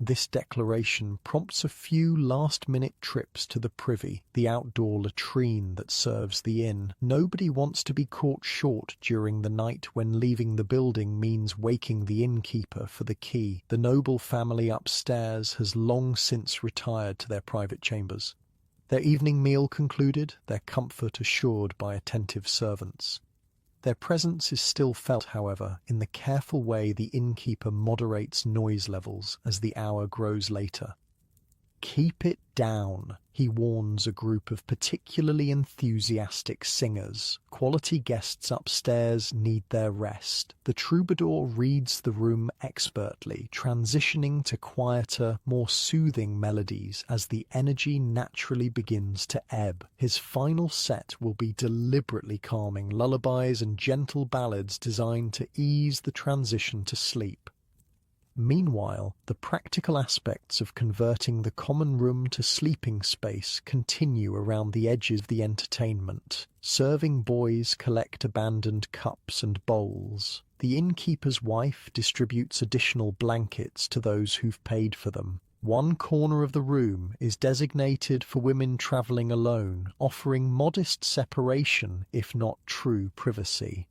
This declaration prompts a few last-minute trips to the privy, the outdoor latrine that serves the inn. Nobody wants to be caught short during the night when leaving the building means waking the innkeeper for the key. The noble family upstairs has long since retired to their private chambers. Their evening meal concluded, their comfort assured by attentive servants. Their presence is still felt, however, in the careful way the innkeeper moderates noise levels as the hour grows later. "Keep it down," he warns a group of particularly enthusiastic singers. Quality guests upstairs need their rest. The troubadour reads the room expertly, transitioning to quieter, more soothing melodies as the energy naturally begins to ebb. His final set will be deliberately calming, lullabies and gentle ballads designed to ease the transition to sleep. Meanwhile, the practical aspects of converting the common room to sleeping space continue around the edges of the entertainment. Serving boys collect abandoned cups and bowls. The innkeeper's wife distributes additional blankets to those who've paid for them. One corner of the room is designated for women travelling alone, offering modest separation if not true privacy.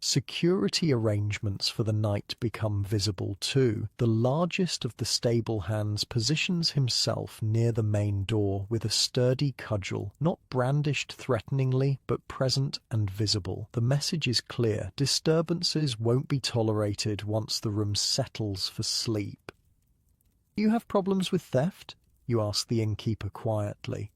Security arrangements for the night become visible too. The largest of the stable hands positions himself near the main door with a sturdy cudgel, not brandished threateningly, but present and visible. The message is clear: disturbances won't be tolerated once the room settles for sleep. "Do you have problems with theft?" you ask the innkeeper quietly.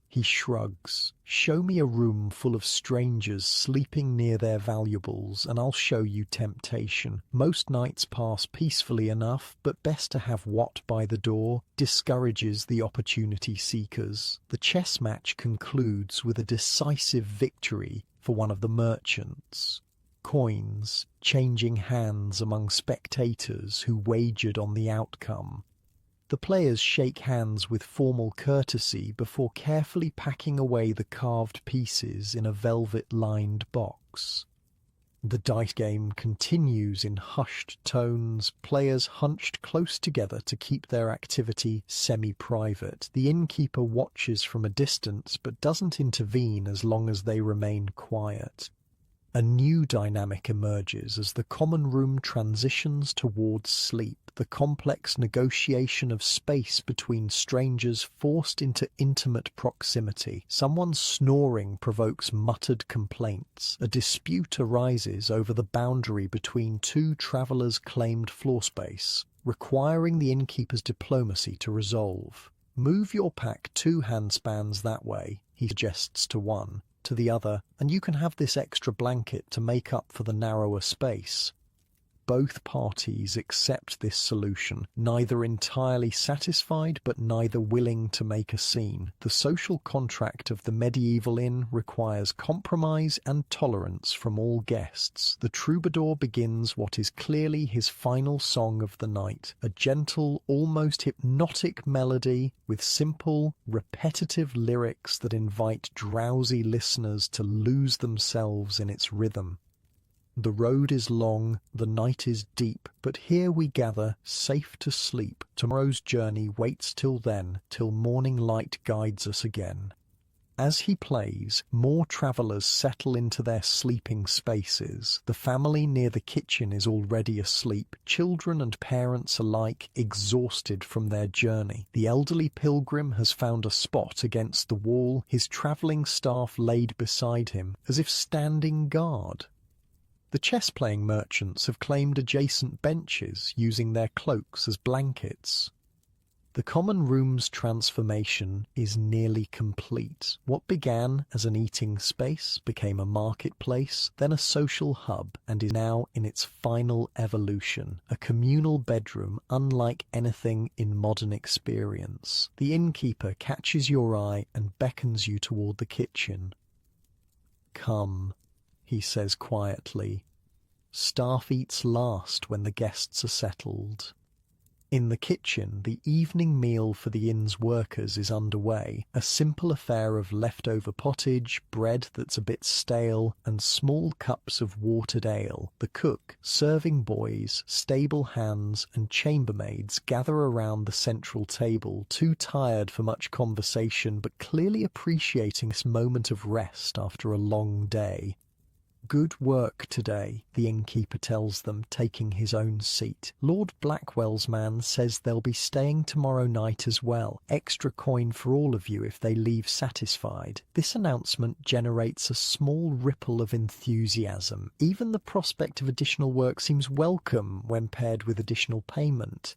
He shrugs. "Show me a room full of strangers sleeping near their valuables, and I'll show you temptation. Most nights pass peacefully enough, but best to have what by the door discourages the opportunity seekers." The chess match concludes with a decisive victory for one of the merchants. Coins changing hands among spectators who wagered on the outcome. The players shake hands with formal courtesy before carefully packing away the carved pieces in a velvet-lined box. The dice game continues in hushed tones, players hunched close together to keep their activity semi-private. The innkeeper watches from a distance but doesn't intervene as long as they remain quiet. A new dynamic emerges as the common room transitions towards sleep, the complex negotiation of space between strangers forced into intimate proximity. Someone snoring provokes muttered complaints. A dispute arises over the boundary between two travellers' claimed floor space, requiring the innkeeper's diplomacy to resolve. "Move your pack 2 handspans that way," he suggests to one. To the other, "and you can have this extra blanket to make up for the narrower space." Both parties accept this solution, neither entirely satisfied but neither willing to make a scene. The social contract of the medieval inn requires compromise and tolerance from all guests. The troubadour begins what is clearly his final song of the night, a gentle, almost hypnotic melody with simple, repetitive lyrics that invite drowsy listeners to lose themselves in its rhythm. The road is long, the night is deep, but here we gather, safe to sleep. Tomorrow's journey waits till then, till morning light guides us again. As he plays, more travellers settle into their sleeping spaces. The family near the kitchen is already asleep, children and parents alike exhausted from their journey. The elderly pilgrim has found a spot against the wall, his travelling staff laid beside him, as if standing guard. The chess-playing merchants have claimed adjacent benches, using their cloaks as blankets. The common room's transformation is nearly complete. What began as an eating space became a marketplace, then a social hub, and is now in its final evolution, a communal bedroom unlike anything in modern experience. The innkeeper catches your eye and beckons you toward the kitchen. "Come," he says quietly. Staff eats last when the guests are settled. In the kitchen, the evening meal for the inn's workers is underway, a simple affair of leftover pottage, bread that's a bit stale, and small cups of watered ale. The cook, serving boys, stable hands, and chambermaids gather around the central table, too tired for much conversation but clearly appreciating this moment of rest after a long day. "Good work today," the innkeeper tells them, taking his own seat. "Lord Blackwell's man says they'll be staying tomorrow night as well. Extra coin for all of you if they leave satisfied." This announcement generates a small ripple of enthusiasm. Even the prospect of additional work seems welcome when paired with additional payment.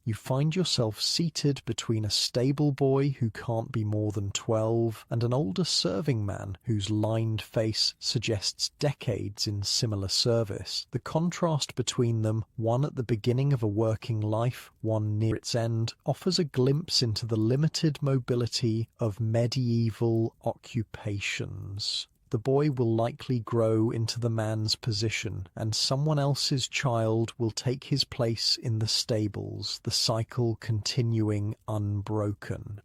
You find yourself seated between a stable boy who can't be more than 12 and an older serving man whose lined face suggests decades in similar service. The contrast between them, one at the beginning of a working life, one near its end, offers a glimpse into the limited mobility of medieval occupations. the boy will likely grow into the man's position, and someone else's child will take his place in the stables, the cycle continuing unbroken.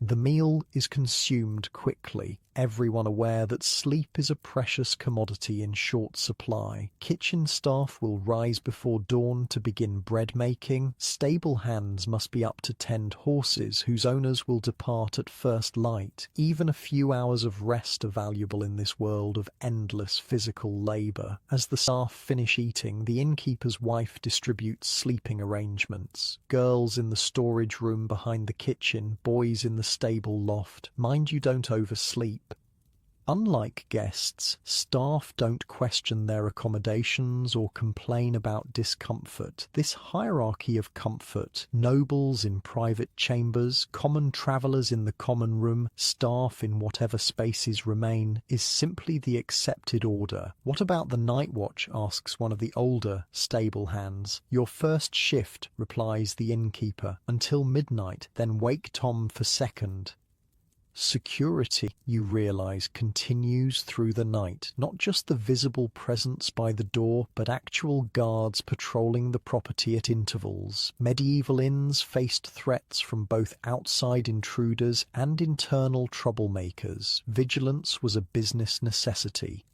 The meal is consumed quickly, everyone aware that sleep is a precious commodity in short supply. Kitchen staff will rise before dawn to begin bread making. Stable hands must be up to tend horses whose owners will depart at first light. Even a few hours of rest are valuable in this world of endless physical labour. As the staff finish eating, the innkeeper's wife distributes sleeping arrangements. Girls in the storage room behind the kitchen, boys in the stable loft. Mind you don't oversleep. Unlike guests, staff don't question their accommodations or complain about discomfort. This hierarchy of comfort, nobles in private chambers, common travellers in the common room, staff in whatever spaces remain, is simply the accepted order. What about the night watch? Asks one of the older stable hands. Your first shift, replies the innkeeper, until midnight, then wake Tom for second. Security, you realize, continues through the night. Not just the visible presence by the door, but actual guards patrolling the property at intervals. Medieval inns faced threats from both outside intruders and internal troublemakers. Vigilance was a business necessity.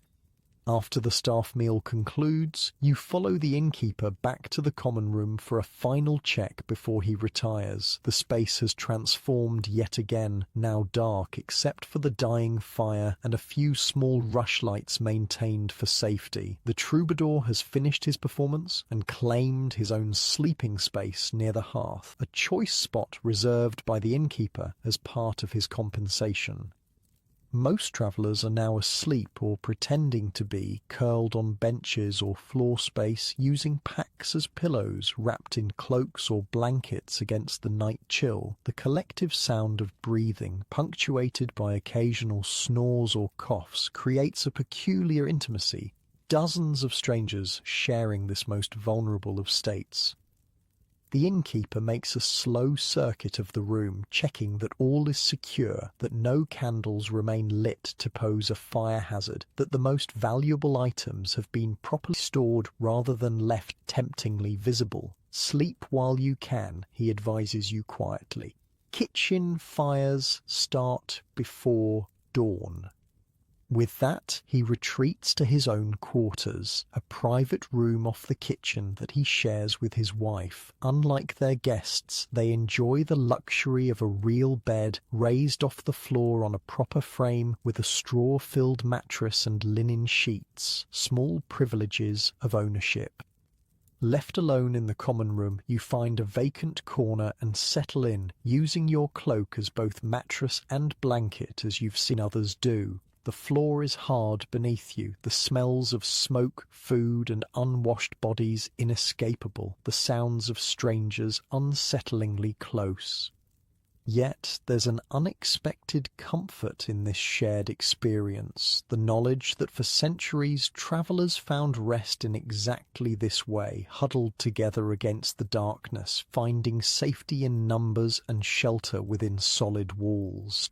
After the staff meal concludes, you follow the innkeeper back to the common room for a final check before he retires. The space has transformed yet again, now dark except for the dying fire and a few small rushlights maintained for safety. The troubadour has finished his performance and claimed his own sleeping space near the hearth, a choice spot reserved by the innkeeper as part of his compensation. Most travellers are now asleep or pretending to be, curled on benches or floor space, using packs as pillows, wrapped in cloaks or blankets against the night chill. The collective sound of breathing, punctuated by occasional snores or coughs, creates a peculiar intimacy. Dozens of strangers sharing this most vulnerable of states. The innkeeper makes a slow circuit of the room, checking that all is secure, that no candles remain lit to pose a fire hazard, that the most valuable items have been properly stored rather than left temptingly visible. Sleep while you can, he advises you quietly. Kitchen fires start before dawn. With that, he retreats to his own quarters, a private room off the kitchen that he shares with his wife. Unlike their guests, they enjoy the luxury of a real bed raised off the floor on a proper frame with a straw-filled mattress and linen sheets, small privileges of ownership. Left alone in the common room, you find a vacant corner and settle in, using your cloak as both mattress and blanket as you've seen others do. The floor is hard beneath you, the smells of smoke, food, and unwashed bodies inescapable, the sounds of strangers unsettlingly close. Yet there's an unexpected comfort in this shared experience, the knowledge that for centuries travellers found rest in exactly this way, huddled together against the darkness, finding safety in numbers and shelter within solid walls.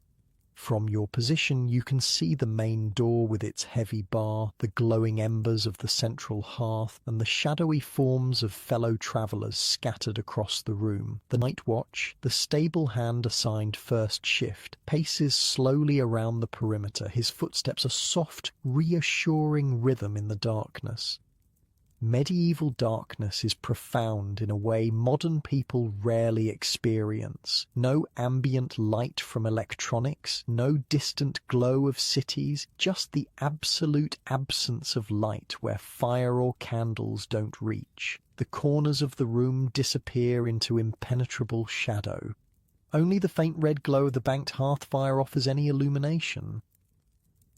From your position you can see the main door with its heavy bar, the glowing embers of the central hearth, and the shadowy forms of fellow travellers scattered across the room. The night watch, the stable hand assigned first shift, paces slowly around the perimeter, his footsteps a soft, reassuring rhythm in the darkness. Medieval darkness is profound in a way modern people rarely experience. No ambient light from electronics, no distant glow of cities, just the absolute absence of light where fire or candles don't reach. The corners of the room disappear into impenetrable shadow. Only the faint red glow of the banked hearth fire offers any illumination.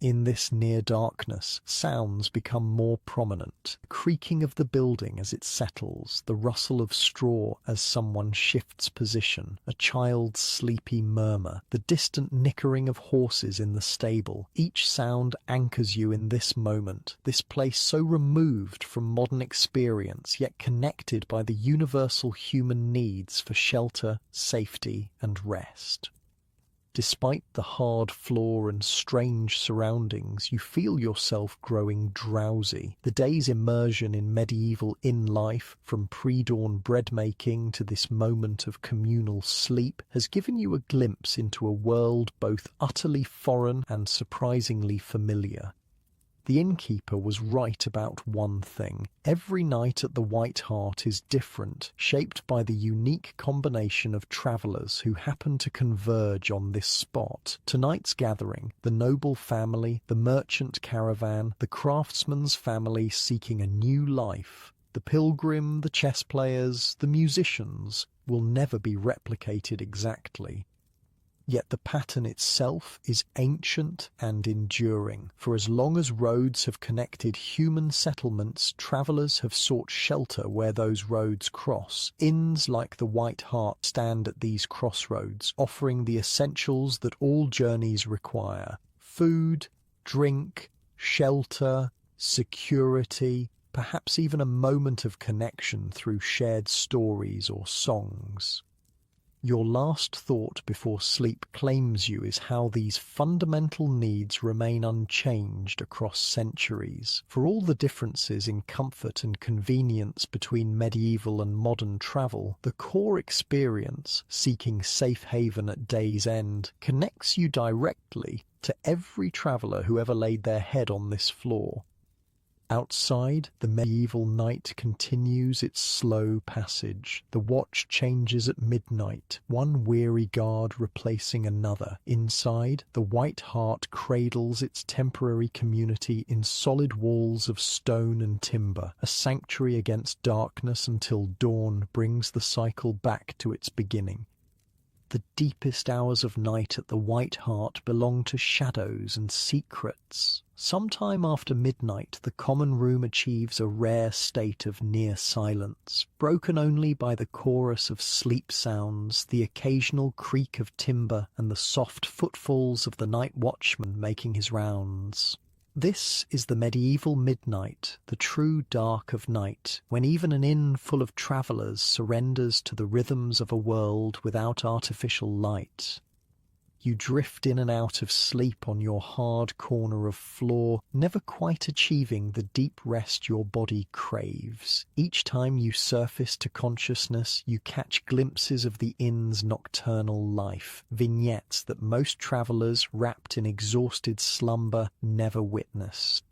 In this near darkness, sounds become more prominent. The creaking of the building as it settles, the rustle of straw as someone shifts position, a child's sleepy murmur, the distant nickering of horses in the stable. Each sound anchors you in this moment, this place so removed from modern experience, yet connected by the universal human needs for shelter, safety, and rest. Despite the hard floor and strange surroundings, you feel yourself growing drowsy. The day's immersion in medieval inn life, from pre-dawn bread making to this moment of communal sleep, has given you a glimpse into a world both utterly foreign and surprisingly familiar. The innkeeper was right about one thing. Every night at the White Hart is different, shaped by the unique combination of travellers who happen to converge on this spot. Tonight's gathering, the noble family, the merchant caravan, the craftsman's family seeking a new life, the pilgrim, the chess players, the musicians, will never be replicated exactly. Yet the pattern itself is ancient and enduring. For as long as roads have connected human settlements, travellers have sought shelter where those roads cross. Inns like the White Hart stand at these crossroads, offering the essentials that all journeys require: food, drink, shelter, security, perhaps even a moment of connection through shared stories or songs. Your last thought before sleep claims you is how these fundamental needs remain unchanged across centuries. For all the differences in comfort and convenience between medieval and modern travel, the core experience, seeking safe haven at day's end, connects you directly to every traveller who ever laid their head on this floor. Outside, the medieval night continues its slow passage. The watch changes at midnight, one weary guard replacing another. Inside, the White Hart cradles its temporary community in solid walls of stone and timber, a sanctuary against darkness until dawn brings the cycle back to its beginning. The deepest hours of night at the White Hart belong to shadows and secrets. Sometime after midnight, the common room achieves a rare state of near silence, broken only by the chorus of sleep sounds, the occasional creak of timber, and the soft footfalls of the night watchman making his rounds. This is the medieval midnight, the true dark of night, when even an inn full of travellers surrenders to the rhythms of a world without artificial light. You drift in and out of sleep on your hard corner of floor, never quite achieving the deep rest your body craves. Each time you surface to consciousness, you catch glimpses of the inn's nocturnal life, vignettes that most travellers, wrapped in exhausted slumber, never witness.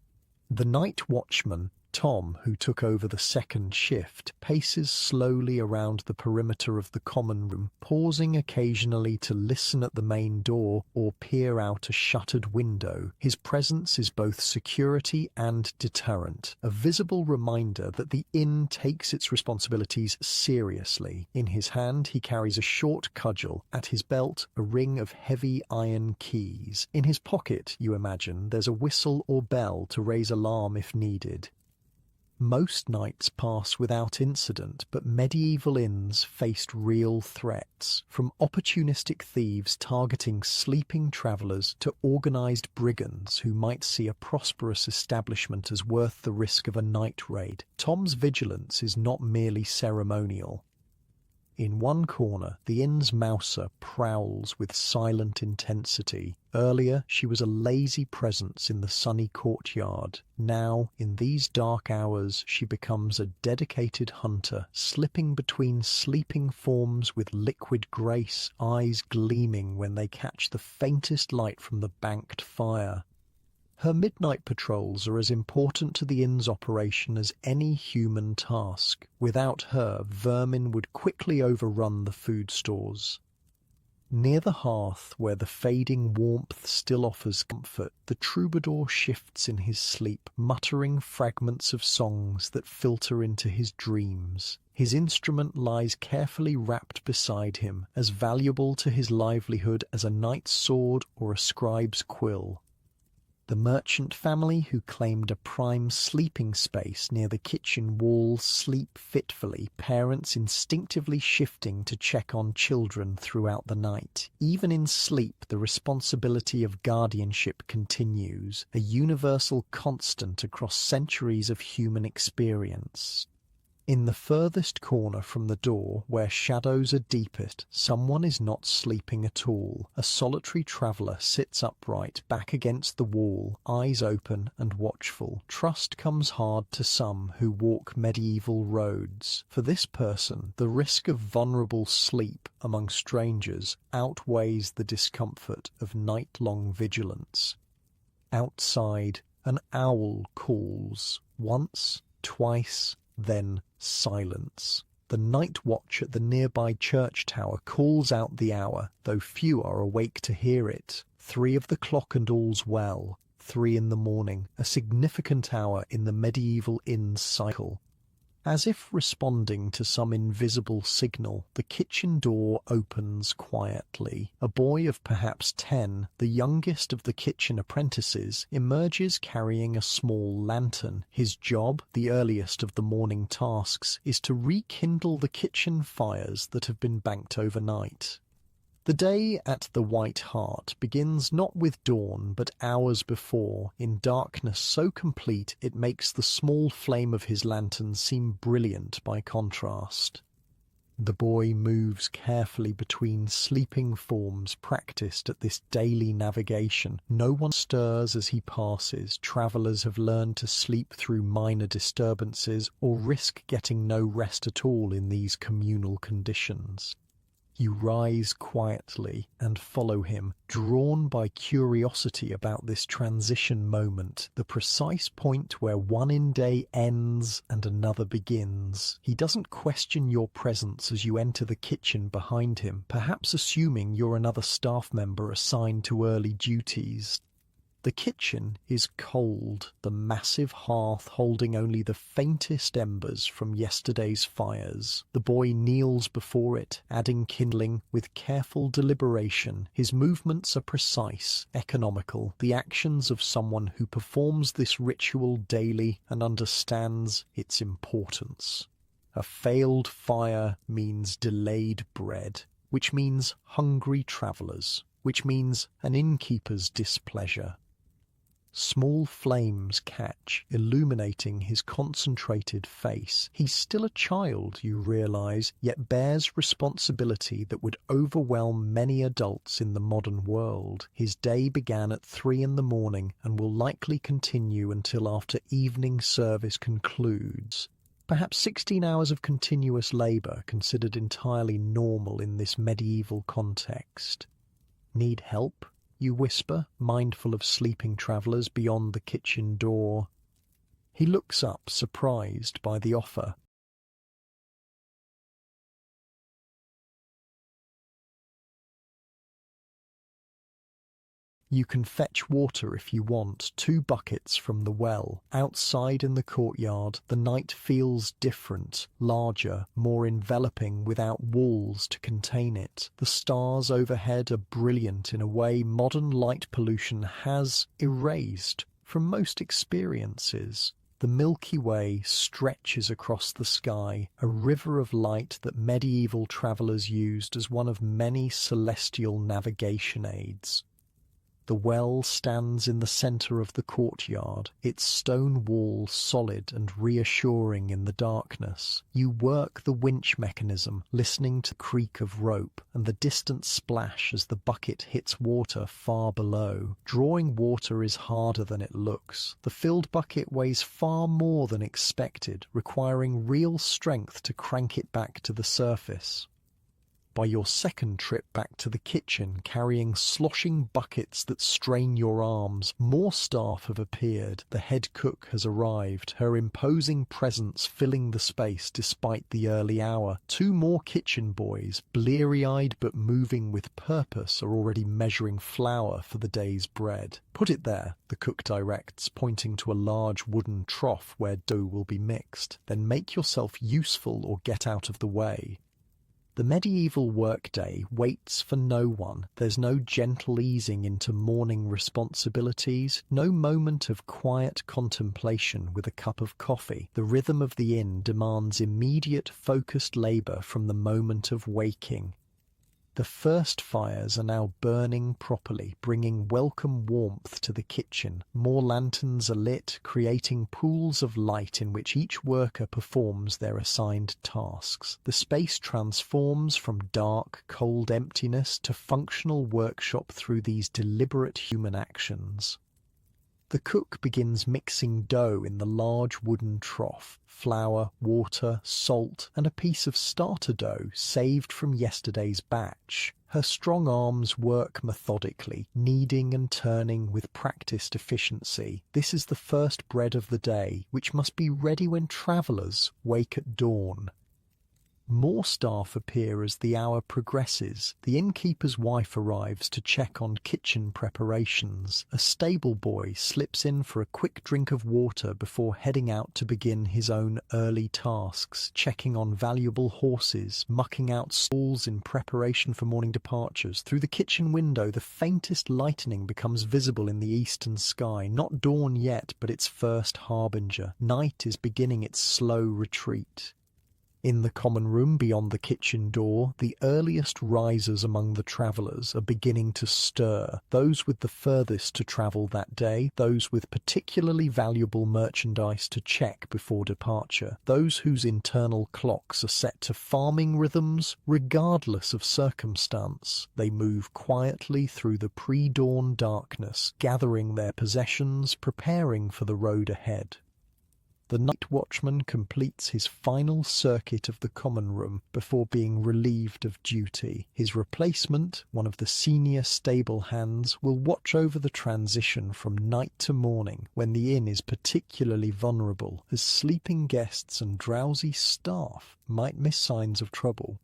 The night watchman, Tom, who took over the second shift, paces slowly around the perimeter of the common room, pausing occasionally to listen at the main door or peer out a shuttered window. His presence is both security and deterrent, a visible reminder that the inn takes its responsibilities seriously. In his hand he carries a short cudgel, at his belt a ring of heavy iron keys. In his pocket, you imagine, there's a whistle or bell to raise alarm if needed. Most nights pass without incident, but medieval inns faced real threats, from opportunistic thieves targeting sleeping travellers to organised brigands who might see a prosperous establishment as worth the risk of a night raid. Tom's vigilance is not merely ceremonial. In one corner, the inn's mouser prowls with silent intensity. Earlier, she was a lazy presence in the sunny courtyard. Now, in these dark hours, she becomes a dedicated hunter, slipping between sleeping forms with liquid grace, eyes gleaming when they catch the faintest light from the banked fire. Her midnight patrols are as important to the inn's operation as any human task. Without her, vermin would quickly overrun the food stores. Near the hearth, where the fading warmth still offers comfort, the troubadour shifts in his sleep, muttering fragments of songs that filter into his dreams. His instrument lies carefully wrapped beside him, as valuable to his livelihood as a knight's sword or a scribe's quill. The merchant family who claimed a prime sleeping space near the kitchen wall sleep fitfully, parents instinctively shifting to check on children throughout the night. Even in sleep, the responsibility of guardianship continues, a universal constant across centuries of human experience. In the furthest corner from the door, where shadows are deepest, someone is not sleeping at all. A solitary traveller sits upright, back against the wall, eyes open and watchful. Trust comes hard to some who walk medieval roads. For this person, the risk of vulnerable sleep among strangers outweighs the discomfort of night-long vigilance. Outside, an owl calls, once, twice, then silence. The night watch at the nearby church tower calls out the hour, though few are awake to hear it. 3 of the clock and all's well. 3 in the morning, a significant hour in the medieval inn's cycle. As if responding to some invisible signal, the kitchen door opens quietly. A boy of perhaps 10, the youngest of the kitchen apprentices, emerges carrying a small lantern. His job, the earliest of the morning tasks, is to rekindle the kitchen fires that have been banked overnight. The day at the White Hart begins not with dawn, but hours before, in darkness so complete it makes the small flame of his lantern seem brilliant by contrast. The boy moves carefully between sleeping forms practiced at this daily navigation. No one stirs as he passes. Travellers have learned to sleep through minor disturbances or risk getting no rest at all in these communal conditions. You rise quietly and follow him, drawn by curiosity about this transition moment, the precise point where one in-day ends and another begins. He doesn't question your presence as you enter the kitchen behind him, perhaps assuming you're another staff member assigned to early duties. The kitchen is cold, the massive hearth holding only the faintest embers from yesterday's fires. The boy kneels before it, adding kindling with careful deliberation. His movements are precise, economical, the actions of someone who performs this ritual daily and understands its importance. A failed fire means delayed bread, which means hungry travellers, which means an innkeeper's displeasure. Small flames catch, illuminating his concentrated face. He's still a child, you realize, yet bears responsibility that would overwhelm many adults in the modern world. His day began at 3 in the morning and will likely continue until after evening service concludes. Perhaps 16 hours of continuous labour, considered entirely normal in this medieval context. Need help? You whisper, mindful of sleeping travellers beyond the kitchen door. He looks up, surprised by the offer. You can fetch water if you want, 2 buckets from the well. Outside in the courtyard, the night feels different, larger, more enveloping without walls to contain it. The stars overhead are brilliant in a way modern light pollution has erased from most experiences. The Milky Way stretches across the sky, a river of light that medieval travellers used as one of many celestial navigation aids. The well stands in the centre of the courtyard, its stone wall solid and reassuring in the darkness. You work the winch mechanism, listening to the creak of rope and the distant splash as the bucket hits water far below. Drawing water is harder than it looks. The filled bucket weighs far more than expected, requiring real strength to crank it back to the surface. By your second trip back to the kitchen, carrying sloshing buckets that strain your arms, more staff have appeared. The head cook has arrived, her imposing presence filling the space despite the early hour. 2 more kitchen boys, bleary-eyed but moving with purpose, are already measuring flour for the day's bread. Put it there, the cook directs, pointing to a large wooden trough where dough will be mixed. Then make yourself useful or get out of the way. The medieval workday waits for no one. There's no gentle easing into morning responsibilities, no moment of quiet contemplation with a cup of coffee. The rhythm of the inn demands immediate, focused labour from the moment of waking. The first fires are now burning properly, bringing welcome warmth to the kitchen. More lanterns are lit, creating pools of light in which each worker performs their assigned tasks. The space transforms from dark, cold emptiness to functional workshop through these deliberate human actions. The cook begins mixing dough in the large wooden trough. Flour, water, salt, and a piece of starter dough saved from yesterday's batch. Her strong arms work methodically, kneading and turning with practiced efficiency. This is the first bread of the day, which must be ready when travellers wake at dawn. More staff appear as the hour progresses. The innkeeper's wife arrives to check on kitchen preparations. A stable boy slips in for a quick drink of water before heading out to begin his own early tasks, checking on valuable horses, mucking out stalls in preparation for morning departures. Through the kitchen window, the faintest lightening becomes visible in the eastern sky. Not dawn yet, but its first harbinger. Night is beginning its slow retreat. In the common room beyond the kitchen door, the earliest risers among the travellers are beginning to stir. Those with the furthest to travel that day, those with particularly valuable merchandise to check before departure, those whose internal clocks are set to farming rhythms regardless of circumstance. They move quietly through the pre-dawn darkness, gathering their possessions, preparing for the road ahead. The night watchman completes his final circuit of the common room before being relieved of duty. His replacement, one of the senior stable hands, will watch over the transition from night to morning when the inn is particularly vulnerable, as sleeping guests and drowsy staff might miss signs of trouble.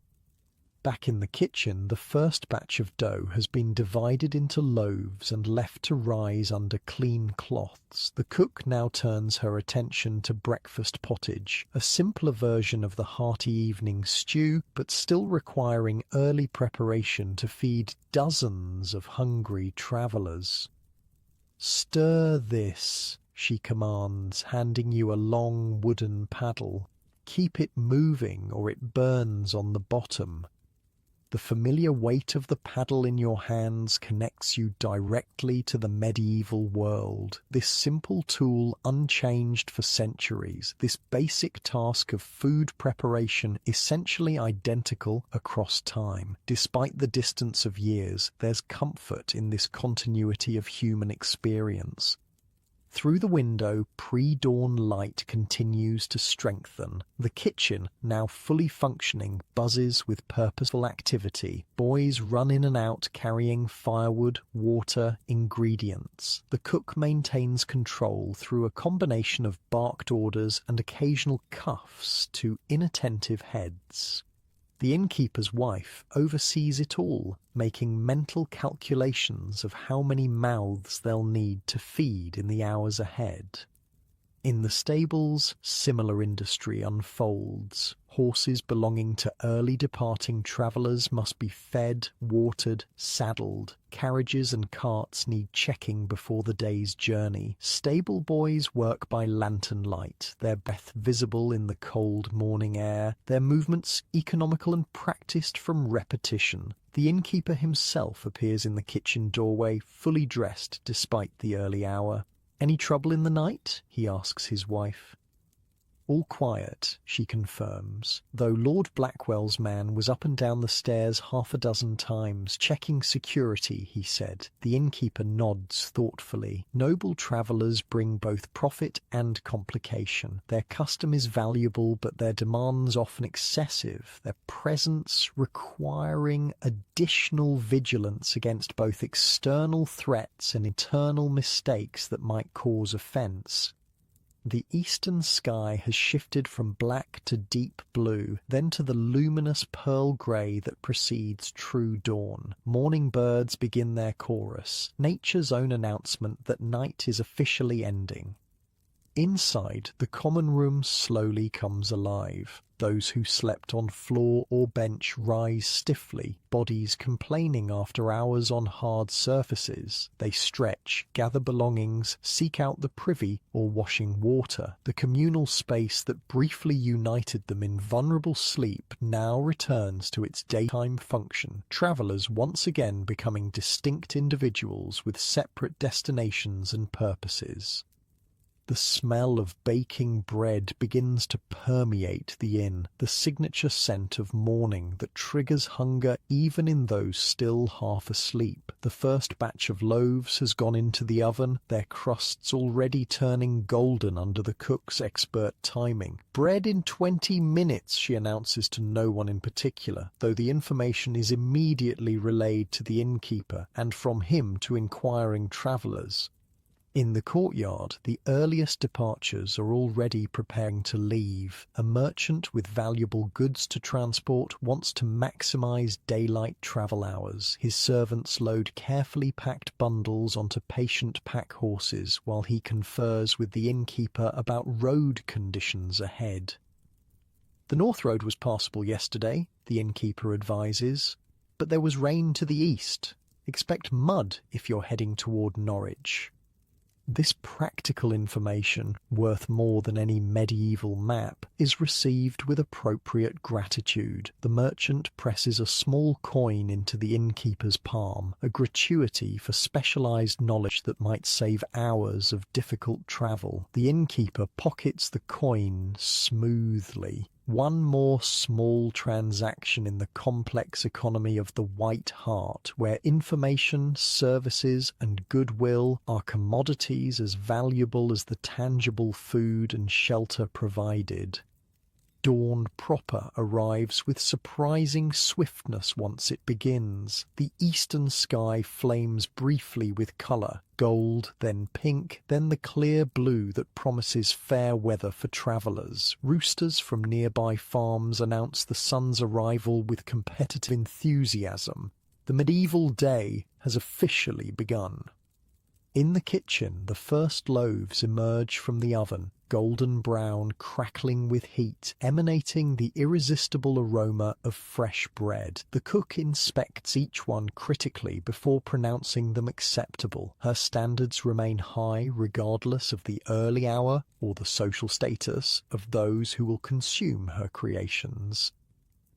Back in the kitchen, the first batch of dough has been divided into loaves and left to rise under clean cloths. The cook now turns her attention to breakfast pottage, a simpler version of the hearty evening stew, but still requiring early preparation to feed dozens of hungry travellers. "Stir this," she commands, handing you a long wooden paddle. "Keep it moving or it burns on the bottom." The familiar weight of the paddle in your hands connects you directly to the medieval world. This simple tool, unchanged for centuries, this basic task of food preparation essentially identical across time. Despite the distance of years, there's comfort in this continuity of human experience. Through the window, pre-dawn light continues to strengthen. The kitchen, now fully functioning, buzzes with purposeful activity. Boys run in and out carrying firewood, water, ingredients. The cook maintains control through a combination of barked orders and occasional cuffs to inattentive heads. The innkeeper's wife oversees it all, making mental calculations of how many mouths they'll need to feed in the hours ahead. In the stables, similar industry unfolds. Horses belonging to early departing travellers must be fed, watered, saddled. Carriages and carts need checking before the day's journey. Stable boys work by lantern light, their breath visible in the cold morning air, their movements economical and practised from repetition. The innkeeper himself appears in the kitchen doorway, fully dressed despite the early hour. "Any trouble in the night?" he asks his wife. "All quiet," she confirms, though Lord Blackwell's man was up and down the stairs half a dozen times, checking security, he said. The innkeeper nods thoughtfully. Noble travellers bring both profit and complication. Their custom is valuable, but their demands often excessive, their presence requiring additional vigilance against both external threats and internal mistakes that might cause offence. The eastern sky has shifted from black to deep blue, then to the luminous pearl grey that precedes true dawn. Morning birds begin their chorus, nature's own announcement that night is officially ending. Inside, the common room slowly comes alive. Those who slept on floor or bench rise stiffly, bodies complaining after hours on hard surfaces. They stretch, gather belongings, seek out the privy or washing water. The communal space that briefly united them in vulnerable sleep now returns to its daytime function, travellers once again becoming distinct individuals with separate destinations and purposes. The smell of baking bread begins to permeate the inn, the signature scent of morning that triggers hunger even in those still half asleep. The first batch of loaves has gone into the oven, their crusts already turning golden under the cook's expert timing. "Bread in 20 minutes, she announces to no one in particular, though the information is immediately relayed to the innkeeper and from him to inquiring travellers. In the courtyard, the earliest departures are already preparing to leave. A merchant with valuable goods to transport wants to maximize daylight travel hours. His servants load carefully packed bundles onto patient pack horses while he confers with the innkeeper about road conditions ahead. "The North Road was passable yesterday," the innkeeper advises, "but there was rain to the east. Expect mud if you're heading toward Norwich." This practical information, worth more than any medieval map, is received with appropriate gratitude. The merchant presses a small coin into the innkeeper's palm, a gratuity for specialized knowledge that might save hours of difficult travel. The innkeeper pockets the coin smoothly. One more small transaction in the complex economy of the White Hart, where information, services, and goodwill are commodities as valuable as the tangible food and shelter provided. Dawn proper arrives with surprising swiftness once it begins. The eastern sky flames briefly with colour, gold, then pink, then the clear blue that promises fair weather for travellers. Roosters from nearby farms announce the sun's arrival with competitive enthusiasm. The medieval day has officially begun. In the kitchen, the first loaves emerge from the oven, golden brown, crackling with heat, emanating the irresistible aroma of fresh bread. The cook inspects each one critically before pronouncing them acceptable. Her standards remain high regardless of the early hour or the social status of those who will consume her creations.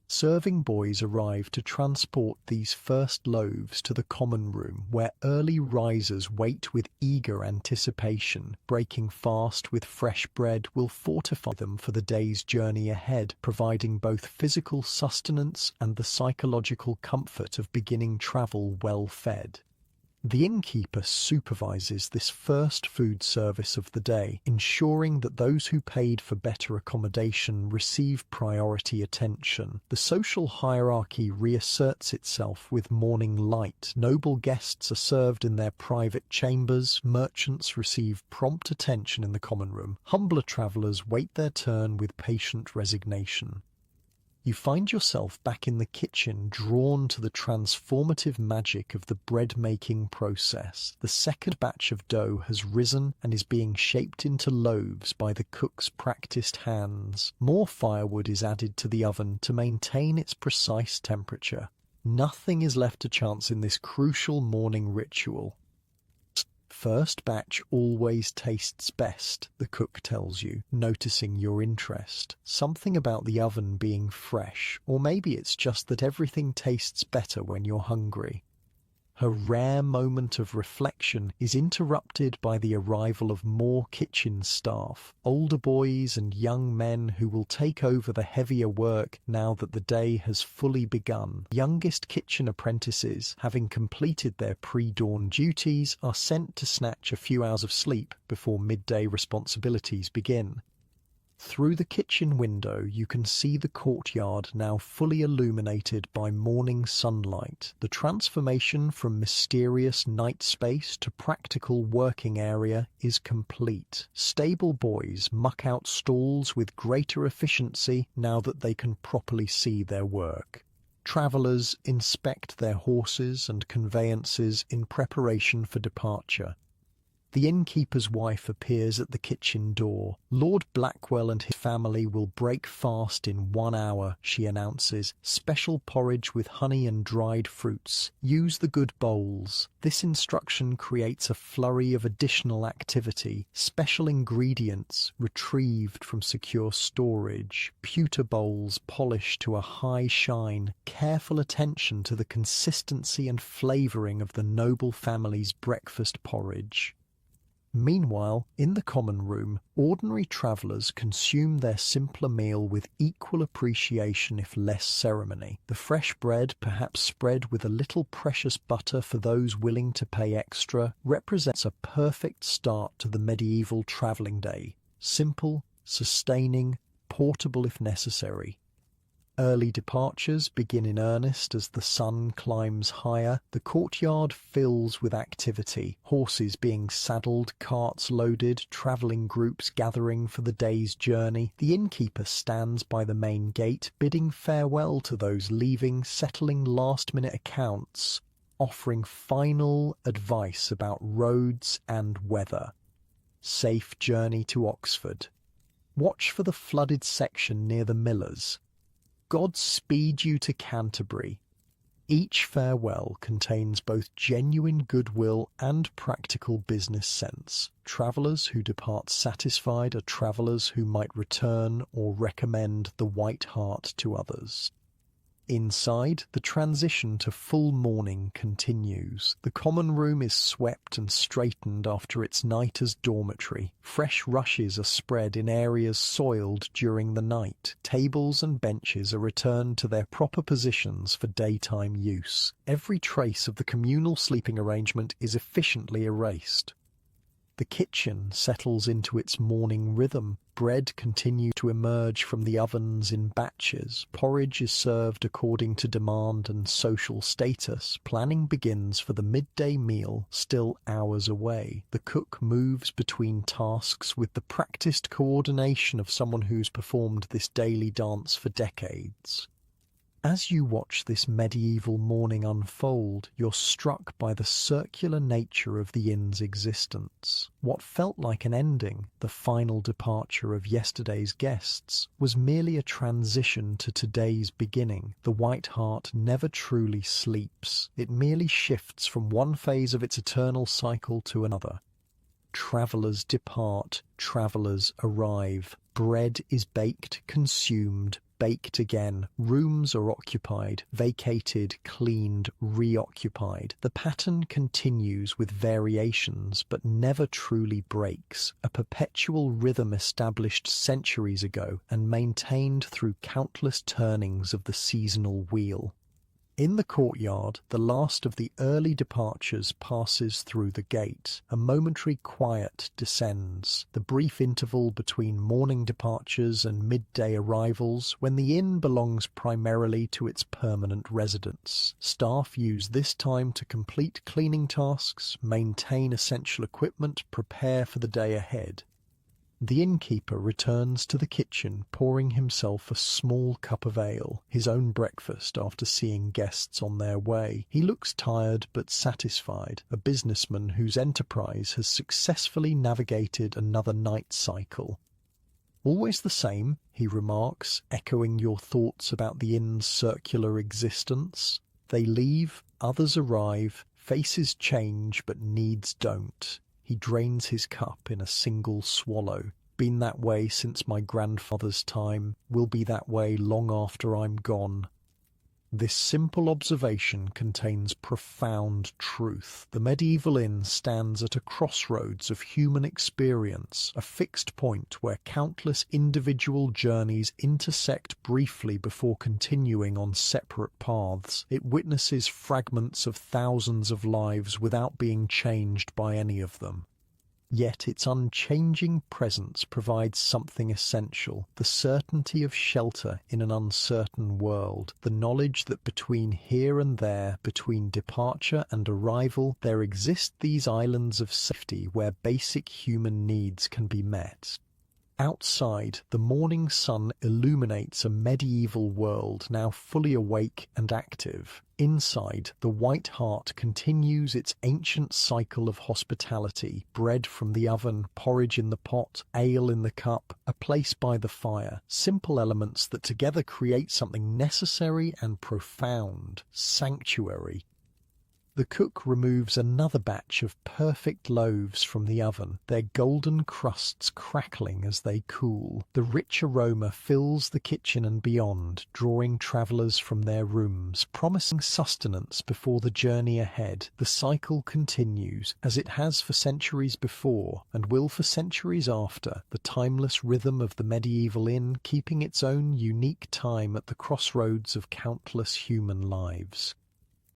Serving boys arrive to transport these first loaves to the common room, where early risers wait with eager anticipation. Breaking fast with fresh bread will fortify them for the day's journey ahead, providing both physical sustenance and the psychological comfort of beginning travel well fed. The innkeeper supervises this first food service of the day, ensuring that those who paid for better accommodation receive priority attention. The social hierarchy reasserts itself with morning light. Noble guests are served in their private chambers, merchants receive prompt attention in the common room, humbler travellers wait their turn with patient resignation. You find yourself back in the kitchen, drawn to the transformative magic of the bread-making process. The second batch of dough has risen and is being shaped into loaves by the cook's practiced hands. More firewood is added to the oven to maintain its precise temperature. Nothing is left to chance in this crucial morning ritual. First batch always tastes best, the cook tells you, noticing your interest. Something about the oven being fresh, or maybe it's just that everything tastes better when you're hungry. Her rare moment of reflection is interrupted by the arrival of more kitchen staff, older boys and young men who will take over the heavier work now that the day has fully begun. Youngest kitchen apprentices, having completed their pre-dawn duties, are sent to snatch a few hours of sleep before midday responsibilities begin. Through the kitchen window you can see the courtyard now fully illuminated by morning sunlight. The transformation from mysterious night space to practical working area is complete. Stable boys muck out stalls with greater efficiency now that they can properly see their work. Travellers inspect their horses and conveyances in preparation for departure. The innkeeper's wife appears at the kitchen door. Lord Blackwell and his family will break fast in 1 hour, she announces. Special porridge with honey and dried fruits. Use the good bowls. This instruction creates a flurry of additional activity. Special ingredients retrieved from secure storage. Pewter bowls polished to a high shine. Careful attention to the consistency and flavouring of the noble family's breakfast porridge. Meanwhile, in the common room, ordinary travellers consume their simpler meal with equal appreciation if less ceremony. The fresh bread, perhaps spread with a little precious butter for those willing to pay extra, represents a perfect start to the medieval travelling day. Simple, sustaining, portable if necessary. Early departures begin in earnest as the sun climbs higher. The courtyard fills with activity, horses being saddled, carts loaded, travelling groups gathering for the day's journey. The innkeeper stands by the main gate, bidding farewell to those leaving, settling last-minute accounts, offering final advice about roads and weather. Safe journey to Oxford. Watch for the flooded section near the Millers. God speed you to Canterbury. Each farewell contains both genuine goodwill and practical business sense. Travellers who depart satisfied are travellers who might return or recommend the White Hart to others. Inside, the transition to full mourning continues. The common room is swept and straightened after its night as dormitory. Fresh rushes are spread in areas soiled during the night. Tables and benches are returned to their proper positions for daytime use. Every trace of the communal sleeping arrangement is efficiently erased. The kitchen settles into its morning rhythm. Bread continues to emerge from the ovens in batches. Porridge is served according to demand and social status. Planning begins for the midday meal, still hours away. The cook moves between tasks with the practiced coordination of someone who's performed this daily dance for decades. As you watch this medieval morning unfold, you're struck by the circular nature of the inn's existence. What felt like an ending, the final departure of yesterday's guests, was merely a transition to today's beginning. The White Hart never truly sleeps. It merely shifts from one phase of its eternal cycle to another. Travellers depart, travellers arrive. Bread is baked, consumed, baked again. Rooms are occupied, vacated, cleaned, reoccupied. The pattern continues with variations, but never truly breaks, a perpetual rhythm established centuries ago and maintained through countless turnings of the seasonal wheel. In the courtyard, the last of the early departures passes through the gate. A momentary quiet descends, the brief interval between morning departures and midday arrivals, when the inn belongs primarily to its permanent residents. Staff use this time to complete cleaning tasks, maintain essential equipment, prepare for the day ahead. The innkeeper returns to the kitchen, pouring himself a small cup of ale, his own breakfast after seeing guests on their way. He looks tired but satisfied, a businessman whose enterprise has successfully navigated another night cycle. "Always the same," he remarks, echoing your thoughts about the inn's circular existence. They leave, others arrive, faces change but needs don't. He drains his cup in a single swallow. Been that way since my grandfather's time, will be that way long after I'm gone. This simple observation contains profound truth. The medieval inn stands at a crossroads of human experience, a fixed point where countless individual journeys intersect briefly before continuing on separate paths. It witnesses fragments of thousands of lives without being changed by any of them. Yet its unchanging presence provides something essential, the certainty of shelter in an uncertain world, the knowledge that between here and there, between departure and arrival, there exist these islands of safety where basic human needs can be met. Outside, the morning sun illuminates a medieval world now fully awake and active. Inside, the White Hart continues its ancient cycle of hospitality: bread from the oven, porridge in the pot, ale in the cup, a place by the fire. Simple elements that together create something necessary and profound: sanctuary. The cook removes another batch of perfect loaves from the oven, their golden crusts crackling as they cool. The rich aroma fills the kitchen and beyond, drawing travellers from their rooms, promising sustenance before the journey ahead. The cycle continues, as it has for centuries before, and will for centuries after, the timeless rhythm of the medieval inn keeping its own unique time at the crossroads of countless human lives.